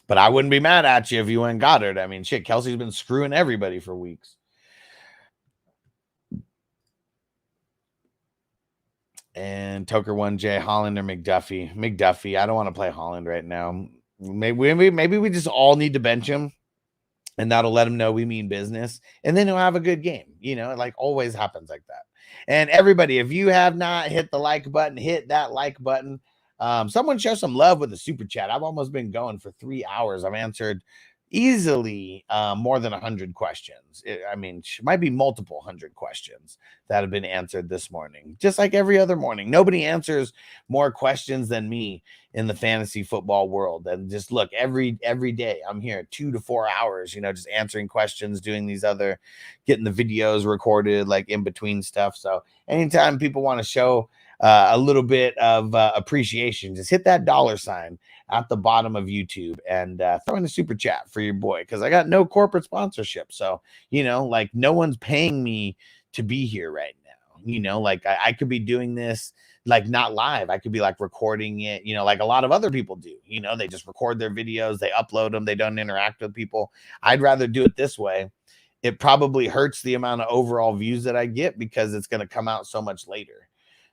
But I wouldn't be mad at you if you went Goddard. Shit, Kelsey's been screwing everybody for weeks. And Toker1, Jay, Holland or McDuffie? McDuffie. I don't want to play Holland right now. Maybe we just all need to bench him, and that'll let him know we mean business. And then he'll have a good game. It like always happens like that. And everybody, if you have not hit the like button, hit that like button. Someone show some love with a super chat. I've almost been going for 3 hours. I've answered easily more than 100 questions. It might be multiple 100 questions that have been answered this morning, just like every other morning. Nobody answers more questions than me in the fantasy football world. And just look, every day I'm here 2 to 4 hours, just answering questions, doing these other, getting the videos recorded, like in between stuff. So anytime people want to show a little bit of appreciation, just hit that $sign at the bottom of YouTube and throw in a super chat for your boy, because I got no corporate sponsorship. So, like no one's paying me to be here right now. Like I could be doing this like not live. I could be like recording it, like a lot of other people do. They just record their videos, they upload them, they don't interact with people. I'd rather do it this way it probably hurts the amount of overall views that I get because it's going to come out so much later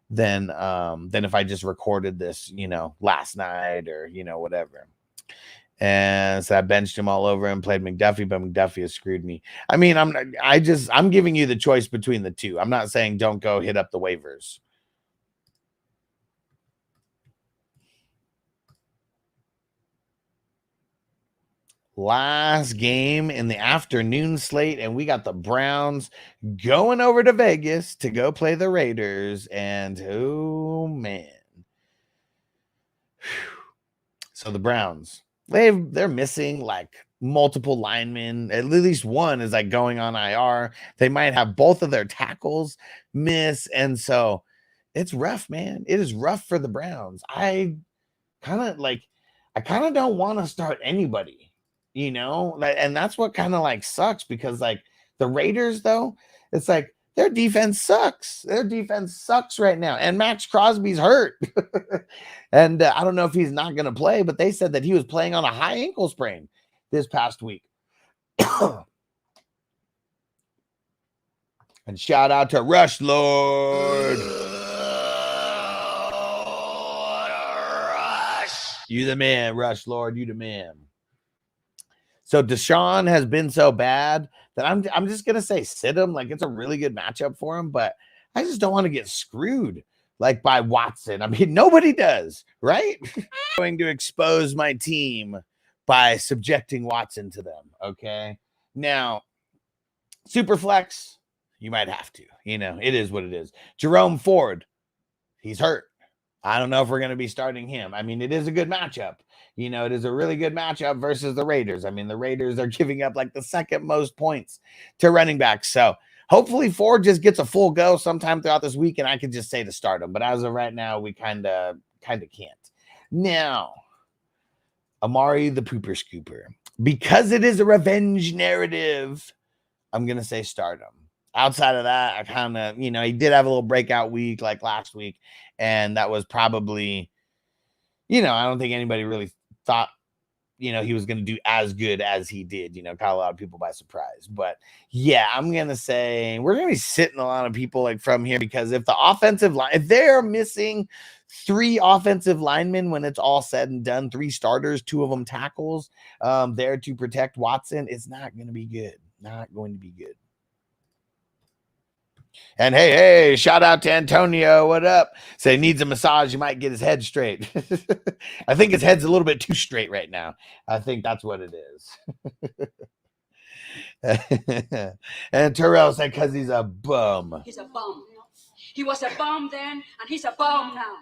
than if I just recorded this, you know, last night or, you know, whatever. And so I benched him all over and played McDuffie, but McDuffie has screwed me. I mean, I'm giving you the choice between the two. I'm not saying don't go hit up the waivers. Last game in the afternoon slate, and we got the Browns going over to Vegas to go play the Raiders. And oh man, so the Browns, they're missing like multiple linemen. At least one is like going on IR. They might have both of their tackles miss, and so it's rough, man. It is rough for the Browns. I kind of don't want to start anybody. You know, and that's what kind of like sucks because like the Raiders, though, it's like their defense sucks. Their defense sucks right now. And Max Crosby's hurt. And I don't know if he's not going to play, but they said that he was playing on a high ankle sprain this past week. And shout out to Rush Lord. You the man, Rush Lord. You the man. So Deshaun has been so bad that I'm just gonna say sit him. Like it's a really good matchup for him, but I just don't want to get screwed like by Watson. I mean, nobody does, right? I'm going to expose my team by subjecting Watson to them. Okay. Now, Superflex, you might have to. You know, it is what it is. Jerome Ford, he's hurt. I don't know if we're going to be starting him. I mean, it is a good matchup. You know, it is a really good matchup versus the Raiders. I mean, the Raiders are giving up like the second most points to running backs. So hopefully Ford just gets a full go sometime throughout this week, and I can just say to start him. But as of right now, we kind of can't. Now, Amari the Pooper Scooper. Because it is a revenge narrative, I'm going to say start him. Outside of that, I kind of, you know, he did have a little breakout week like last week, and that was probably, you know, I don't think anybody really thought, you know, he was going to do as good as he did, you know, caught a lot of people by surprise. But yeah, I'm going to say we're going to be sitting a lot of people like from here because if the offensive line, if they're missing 3 offensive linemen when it's all said and done, 3 starters, 2 of them tackles there to protect Watson, it's not going to be good. Not going to be good. And hey, shout out to Antonio. What up? Say he needs a massage. You might get his head straight. I think his head's a little bit too straight right now. I think that's what it is. And Terrell said because he's a bum. He's a bum. He was a bum then, and he's a bum now.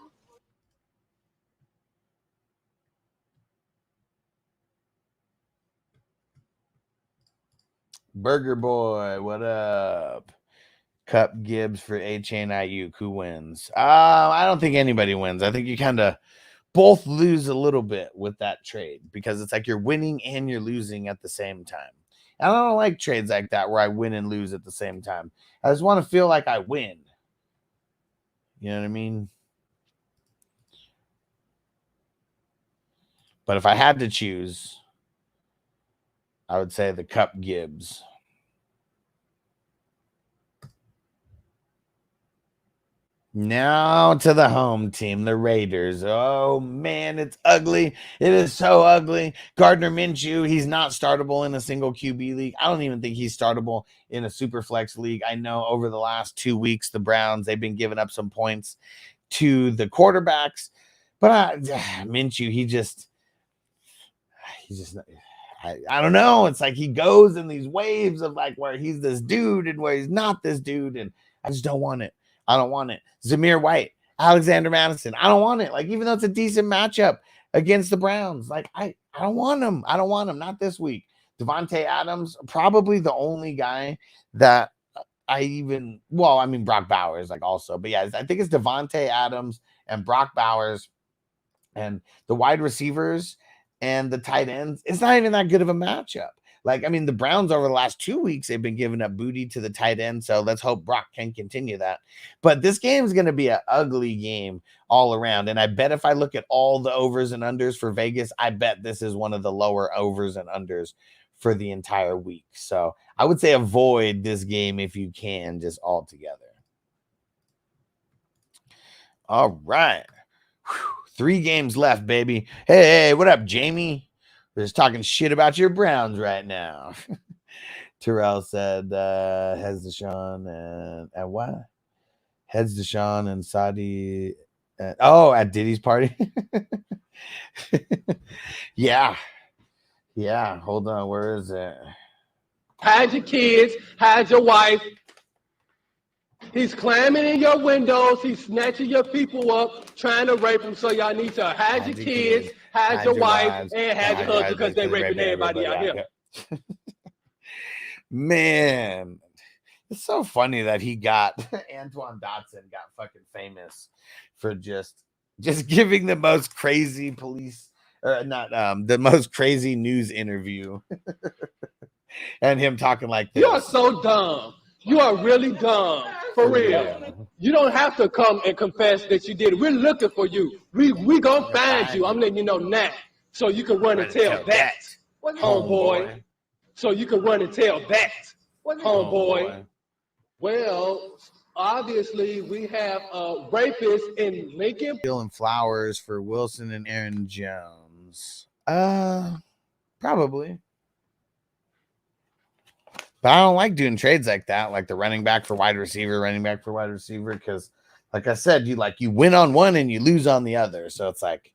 Burger Boy, what up? Cup Gibbs for A-Chain Ayuk. Who wins? I don't think anybody wins. I think you kind of both lose a little bit with that trade because it's like you're winning and you're losing at the same time. And I don't like trades like that where I win and lose at the same time. I just want to feel like I win. You know what I mean? But if I had to choose, I would say the Cup Gibbs. Now to the home team, the Raiders. Oh, man, it's ugly. It is so ugly. Gardner Minshew, he's not startable in a single QB league. I don't even think he's startable in a super flex league. I know over the last 2 weeks, the Browns, they've been giving up some points to the quarterbacks. But Minshew, I don't know. It's like he goes in these waves of like where he's this dude and where he's not this dude. And I just don't want it. I don't want it. Zamir White, Alexander Madison. I don't want it. Like, even though it's a decent matchup against the Browns, like, I don't want him. I don't want him. Not this week. Devontae Adams, probably the only guy that Brock Bowers, like, also. But yeah, I think it's Devontae Adams and Brock Bowers and the wide receivers and the tight ends. It's not even that good of a matchup. Like, I mean, the Browns over the last 2 weeks, they've been giving up booty to the tight end. So let's hope Brock can continue that. But this game is going to be an ugly game all around. And I bet if I look at all the overs and unders for Vegas, I bet this is one of the lower overs and unders for the entire week. So I would say avoid this game if you can, just altogether. All right. Whew. 3 games left, baby. Hey, what up, Jamie? We're just talking shit about your Browns right now. Terrell said, heads to Sean and what? Heads to Sean and Saudi. At Diddy's party. Yeah. Hold on. Where is it? Hide your kids, hide your wife. He's climbing in your windows. He's snatching your people up, trying to rape them. So y'all need to hide your kids, hide your wife, wives, and hide your husband because they're raping everybody out here. Man, it's so funny that he got Antoine Dotson got fucking famous for just giving the most crazy the most crazy news interview and him talking like this. You are so dumb. You are really dumb. For real. Yeah. You don't have to come and confess that you did it. We're looking for you. We gonna find you. I'm letting you know now. So you can run and tell that. Homeboy. So you can run and tell that. Homeboy. Well, obviously we have a rapist in Lincoln. Stealing flowers for Wilson and Aaron Jones. Probably. But I don't like doing trades like that, like the running back for wide receiver, because like I said, you win on one and you lose on the other. So it's like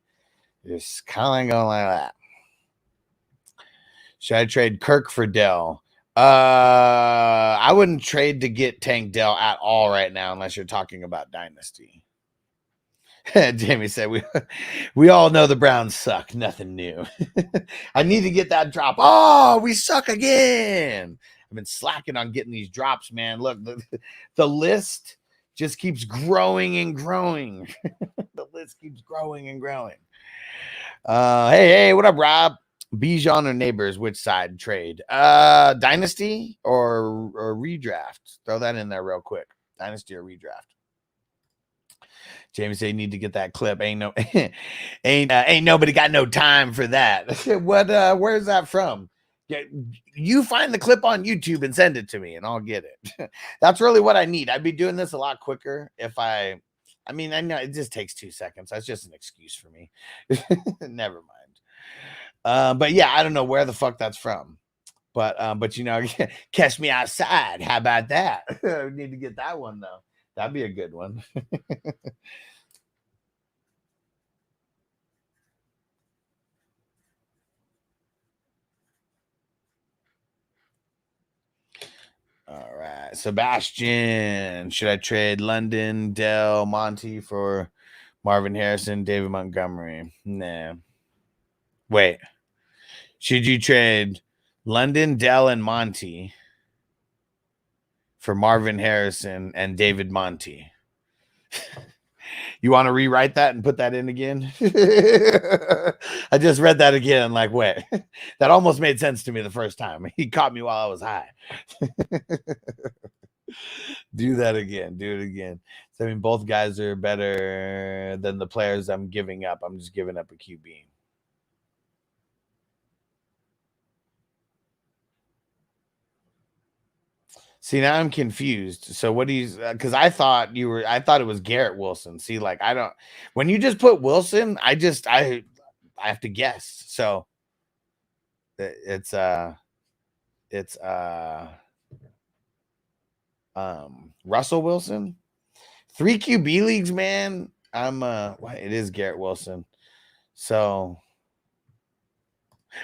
you're just kind of going like that. Should I trade Kirk for Dell? I wouldn't trade to get Tank Dell at all right now unless you're talking about Dynasty. Jamie said we all know the Browns suck. Nothing new. I need to get that drop. Oh, we suck again. I've been slacking on getting these drops, man. Look, the list just keeps growing and growing. The list keeps growing and growing. Hey, what up, Rob? Bijan or Neighbors? Which side trade? Dynasty or redraft? Throw that in there real quick. Dynasty or redraft? Jamie said you need to get that clip. Ain't nobody got no time for that. Where's that from? You find the clip on YouTube and send it to me and I'll get it. That's really what I need. I'd be doing this a lot quicker if I know it just takes 2 seconds. That's just an excuse for me. Never mind. But yeah, I don't know where the fuck that's from. But catch me outside. How about that? We need to get that one though. That'd be a good one. All right. Sebastian, should I trade London, Dell, Monty for Marvin Harrison, David Montgomery? Nah. Wait. Should you trade London, Dell, and Monty for Marvin Harrison and David Monty? You want to rewrite that and put that in again? I just read that again. Like, wait, that almost made sense to me the first time. He caught me while I was high. Do that again. Do it again. So, I mean, both guys are better than the players I'm giving up. I'm just giving up a QB. See, now I'm confused. So what do you, because I thought it was Garrett Wilson. See, like, when you just put Wilson, I have to guess. So it's Russell Wilson. 3 QB leagues, man. It is Garrett Wilson. So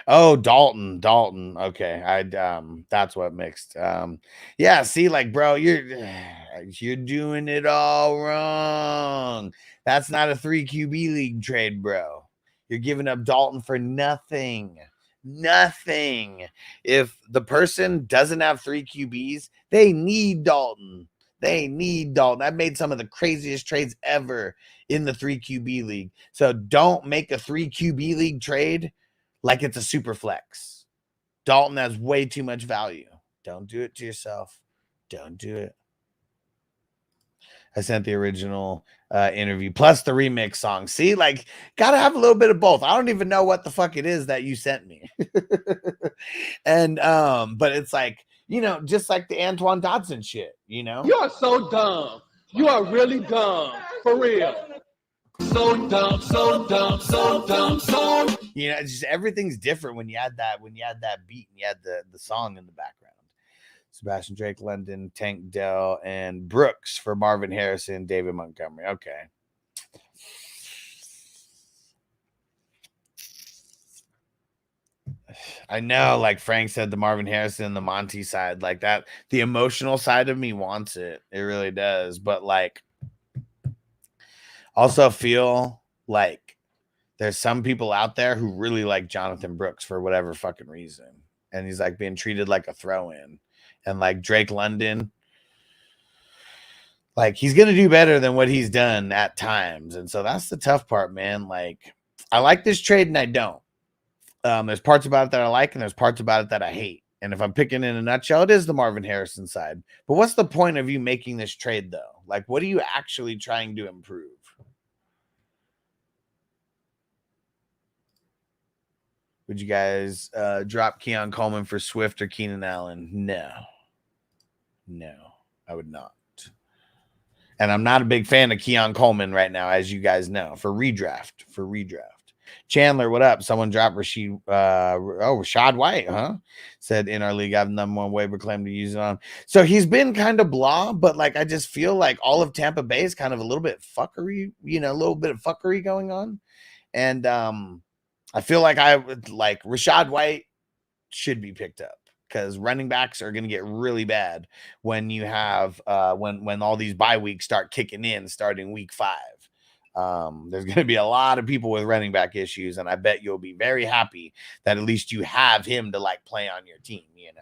Dalton. Okay. That's what mixed. Yeah, see, like, bro, you're doing it all wrong. That's not a 3 QB league trade, bro. You're giving up Dalton for nothing. If the person doesn't have 3 QBs, they need Dalton. I've made some of the craziest trades ever in the 3 QB league. So don't make a 3 QB league trade like it's a super flex. Dalton has way too much value. Don't do it to yourself. Don't do it. I sent the original interview plus the remix song. See, like, gotta have a little bit of both. I don't even know what the fuck it is that you sent me. And but it's like, you know, just like the Antoine Dodson shit, you know. You are so dumb. You are really dumb. For real. So dumb, so dumb, so dumb, so. You know, it's just everything's different when you add that beat and you add the song in the background. Sebastian Drake, London, Tank Dell, and Brooks for Marvin Harrison, David Montgomery. Okay. I know, like Frank said, the Marvin Harrison, the Monty side, like that, the emotional side of me wants it. It really does. But like, also feel like there's some people out there who really like Jonathan Brooks for whatever fucking reason. And he's like being treated like a throw-in. And like Drake London, like he's going to do better than what he's done at times. And so that's the tough part, man. Like, I like this trade and I don't. There's parts about it that I like and there's parts about it that I hate. And if I'm picking in a nutshell, it is the Marvin Harrison side. But what's the point of you making this trade, though? Like, what are you actually trying to improve? Would you guys drop Keon Coleman for Swift or Keenan Allen? No, I would not. And I'm not a big fan of Keon Coleman right now, as you guys know, for redraft. Chandler, what up? Someone dropped Rashad White, huh? Said in our league, I have the #1 waiver claim to use it on. So he's been kind of blah, but like I just feel like all of Tampa Bay is kind of a little bit fuckery, you know, a little bit of fuckery going on. And I feel like Rashad White should be picked up because running backs are going to get really bad when you have when all these bye weeks start kicking in starting week 5. There's going to be a lot of people with running back issues, and I bet you'll be very happy that at least you have him to like play on your team, you know.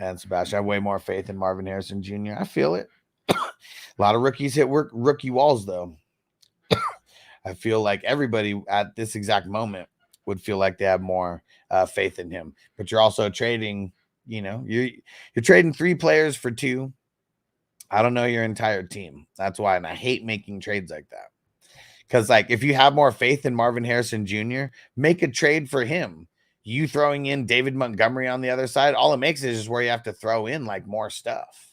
And Sebastian, I have way more faith in Marvin Harrison Jr. I feel it. A lot of rookies hit rookie walls, though. I feel like everybody at this exact moment would feel like they have more faith in him. But you're also trading, you know, you're trading 3 players for 2. I don't know your entire team. That's why. And I hate making trades like that. Because, like, if you have more faith in Marvin Harrison Jr., make a trade for him. You throwing in David Montgomery on the other side, all it makes is just where you have to throw in, like, more stuff.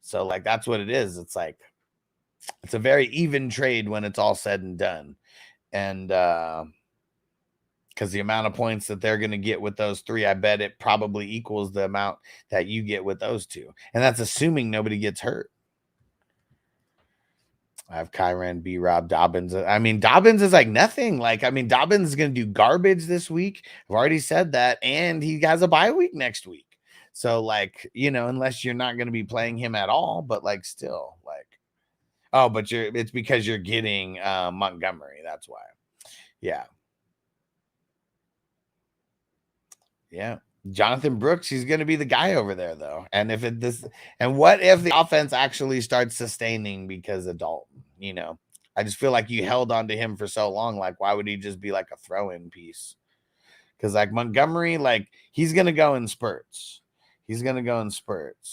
So, like, that's what it is. It's like, it's a very even trade when it's all said and done. And because the amount of points that they're going to get with those 3, I bet it probably equals the amount that you get with those 2. And that's assuming nobody gets hurt. I have Kyren, B-Rob, Dobbins. I mean, Dobbins is like nothing. Like, I mean, Dobbins is going to do garbage this week. I've already said that. And he has a bye week next week. So, like, you know, unless you're not going to be playing him at all, but like still, like, oh, but it's because you're getting Montgomery. That's why. Yeah. Yeah. Jonathan Brooks, he's going to be the guy over there, though. And what if the offense actually starts sustaining because of Dalton? You know, I just feel like you held on to him for so long. Like, why would he just be like a throw-in piece? Because, like, Montgomery, like, he's going to go in spurts.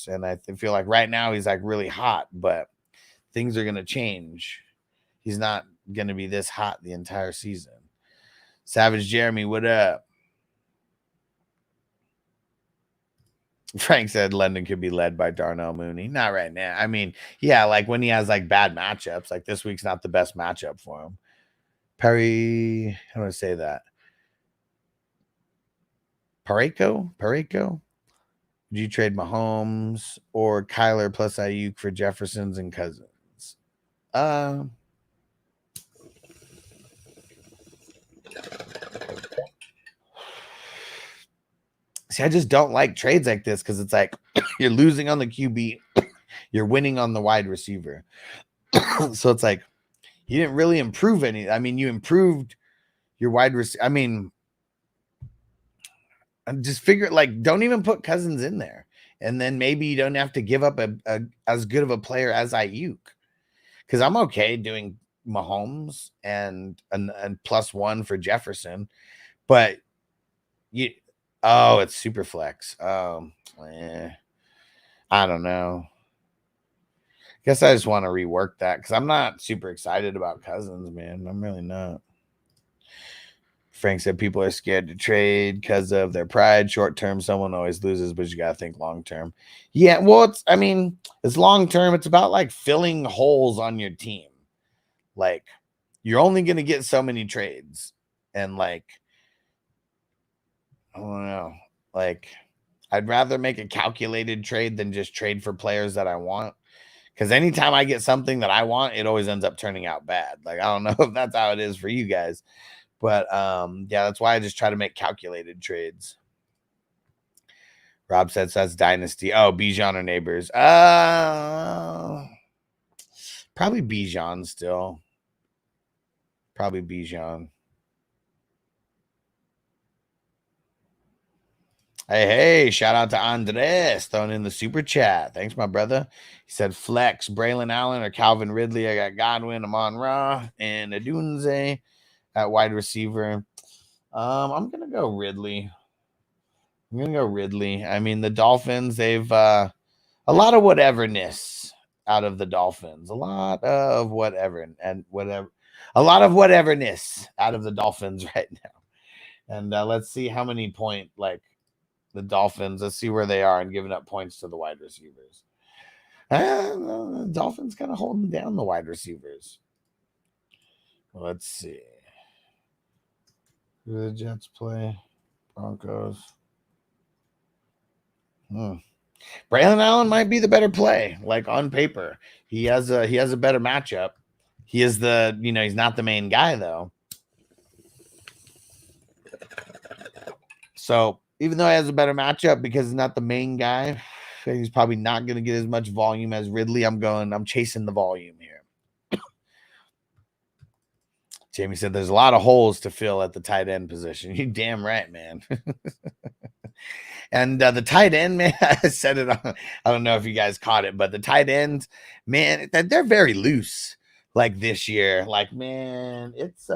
And I feel like right now he's like really hot, but things are going to change. He's not going to be this hot the entire season. Savage Jeremy, what up? Frank said London could be led by Darnell Mooney. Not right now. I mean, yeah, like when he has like bad matchups, like this week's not the best matchup for him. Perry, how do I say that? Pareko? Would you trade Mahomes or Kyler plus Ayuk for Jeffersons and Cousins? See, I just don't like trades like this because it's like you're losing on the QB, you're winning on the wide receiver. So it's like you didn't really improve any. I mean, you improved your wide receiver. I mean, I'm just figure like don't even put Cousins in there, and then maybe you don't have to give up a as good of a player as Ayuk. Because I'm okay doing Mahomes and +1 for Jefferson, but Oh, it's super flex. I don't know. Guess I just want to rework that because I'm not super excited about Cousins, man. I'm really not. Frank said people are scared to trade because of their pride. Short term, someone always loses, but you got to think long term. Yeah, well, it's long term. It's about like filling holes on your team. Like, you're only going to get so many trades. And like, I don't know. Like, I'd rather make a calculated trade than just trade for players that I want. Because anytime I get something that I want, it always ends up turning out bad. Like, I don't know if that's how it is for you guys. But yeah, that's why I just try to make calculated trades. Rob says that's Dynasty. Oh, Bijan or Neighbors. Probably Bijan still. Probably Bijan. Hey, shout out to Andres throwing in the super chat. Thanks, my brother. He said flex, Braylon Allen or Calvin Ridley. I got Godwin, Amon-Ra, and Adunze at wide receiver. I'm going to go Ridley. I mean, the Dolphins, they've a lot of whateverness out of the Dolphins. A lot of whateverness out of the Dolphins right now. And let's see how many the Dolphins, let's see where they are and giving up points to the wide receivers. The Dolphins kind of holding down the wide receivers. Let's see. Who do the Jets play? Broncos. Braylon Allen might be the better play, like on paper. He has a better matchup. He is he's not the main guy though. So even though he has a better matchup because he's not the main guy, he's probably not going to get as much volume as Ridley. I'm chasing the volume here. Jamie said there's a lot of holes to fill at the tight end position. You damn right, man. And the tight end, man, I said it. I don't know if you guys caught it, but the tight ends, man, they're very loose. Like this year, like, man, it's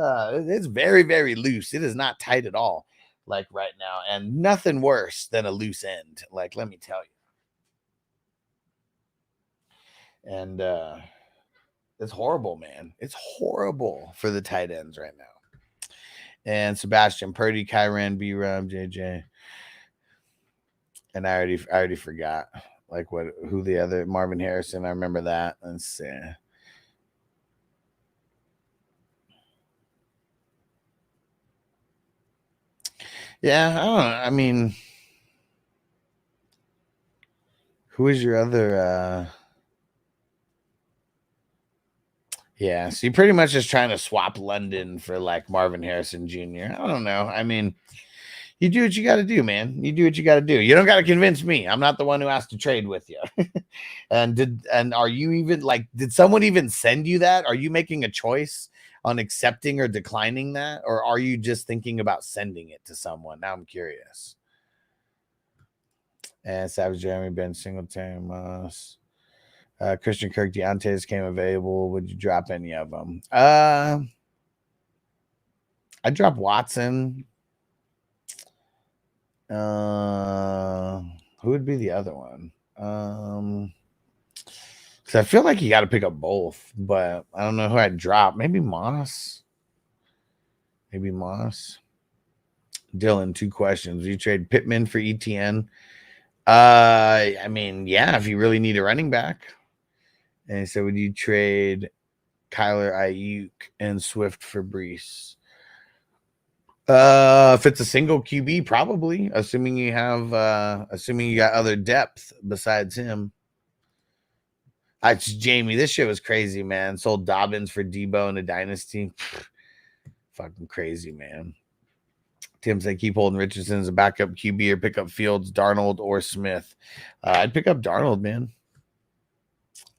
very, very loose. It is not tight at all. Like right now, and nothing worse than a loose end. Like, let me tell you. And it's horrible, man. It's horrible for the tight ends right now. And Sebastian Purdy, Kyren, B-Ram, JJ. And I already forgot like who the other Marvin Harrison. I remember that. Let's see. Yeah, I don't know. I mean, who is your other? Yeah, so you're pretty much just trying to swap London for like Marvin Harrison Jr. I don't know. I mean, you do what you got to do, man. You do what you got to do. You don't got to convince me. I'm not the one who has to trade with you. And are you even did someone even send you that? Are you making a choice on accepting or declining that? Or are you just thinking about sending it to someone? Now I'm curious. And Savage Jeremy, Ben Singletary, Moss, Christian Kirk, Deontay's came available. Would you drop any of them? I dropped Watson. Who would be the other one? Because I feel like you got to pick up both, but I don't know who I'd drop. Maybe Moss. Dylan, 2 questions. You trade Pittman for ETN? I mean, yeah, if you really need a running back. And so would you trade Kyler, Ayuk, and Swift for Brees? If it's a single QB, probably, assuming you got other depth besides him. Jamie, this shit was crazy, man. Sold Dobbins for Debo in a dynasty. Fucking crazy, man. Tim said keep holding Richardson as a backup QB or pick up Fields, Darnold, or Smith. I'd pick up Darnold, man.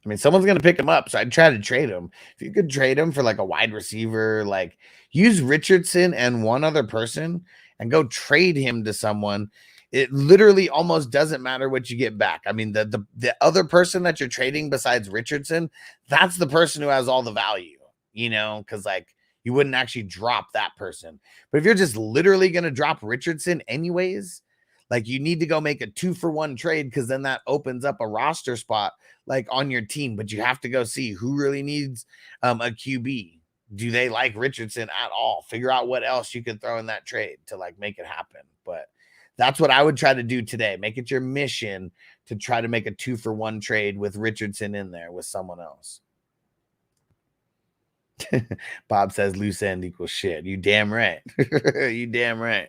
I mean, someone's going to pick him up, so I'd try to trade him. If you could trade him for like a wide receiver, like use Richardson and one other person and go trade him to someone. It literally almost doesn't matter what you get back. I mean, the other person that you're trading besides Richardson, that's the person who has all the value, because like you wouldn't actually drop that person. But if you're just literally going to drop Richardson anyways, Like you need to go make a 2-for-1 trade because then that opens up a roster spot like on your team. But you have to go see who really needs a QB. Do they like Richardson at all? Figure out what else you could throw in that trade to like make it happen. But that's what I would try to do today. Make it your mission to try to make a 2-for-1 trade with Richardson in there with someone else. Bob says loose end equals shit. You damn right. You damn right.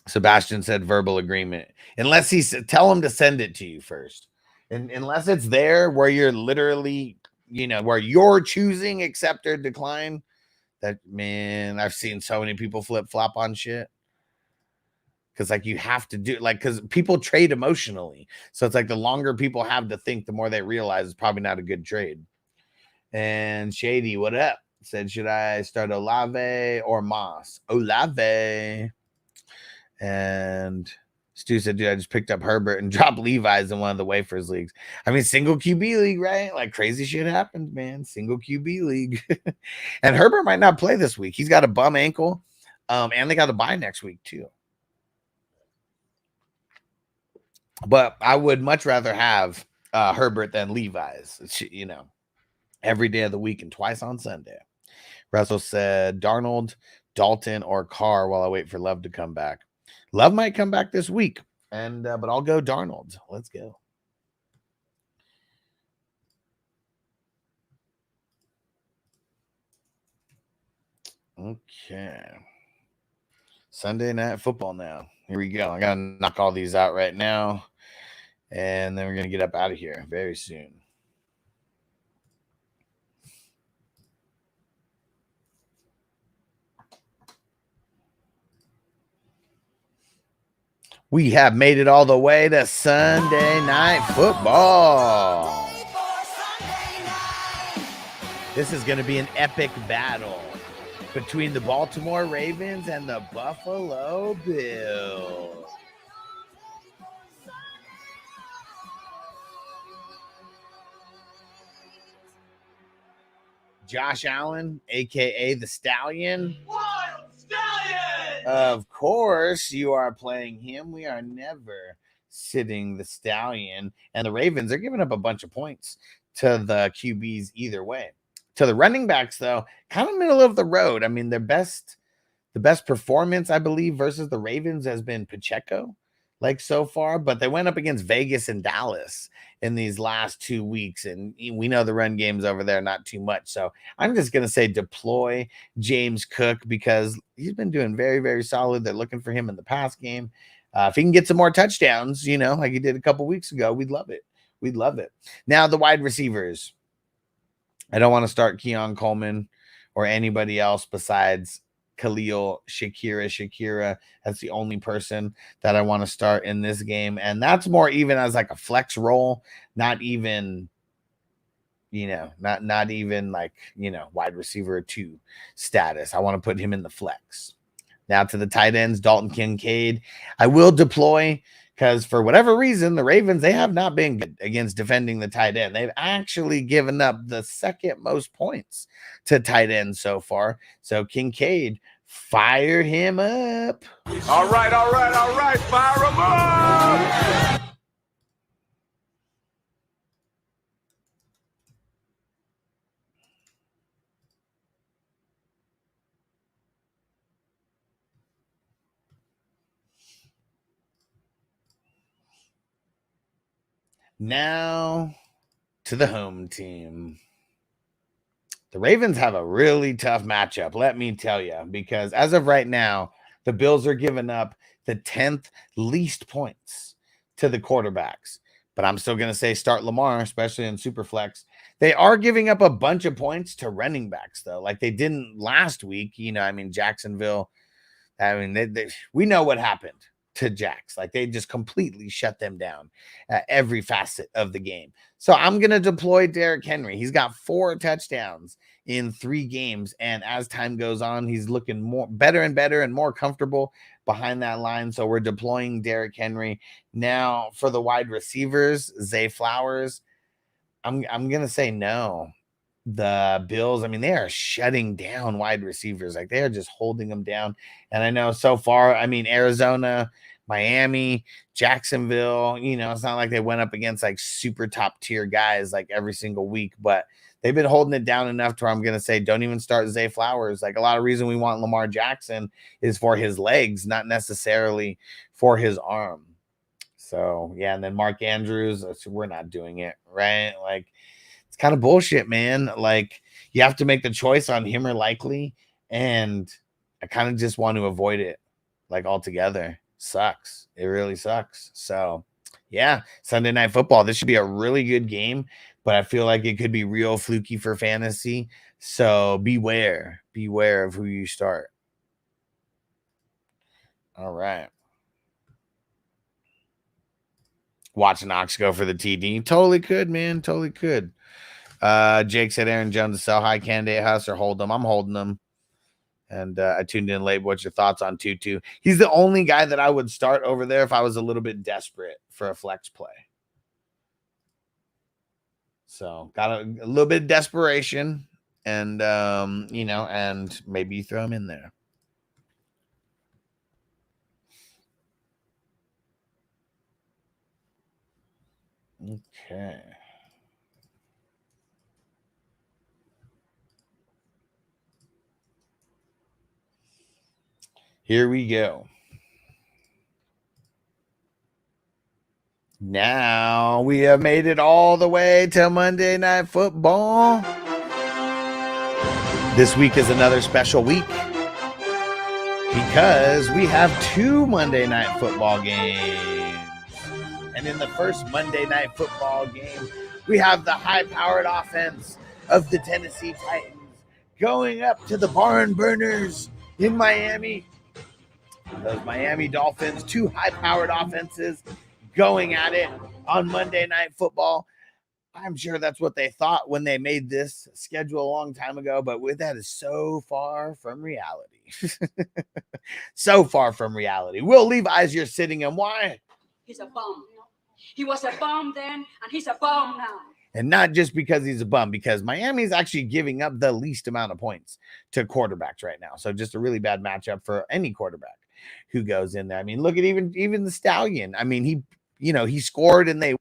Sebastian said verbal agreement. Unless tell him to send it to you first. And unless it's there where you're literally, where you're choosing accept or decline. That, man, I've seen so many people flip-flop on shit. Because, like, you have to do, like, because people trade emotionally. So it's like the longer people have to think, the more they realize it's probably not a good trade. And Shady, what up? Said, should I start Olave or Moss? Olave. And Stu said, dude, I just picked up Herbert and dropped Levi's in one of the Wafers leagues. I mean, single QB league, right? Like crazy shit happens, man. Single QB league. And Herbert might not play this week. He's got a bum ankle. And they got a bye next week too. But I would much rather have Herbert than Levi's, every day of the week and twice on Sunday. Russell said Darnold, Dalton, or Carr while I wait for Love to come back. Love might come back this week, but I'll go Darnold. Let's go. Okay. Sunday Night Football now. Here we go. I got to knock all these out right now, and then we're going to get up out of here very soon. We have made it all the way to Sunday Night Football. This is going to be an epic battle between the Baltimore Ravens and the Buffalo Bills. Josh Allen, a.k.a. the Stallion. Wild Stallion! Of course, you are playing him. We are never sitting the Stallion. And the Ravens are giving up a bunch of points to the QBs either way. To the running backs, though, kind of middle of the road. I mean, the best performance, I believe, versus the Ravens has been Pacheco, like so far. But they went up against Vegas and Dallas in these last 2 weeks. And we know the run game's over there, not too much. So I'm just going to say deploy James Cook because he's been doing very, very solid. They're looking for him in the pass game. If he can get some more touchdowns, like he did a couple weeks ago, we'd love it. We'd love it. Now, the wide receivers. I don't want to start Keon Coleman or anybody else besides Khalil Shakira. That's the only person that I want to start in this game. And that's more even as like a flex role, not even, not even like, wide receiver 2 status. I want to put him in the flex. Now to the tight ends, Dalton Kincaid. I will deploy because for whatever reason, the Ravens, they have not been good against defending the tight end. They've actually given up the second most points to tight ends so far. So Kincaid, fire him up. All right. Fire him up. Now to the home team. The Ravens have a really tough matchup, let me tell you, because as of right now, the Bills are giving up the 10th least points to the quarterbacks. But I'm still going to say start Lamar, especially in Superflex. They are giving up a bunch of points to running backs, though, like they didn't last week. Jacksonville, we know what happened to Jax. Like they just completely shut them down at every facet of the game. So I'm going to deploy Derrick Henry. He's got 4 touchdowns in 3 games. And as time goes on, he's looking better and more comfortable behind that line. So we're deploying Derrick Henry. Now for the wide receivers, Zay Flowers, I'm going to say no. the Bills, I mean, they are shutting down wide receivers. Like, they are just holding them down. And I know so far, I mean, Arizona, Miami, Jacksonville, you know, it's not like they went up against like super top tier guys like every single week, but they've been holding it down enough to where I'm going to say, don't even start Zay Flowers. Like, a lot of reason we want Lamar Jackson is for his legs, not necessarily for his arm. So, yeah. And then Mark Andrews, we're not doing it, right? Like, it's kind of bullshit, man. Like, you have to make the choice on him or Likely. And I kind of just want to avoid it, like, altogether. Sucks. It really sucks. So, yeah, Sunday Night Football. This should be a really good game, but I feel like it could be real fluky for fantasy. So beware of who you start. All right. Watch Knox go for the TD. Totally could, man. Totally could. Jake said Aaron Jones to sell high candidate house or hold them. I'm holding them. And I tuned in late. What's your thoughts on Tutu? He's the only guy that I would start over there if I was a little bit desperate for a flex play. So got a little bit of desperation, and you know, and maybe you throw him in there. Okay. Here we go. Now we have made it all the way to Monday Night Football. This week is another special week because we have 2 Monday Night Football games. And in the first Monday Night Football game, we have the high-powered offense of the Tennessee Titans going up to the Barn Burners in Miami. Those Miami Dolphins, 2 high-powered offenses going at it on Monday Night Football. I'm sure that's what they thought when they made this schedule a long time ago, but that is so far from reality. So far from reality. Will Levi's, you're sitting in. Why? He's a bum. He was a bum then, and he's a bum now. And not just because he's a bum, because Miami's actually giving up the least amount of points to quarterbacks right now. So just a really bad matchup for any quarterback who goes in there. I mean, look at even the Stallion. I mean, he scored and they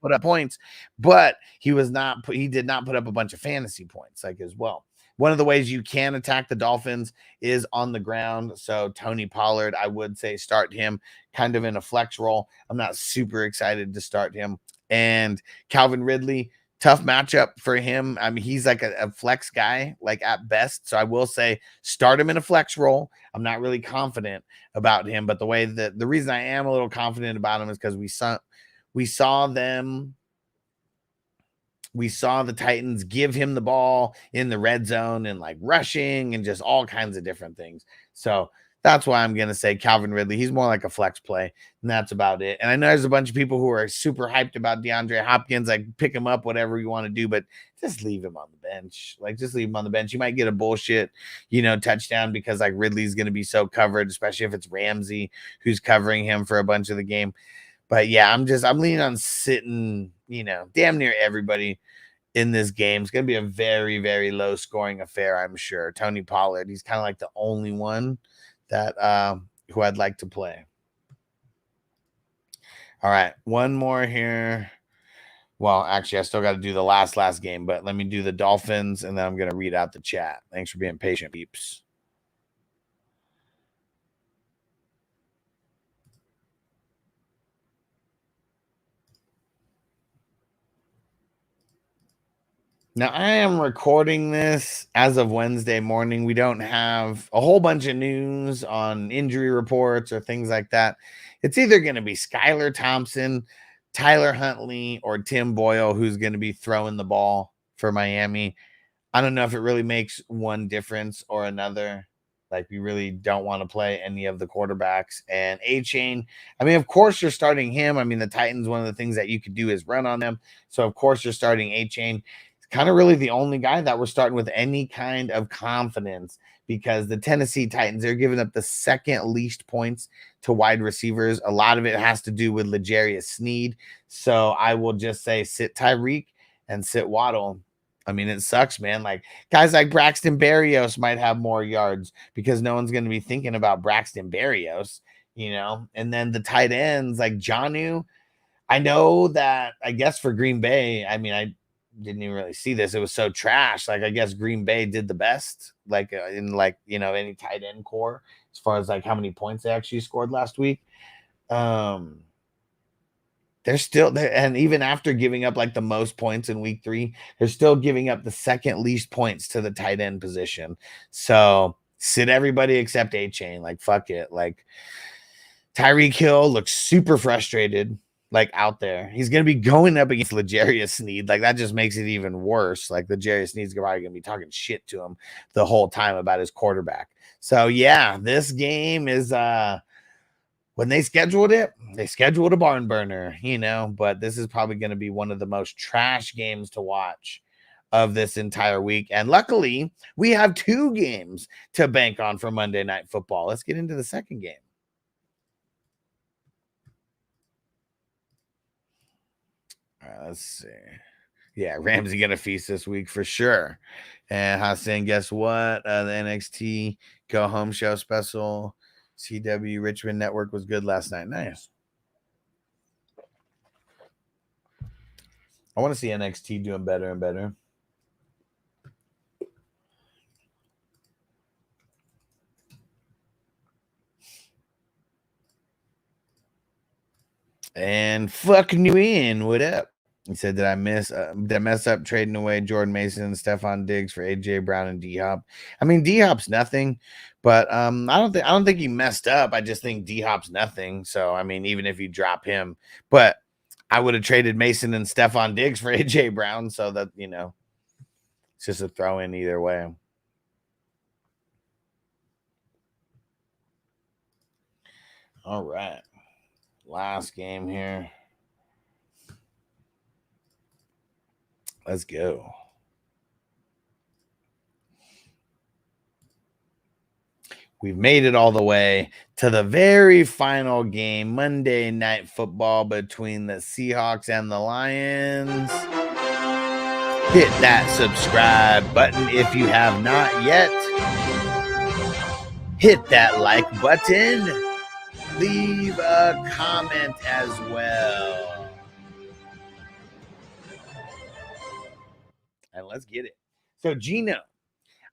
put up points, but he did not put up a bunch of fantasy points like as well. One of the ways you can attack the Dolphins is on the ground. So Tony Pollard, I would say start him kind of in a flex role. I'm not super excited to start him. And Calvin Ridley, tough matchup for him. I mean, he's like a flex guy, like at best. So I will say start him in a flex role. I'm not really confident about him, but the reason I am a little confident about him is because we saw the Titans give him the ball in the red zone and like rushing and just all kinds of different things. So that's why I'm going to say Calvin Ridley. He's more like a flex play, and that's about it. And I know there's a bunch of people who are super hyped about DeAndre Hopkins. Like, pick him up, whatever you want to do, but just leave him on the bench. Like, just leave him on the bench. You might get a bullshit, touchdown because like Ridley's going to be so covered, especially if it's Ramsey who's covering him for a bunch of the game. But yeah, I'm leaning on sitting, damn near everybody in this game. It's going to be a very, very low scoring affair, I'm sure. Tony Pollard, he's kind of like the only one that who I'd like to play. All right, one more here. Well, actually, I still got to do the last game, but let me do the Dolphins, and then I'm going to read out the chat. Thanks for being patient, peeps. Now, I am recording this as of Wednesday morning. We don't have a whole bunch of news on injury reports or things like that. It's either going to be Skylar Thompson, Tyler Huntley, or Tim Boyle who's going to be throwing the ball for Miami. I don't know if it really makes one difference or another. Like, we really don't want to play any of the quarterbacks. And A-Chain, I mean, of course you're starting him. I mean, the Titans, one of the things that you could do is run on them. So, of course, you're starting A-Chain. Kind of really the only guy that we're starting with any kind of confidence, because the Tennessee Titans are giving up the second least points to wide receivers. A lot of it has to do with L'Jarius Sneed. So I will just say sit Tyreek and sit Waddle I mean, it sucks, man. Like guys like Braxton Berrios might have more yards because no one's going to be thinking about Braxton Berrios, you know. And then the tight ends like Jonnu. I know that I guess for Green Bay, I mean, I didn't even really see this. It was so trash. Like I guess Green Bay did the best, like in like any tight end core as far as like how many points they actually scored last week. They're still there, and even after giving up like the most points in week 3, they're still giving up the second least points to the tight end position. So sit everybody except A-Chain. Like fuck it. Like Tyreek Hill looks super frustrated, like out there. He's gonna be going up against L'Jarius Sneed. Like that just makes it even worse. Like L'Jarius Sneed's probably gonna be talking shit to him the whole time about his quarterback. So yeah, this game is when they scheduled a barn burner, you know, but this is probably going to be one of the most trash games to watch of this entire week. And luckily, we have 2 games to bank on for Monday Night Football. Let's get into the second game. All right, let's see. Yeah, Ramsey going to feast this week for sure. And Hassan, guess what? The NXT Go Home Show special. CW Richmond Network was good last night. Nice. I want to see NXT doing better and better. And fuck New Ian, what up? He said, did I mess up trading away Jordan Mason and Stephon Diggs for AJ Brown and D-Hop? I mean, D-Hop's nothing, but I don't think he messed up. I just think D-Hop's nothing. So I mean, even if you drop him, but I would have traded Mason and Stephon Diggs for AJ Brown, so that it's just a throw in either way. All right. Last game here. Let's go. We've made it all the way to the very final game, Monday Night Football between the Seahawks and the Lions. Hit that subscribe button if you have not yet. Hit that like button. Leave a comment as well. And let's get it. So Gino,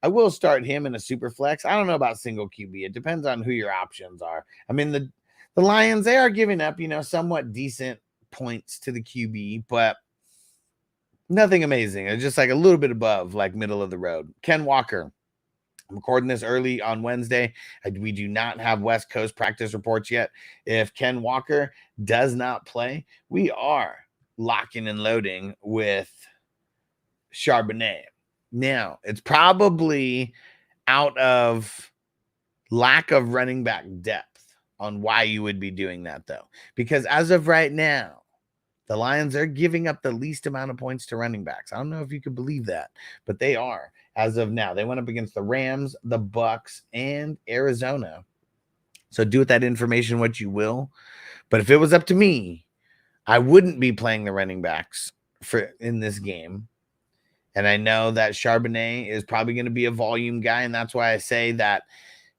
I will start him in a super flex. I don't know about single QB. It depends on who your options are. I mean, the Lions, they are giving up, somewhat decent points to the QB, but nothing amazing. It's just like a little bit above, like middle of the road. Ken Walker. I'm recording this early on Wednesday. We do not have West Coast practice reports yet. If Ken Walker does not play, we are locking and loading with Charbonnet. Now, it's probably out of lack of running back depth on why you would be doing that, though. Because as of right now, the Lions are giving up the least amount of points to running backs. I don't know if you could believe that, but they are as of now. They went up against the Rams, the Bucks, and Arizona. So do with that information what you will. But if it was up to me, I wouldn't be playing the running backs in this game. And I know that Charbonnet is probably going to be a volume guy, and that's why I say that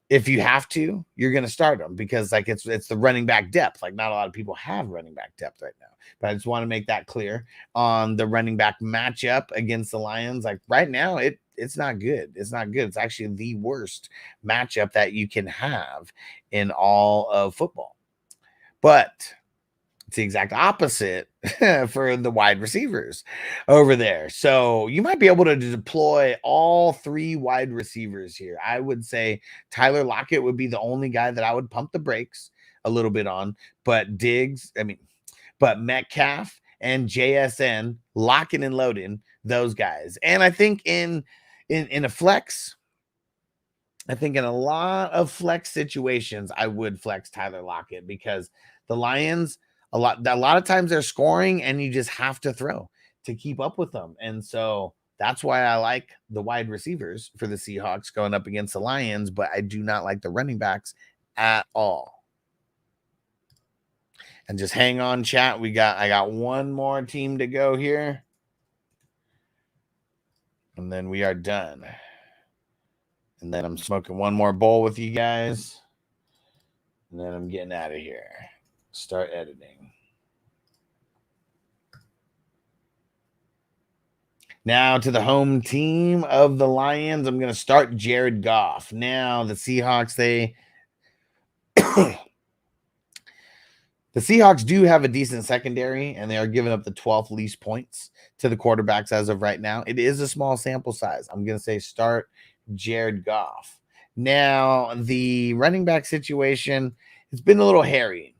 if you have to, you're going to start him because like it's the running back depth. Like not a lot of people have running back depth right now. But I just want to make that clear on the running back matchup against the Lions. Like right now, it's not good. It's not good. It's actually the worst matchup that you can have in all of football. But it's the exact opposite for the wide receivers over there. So you might be able to deploy all 3 wide receivers here. I would say Tyler Lockett would be the only guy that I would pump the brakes a little bit on. But but Metcalf and JSN, locking and loading those guys. And I think in a flex, I think in a lot of flex situations, I would flex Tyler Lockett because the Lions, a lot of times they're scoring and you just have to throw to keep up with them. And so that's why I like the wide receivers for the Seahawks going up against the Lions, but I do not like the running backs at all. And just hang on, chat. I got one more team to go here. And then we are done. And then I'm smoking one more bowl with you guys. And then I'm getting out of here. Start editing. Now to the home team of the Lions. I'm going to start Jared Goff. Now the Seahawks, the Seahawks do have a decent secondary, and they are giving up the 12th least points to the quarterbacks as of right now. It is a small sample size. I'm going to say start Jared Goff. Now, the running back situation, it's been a little hairy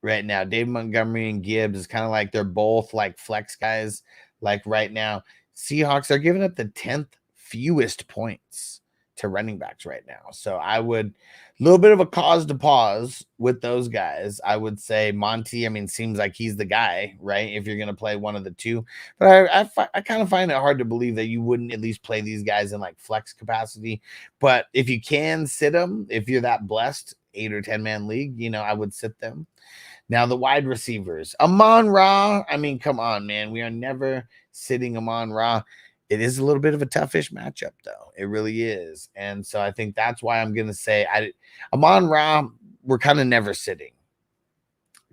right now. Dave Montgomery and Gibbs is kind of like they're both like flex guys. Like right now, Seahawks are giving up the 10th fewest points to running backs right now. So I would, a little bit of a cause to pause with those guys. I would say Monty, I mean, seems like he's the guy, right? If you're going to play one of the two. But I kind of find it hard to believe that you wouldn't at least play these guys in like flex capacity. But if you can sit them, if you're that blessed, 8 or 10 man league, you know, I would sit them. Now, the wide receivers, Amon-Ra. I mean, come on, man. We are never sitting Amon-Ra. It is a little bit of a toughish matchup, though. It really is. And so I think that's why I'm going to say Amon-Ra, we're kind of never sitting.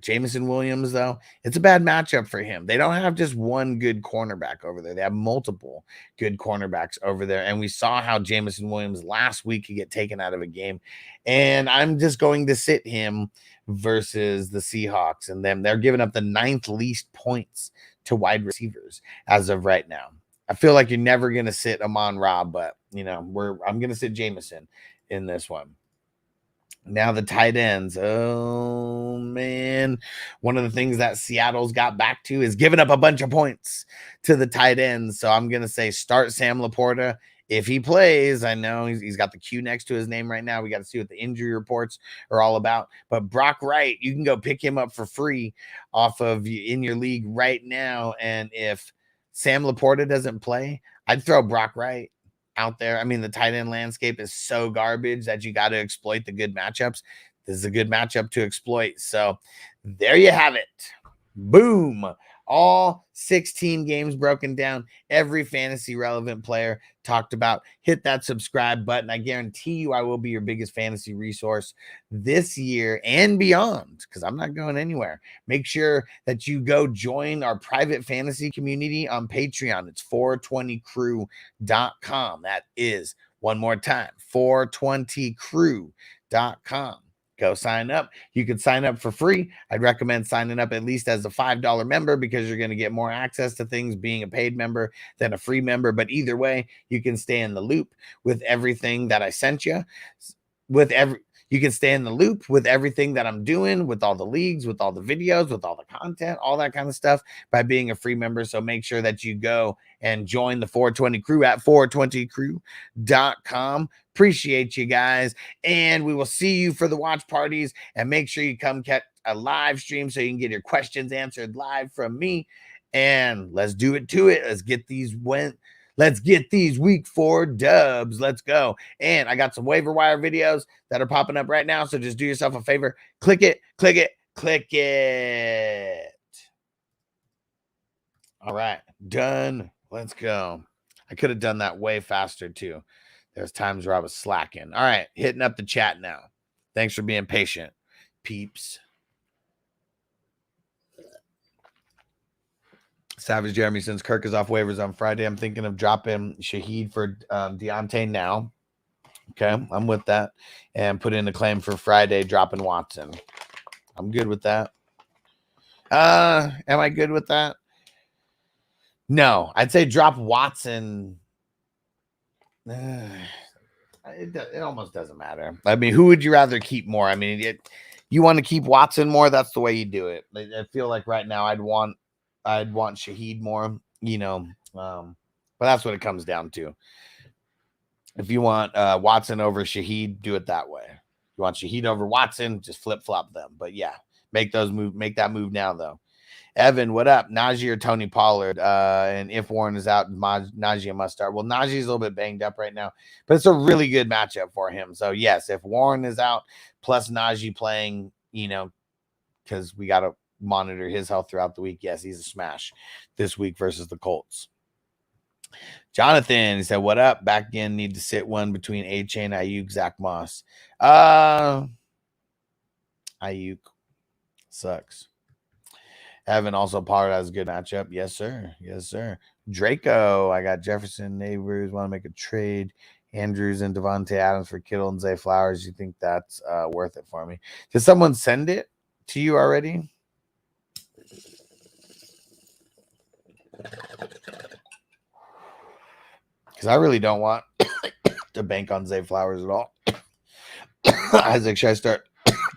Jameson Williams, though, it's a bad matchup for him. They don't have just one good cornerback over there. They have multiple good cornerbacks over there. And we saw how Jameson Williams last week could get taken out of a game. And I'm just going to sit him versus the Seahawks and them. They're giving up the 9th least points to wide receivers as of right now. I feel like you're never going to sit Amon-Ra, but, you know, I'm going to sit Jameson in this one. Now the tight ends. Oh, man. One of the things that Seattle's got back to is giving up a bunch of points to the tight ends. So I'm going to say start Sam Laporta. If he plays, I know he's got the Q next to his name right now. We got to see what the injury reports are all about. But Brock Wright, you can go pick him up for free off of in your league right now. And if Sam Laporta doesn't play, I'd throw Brock Wright out there. I mean, the tight end landscape is so garbage that you got to exploit the good matchups. This is a good matchup to exploit. So there you have it. Boom. All 16 games broken down. Every fantasy relevant player talked about. Hit that subscribe button. I guarantee you I will be your biggest fantasy resource this year and beyond, because I'm not going anywhere. Make sure that you go join our private fantasy community on Patreon. It's 420crew.com. That is, one more time, 420crew.com. Go sign up. You can sign up for free. I'd recommend signing up at least as a $5 member, because you're going to get more access to things being a paid member than a free member. But either way, you can stay in the loop with everything that I sent you. You can stay in the loop with everything that I'm doing, with all the leagues, with all the videos, with all the content, all that kind of stuff by being a free member. So make sure that you go and join the 420 crew at 420crew.com. Appreciate you guys. And we will see you for the watch parties. And make sure you come catch a live stream so you can get your questions answered live from me. And let's do it to it. Let's get these week 4 dubs. Let's go. And I got some waiver wire videos that are popping up right now. So just do yourself a favor. Click it, click it, click it. All right. Done. Let's go. I could have done that way faster too. There's times where I was slacking. All right. Hitting up the chat now. Thanks for being patient, peeps. Savage Jeremy, since Kirk is off waivers on Friday, I'm thinking of dropping Shaheed for Deontay now. Okay, I'm with that. And put in a claim for Friday, dropping Watson. I'm good with that. Am I good with that? No, I'd say drop Watson. It almost doesn't matter. I mean, who would you rather keep more? I mean, you want to keep Watson more, that's the way you do it. I feel like right now I'd want Shaheed more, you know, but that's what it comes down to. If you want Watson over Shaheed, do it that way. If you want Shaheed over Watson, just flip-flop them. But yeah, make that move now, though. Evan, what up? Najee or Tony Pollard? And if Warren is out, Najee must start. Well, Najee's a little bit banged up right now, but it's a really good matchup for him. So yes, if Warren is out, plus Najee playing, you know, because we got to monitor his health throughout the week. Yes, he's a smash this week versus the Colts. Jonathan, he said, what up? Back again, need to sit one between A-Chain, Ayuk, Zach Moss. Ayuk sucks. Evan also Pollard has a good matchup. Yes, sir. Yes, sir. Draco, I got Jefferson, Neighbors, want to make a trade. Andrews and Devontae Adams for Kittle and Zay Flowers. You think that's worth it for me? Did someone send it to you already? Because I really don't want to bank on Zay Flowers at all. Isaac, should I start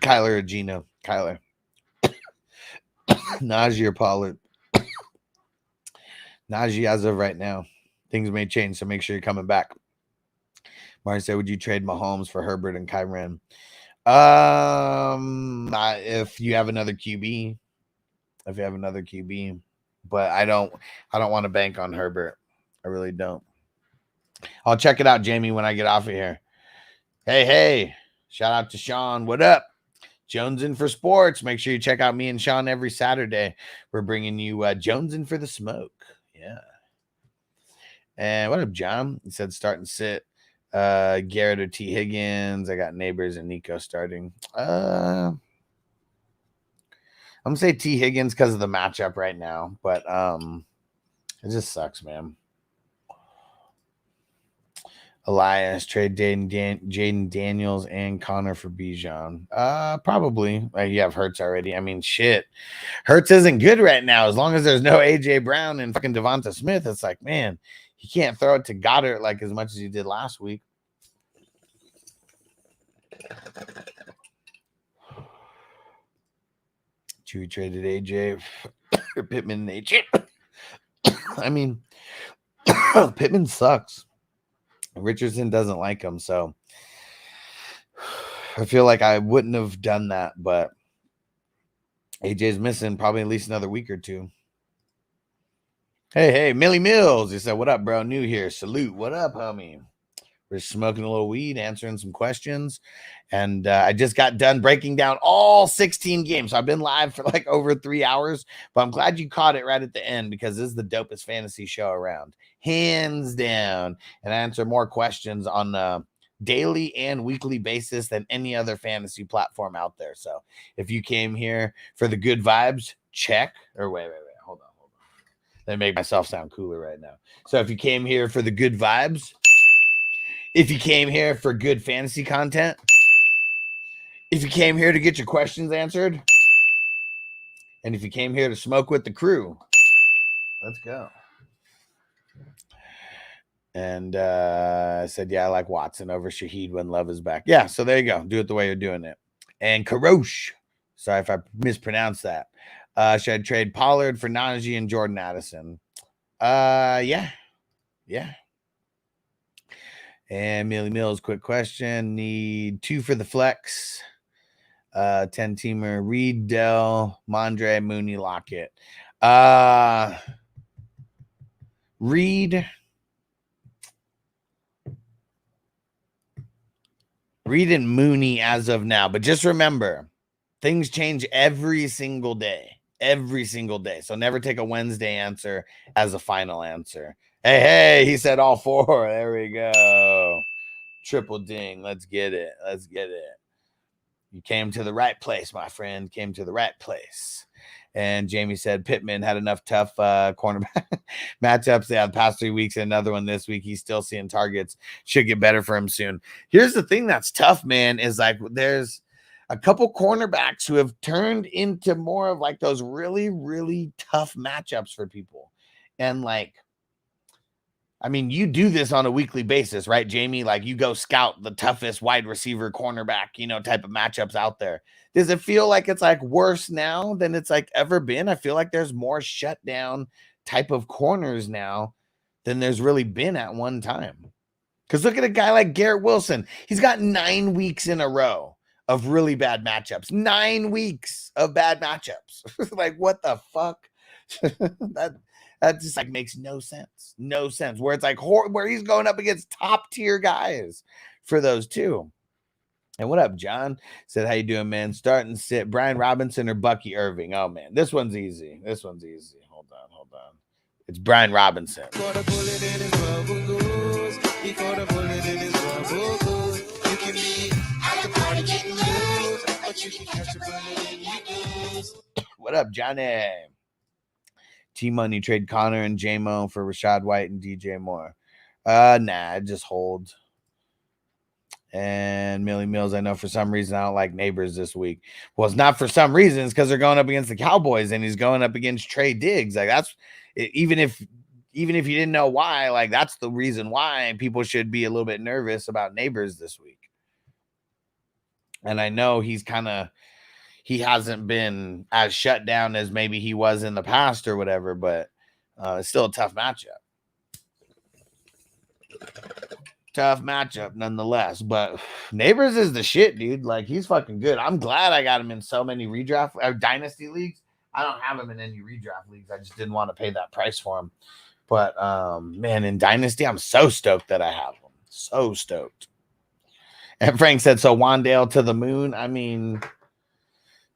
Kyler or Gino? Kyler. Najee or Pollard? Najee as of right now. Things may change, so make sure you're coming back. Martin said, would you trade Mahomes for Herbert and Kyren? If you have another QB. If you have another QB. But I don't want to bank on Herbert. I really don't. I'll check it out, Jamie, when I get off of here. Hey. Shout out to Sean. What up? Jones in for sports. Make sure you check out me and Sean every Saturday. We're bringing you Jones in for the smoke. Yeah. And what up, John? He said start and sit. Garrett or T. Higgins. I got Neighbors and Nico starting. I'm gonna say T. Higgins because of the matchup right now, but it just sucks, man. Elias, trade Jaden Daniels and Connor for Bijan. Probably. You have Hurts already. I mean, shit. Hurts isn't good right now. As long as there's no AJ Brown and fucking Devonta Smith, it's like, man, he can't throw it to Goddard like as much as he did last week. Chewy traded AJ for Pittman and AJ. I mean, Pittman sucks. Richardson doesn't like him, so I feel like I wouldn't have done that, but AJ's missing probably at least another week or two. Hey, Millie Mills. He said, what up, bro? New here. Salute. What up, homie? We're smoking a little weed, answering some questions. And I just got done breaking down all 16 games. So I've been live for like over 3 hours, but I'm glad you caught it right at the end because this is the dopest fantasy show around. Hands down. And I answer more questions on a daily and weekly basis than any other fantasy platform out there. So if you came here for the good vibes, check. Or wait. Hold on. Let me make myself sound cooler right now. So if you came here for the good vibes, if you came here for good fantasy content, if you came here to get your questions answered, and if you came here to smoke with the crew, let's go. And I said, yeah, I like Watson over Shaheed when Love is back. Yeah, so there you go. Do it the way you're doing it. And Karosh, sorry if I mispronounced that. Should I trade Pollard for Najee and Jordan Addison? Yeah. And Millie Mills, quick question. Need 2 for the flex. 10-teamer. Reed, Dell, Mondre, Mooney, Lockett. Reed and Mooney as of now. But just remember, things change every single day. Every single day. So never take a Wednesday answer as a final answer. Hey, he said all 4. There we go. Triple ding. Let's get it. You came to the right place, my friend. Came to the right place. And Jamie said Pittman had enough tough cornerback matchups. Yeah, the past 3 weeks and another one this week. He's still seeing targets. Should get better for him soon. Here's the thing that's tough, man, is like there's a couple cornerbacks who have turned into more of like those really, really tough matchups for people. And like, I mean, you do this on a weekly basis, right, Jamie? Like you go scout the toughest wide receiver cornerback, type of matchups out there. Does it feel like it's like worse now than it's like ever been? I feel like there's more shutdown type of corners now than there's really been at one time. Because look at a guy like Garrett Wilson. He's got 9 weeks in a row of really bad matchups. 9 weeks of bad matchups. Like, what the fuck? That just like makes no sense. No sense. Where it's like where he's going up against top tier guys for those two. And what up, John? Said, how you doing, man? Start and sit. Brian Robinson or Bucky Irving? Oh man, this one's easy. Hold on. It's Brian Robinson. What up, Johnny? T-Money trade Connor and J-Mo for Rashad White and DJ Moore. Nah, just hold. And Millie Mills, I know for some reason I don't like Neighbors this week. Well, it's not for some reason. It's because they're going up against the Cowboys and he's going up against Trey Diggs. Like that's even if you didn't know why, like that's the reason why people should be a little bit nervous about Neighbors this week. And I know he hasn't been as shut down as maybe he was in the past or whatever, but it's still a tough matchup. Tough matchup nonetheless, but Neighbors is the shit, dude. Like he's fucking good. I'm glad I got him in so many redraft dynasty leagues. I don't have him in any redraft leagues. I just didn't want to pay that price for him. But man, in dynasty, I'm so stoked that I have him. So stoked. And Frank said, so Wandale to the moon. I mean,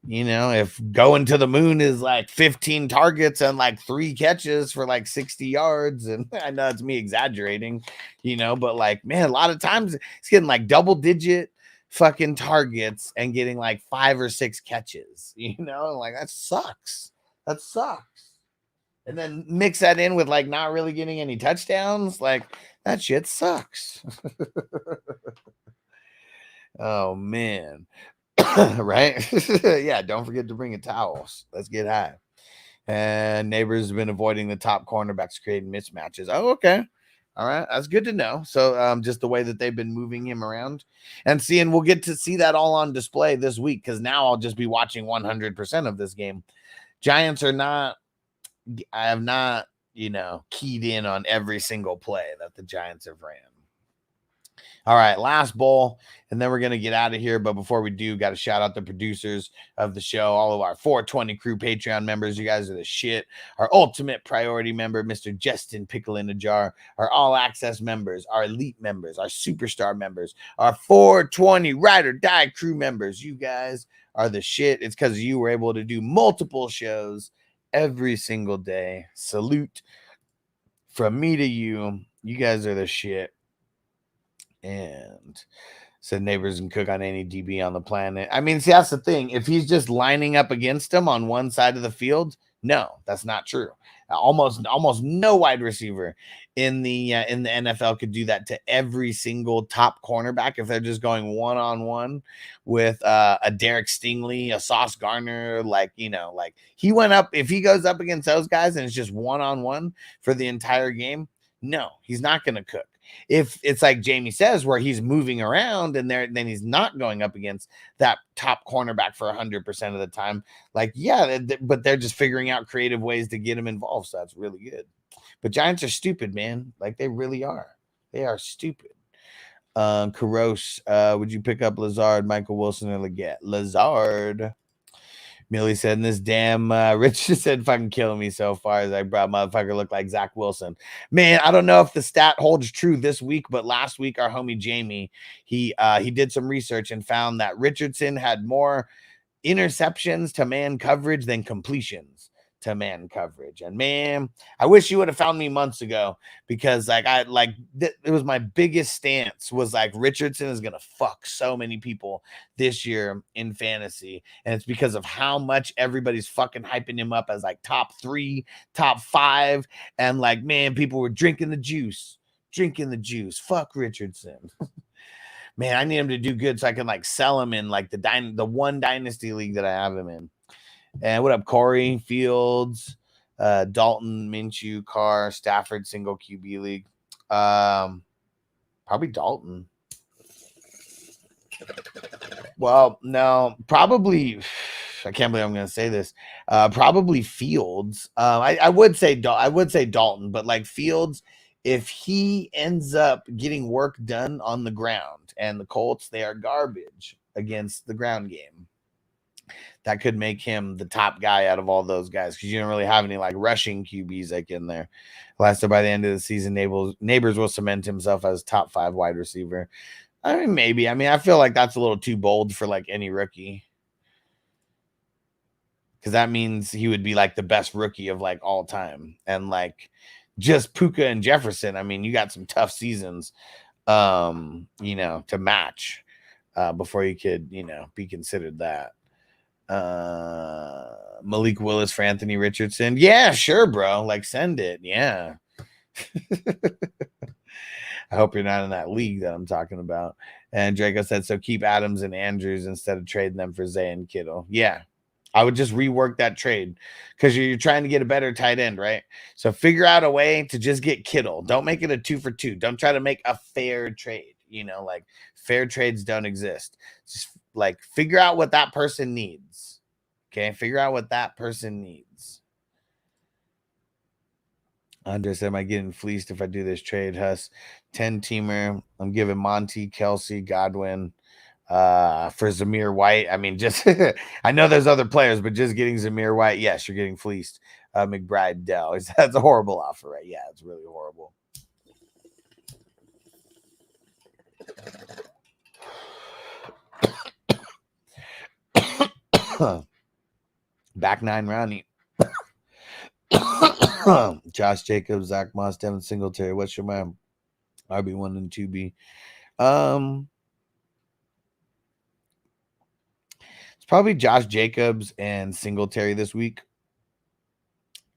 you know, if going to the moon is like 15 targets and like 3 catches for like 60 yards, and I know it's me exaggerating, you know, but like, man, a lot of times it's getting like double-digit fucking targets and getting like 5 or 6 catches, you know, like that sucks. That sucks. And then mix that in with like not really getting any touchdowns, like that shit sucks. Oh man. Right? Yeah, don't forget to bring a towels. Let's get high. And Neighbors have been avoiding the top cornerbacks, creating mismatches. Oh, okay. All right. That's good to know. So just the way that they've been moving him around and seeing, we'll get to see that all on display this week because now I'll just be watching 100% of this game. Giants are not, I have not, you know, keyed in on every single play that the Giants have ran. All right, last bowl, and then we're going to get out of here. But before we do, got to shout out the producers of the show, all of our 420 crew Patreon members. You guys are the shit. Our ultimate priority member, Mr. Justin Pickle in a Jar. Our all access members, our elite members, our superstar members, our 420 ride or die crew members. You guys are the shit. It's because you were able to do multiple shows every single day. Salute from me to you. You guys are the shit. And said Neighbors can cook on any DB on the planet. I mean, see, that's the thing. If he's just lining up against him on one side of the field, no, that's not true. Almost no wide receiver in the NFL could do that to every single top cornerback if they're just going one-on-one with a Derek Stingley, a Sauce Gardner, like, you know, like he went up. If he goes up against those guys and it's just one-on-one for the entire game, no, he's not going to cook. If it's like Jamie says, where he's moving around and then he's not going up against that top cornerback for 100% of the time, like, yeah, but they're just figuring out creative ways to get him involved. So that's really good. But Giants are stupid, man. Like they really are. They are stupid. Carouse, would you pick up Lazard, Michael Wilson, or Leggett? Lazard. Millie said, and this damn Rich just said fucking killing me so far as I brought motherfucker look like Zach Wilson. Man, I don't know if the stat holds true this week, but last week our homie Jamie, he did some research and found that Richardson had more interceptions to man coverage than completions to man coverage. And man, I wish you would have found me months ago because it was my biggest stance was like Richardson is going to fuck so many people this year in fantasy. And it's because of how much everybody's fucking hyping him up as like top 3, top 5. And like, man, people were drinking the juice. Fuck Richardson. Man, I need him to do good so I can like sell him in like the one dynasty league that I have him in. And what up, Corey, Fields, Dalton, Minshew, Carr, Stafford, single QB league. Probably Dalton. Well, no, probably. I can't believe I'm going to say this. Probably Fields. I would say Dalton, but like Fields, if he ends up getting work done on the ground, and the Colts, they are garbage against the ground game. That could make him the top guy out of all those guys because you don't really have any like rushing QBs like in there. Last by the end of the season, Neighbors will cement himself as top 5 wide receiver. I mean, maybe. I mean, I feel like that's a little too bold for like any rookie. because that means he would be like the best rookie of like all time. And like just Puka and Jefferson, I mean, you got some tough seasons, you know, to match before you could, you know, be considered that. Malik Willis for Anthony Richardson. Yeah, sure, bro. Like, send it. Yeah. I hope you're not in that league that I'm talking about. And Draco said, so keep Adams and Andrews instead of trading them for Zay and Kittle. Yeah. I would just rework that trade because you're trying to get a better tight end, right? So figure out a way to just get Kittle. Don't make it a 2-for-2. Don't try to make a fair trade. You know, like fair trades don't exist. Just like figure out what that person needs. Okay, figure out what that person needs. Andre said, am I getting fleeced if I do this trade, Huss? 10-teamer. I'm giving Monty, Kelsey, Godwin for Zamir White. I mean, just I know there's other players, but just getting Zamir White, yes, you're getting fleeced. McBride, Dell. That's a horrible offer, right? Yeah, it's really horrible. Back 9 Ronnie. Josh Jacobs, Zach Moss, Devin Singletary. What's your man? RB1 and 2B. It's probably Josh Jacobs and Singletary this week.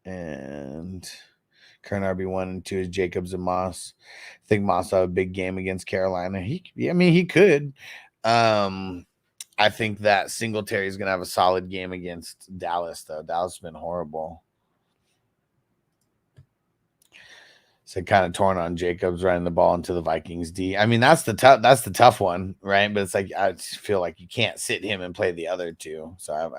And current RB1 and 2 is Jacobs and Moss. I think Moss will have a big game against Carolina. He could. I think that Singletary is going to have a solid game against Dallas, though. Dallas has been horrible. So kind of torn on Jacobs running the ball into the Vikings D. I mean, that's the tough one, right? But it's like I just feel like you can't sit him and play the other two. So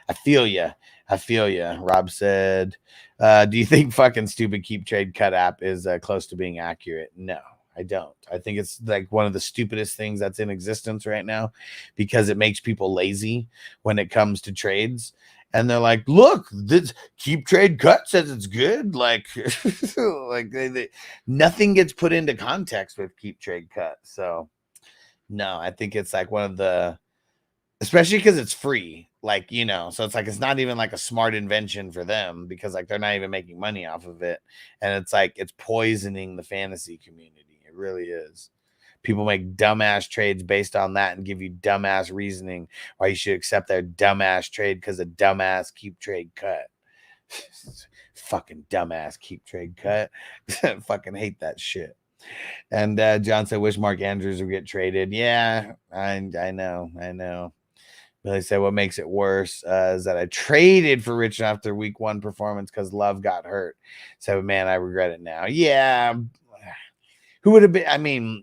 I feel you. I feel you. Rob said, do you think fucking stupid keep trade cut app is close to being accurate? No, I don't. I think it's like one of the stupidest things that's in existence right now because it makes people lazy when it comes to trades. And they're like, look, this keep trade cut says it's good. Like, like nothing gets put into context with keep trade cut. So no, I think it's like one of the, especially because it's free, like, you know, so it's like, it's not even like a smart invention for them because like, they're not even making money off of it. And it's like, it's poisoning the fantasy community. It really is. People make dumbass trades based on that and give you dumbass reasoning why you should accept their dumbass trade because a dumbass keep trade cut. Fucking dumbass keep trade cut. Fucking hate that shit. And John said, wish Mark Andrews would get traded. Yeah, I know. Billy said, what makes it worse is that I traded for Rich after week 1 performance because Love got hurt. So, man, I regret it now. Yeah. Who would have been? I mean,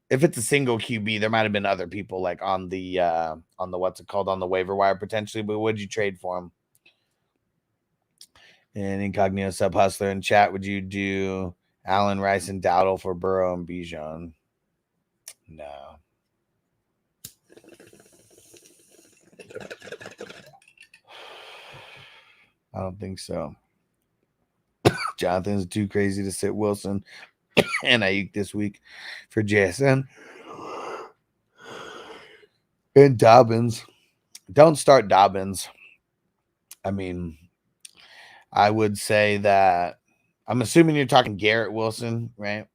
if it's a single QB, there might have been other people like on the what's it called on the waiver wire potentially. But would you trade for him? And Incognito Sub Hustler in chat, would you do Allen, Rice, and Dowdle for Burrow and Bijan? No. I don't think so. Jonathan's too crazy to sit Wilson and Ayuk this week for JSN. And Dobbins. Don't start Dobbins. I mean, I would say that I'm assuming you're talking Garrett Wilson, right?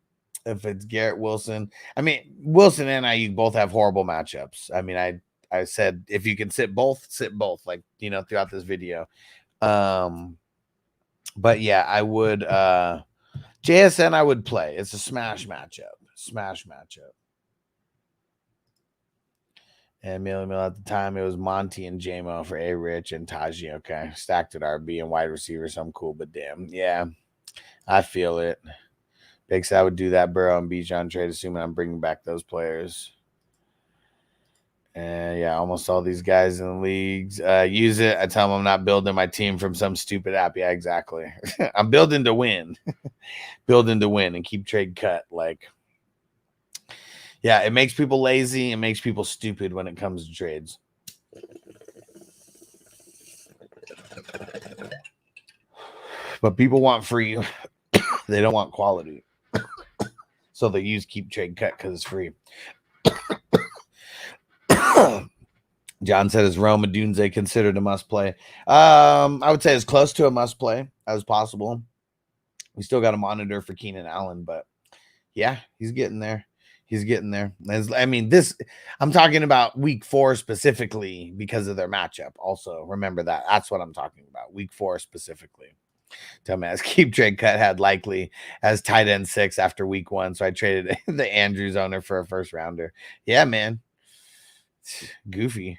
If it's Garrett Wilson. I mean, Wilson and Ayuk both have horrible matchups. I mean, I said if you can sit both, like, you know, throughout this video. But yeah, I would JSN I would play. It's a smash matchup. And Mill at the time, it was Monty and JMO for A Rich and Taji. Okay. Stacked at RB and wide receiver, so I'm cool, but damn. Yeah, I feel it. Big I would do that Burrow and Bijan trade, assuming I'm bringing back those players. And yeah, almost all these guys in the leagues use it. I tell them I'm not building my team from some stupid app. Yeah, exactly. I'm building to win. Building to win and keep trade cut. Like, yeah, it makes people lazy. It makes people stupid when it comes to trades. But people want free. They don't want quality. So they use keep trade cut because it's free. John said, is Rome Adunze considered a must play? I would say as close to a must play as possible. We still got to monitor for Keenan Allen, but yeah, he's getting there. He's getting there. I mean, I'm talking about week 4 specifically because of their matchup. Also, remember that. That's what I'm talking about. Week 4 specifically. Dumbass keep trade cut had likely as tight end 6 after week 1. So I traded the Andrews owner for a first rounder. Yeah, man. Goofy.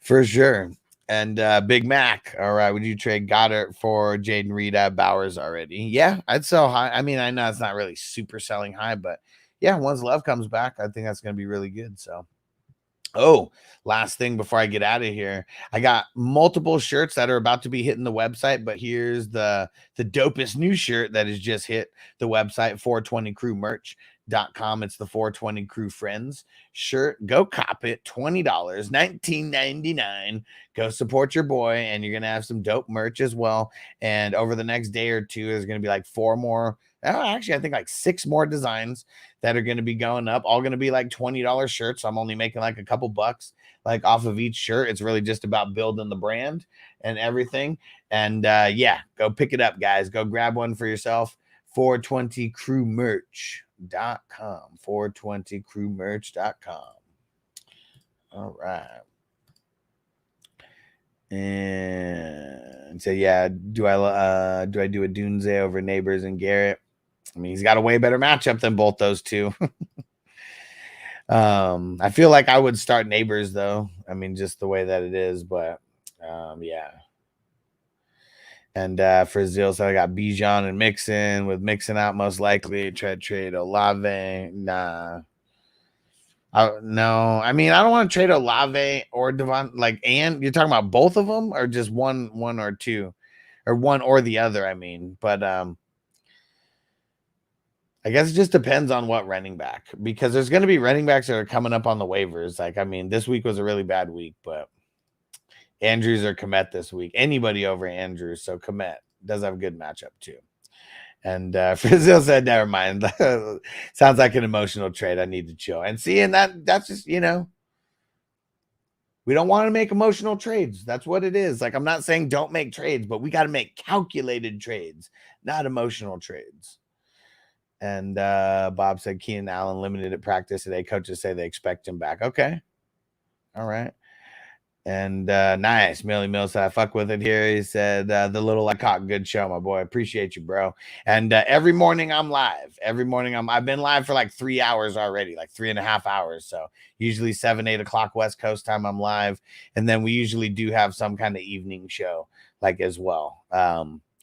For sure. And Big Mac. All right. Would you trade Goddard for Jaden Reed at Bowers already? Yeah, I'd sell high. I mean, I know it's not really super selling high, but yeah, once Love comes back, I think that's going to be really good. So, last thing before I get out of here, I got multiple shirts that are about to be hitting the website, but here's the dopest new shirt that has just hit the website, 420crewmerch.com. It's the 420 Crew Friends shirt. Go cop it, $20, $19.99. Go support your boy, and you're gonna have some dope merch as well. And over the next day or two, there's gonna be like 4 more. Actually, I think like 6 more designs that are going to be going up, all going to be like $20 shirts. So I'm only making like a couple bucks like off of each shirt. It's really just about building the brand and everything. And yeah, go pick it up, guys. Go grab one for yourself. 420crewmerch.com. 420crewmerch.com. All right. And so yeah, do I do a Dunze over Neighbors and Garrett? I mean, he's got a way better matchup than both those two. I feel like I would start Neighbors though. I mean, just the way that it is, but yeah. And for Zil, so I got Bijan and Mixon, with Mixon out most likely. Try to trade Olave. Nah. No, I mean, I don't want to trade Olave or Devon. And you're talking about both of them, or just one or two, or one or the other. I mean, but I guess it just depends on what running back, because there's going to be running backs that are coming up on the waivers. I mean, this week was a really bad week, but Andrews or Komet this week. Anybody over Andrews, so Komet does have a good matchup too. And Frizzle said, never mind. Sounds like an emotional trade. I need to chill. And see, and that's just, we don't want to make emotional trades. That's what it is. I'm not saying don't make trades, but we got to make calculated trades, not emotional trades. And Bob said Keenan Allen limited at practice today. Coaches say they expect him back. Okay. All right. And nice. Millie Mills said, I fuck with it here. He said, the little I caught, good show, my boy. Appreciate you, bro. And every morning I'm live. I've been live for like 3 hours already, like 3.5 hours. So usually 7, 8 o'clock West Coast time I'm live. And then we usually do have some kind of evening show as well.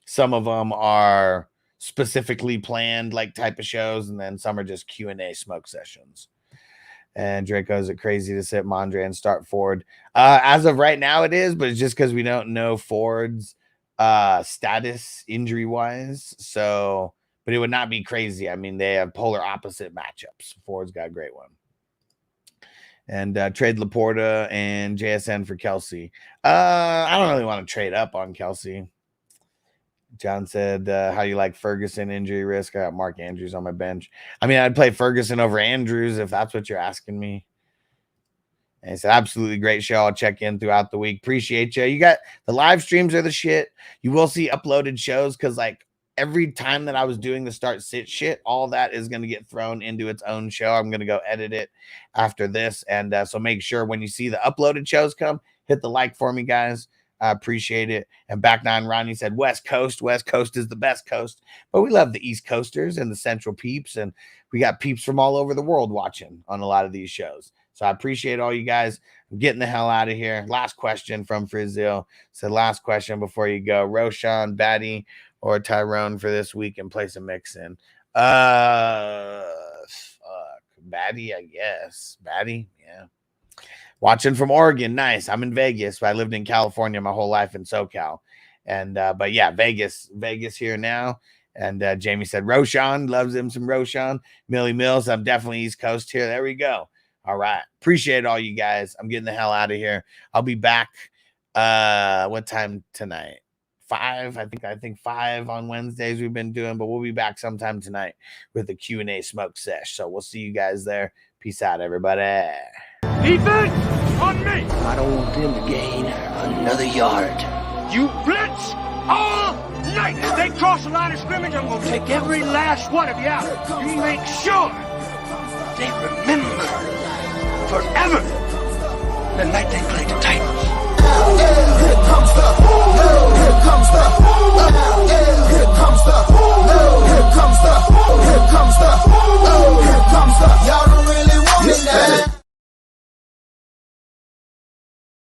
Some of them are specifically planned type of shows, and then some are just Q&A smoke sessions. And Draco, is it crazy to sit Mondre and start Ford? As of right now it is, but it's just because we don't know Ford's status injury wise. So, but it would not be crazy. I mean, they have polar opposite matchups. Ford's got a great one. And trade Laporta and JSN for Kelsey. I don't really want to trade up on Kelsey. John said, how do you like Ferguson injury risk? I got Mark Andrews on my bench. I mean, I'd play Ferguson over Andrews if that's what you're asking me. And he said, absolutely great show. I'll check in throughout the week. Appreciate you. You got the live streams are the shit. You will see uploaded shows because every time that I was doing the start sit shit, all that is going to get thrown into its own show. I'm going to go edit it after this. And so make sure when you see the uploaded shows come, hit the like for me, guys. I appreciate it. And Back Nine Ronnie said, West Coast is the best coast. But we love the East Coasters and the Central peeps. And we got peeps from all over the world watching on a lot of these shows. So I appreciate all you guys. I'm getting the hell out of here. Last question from Frizzil. Said, last question before you go. Roshan, Batty, or Tyrone for this week and place a mix in? Fuck. Batty, I guess. Batty, yeah. Watching from Oregon. Nice. I'm in Vegas, but I lived in California my whole life in SoCal. And, but yeah, Vegas here now. And Jamie said, Roshan, loves him some Roshan. Millie Mills, I'm definitely East Coast here. There we go. All right. Appreciate all you guys. I'm getting the hell out of here. I'll be back. What time tonight? 5. I think 5 on Wednesdays we've been doing, but we'll be back sometime tonight with the Q&A smoke sesh. So we'll see you guys there. Peace out, everybody. Defense on me. I don't want them to gain another yard. You blitz all night. If they cross the line of scrimmage, I'm going to take every last one of you out. You make sure they remember forever the night they played the Titans.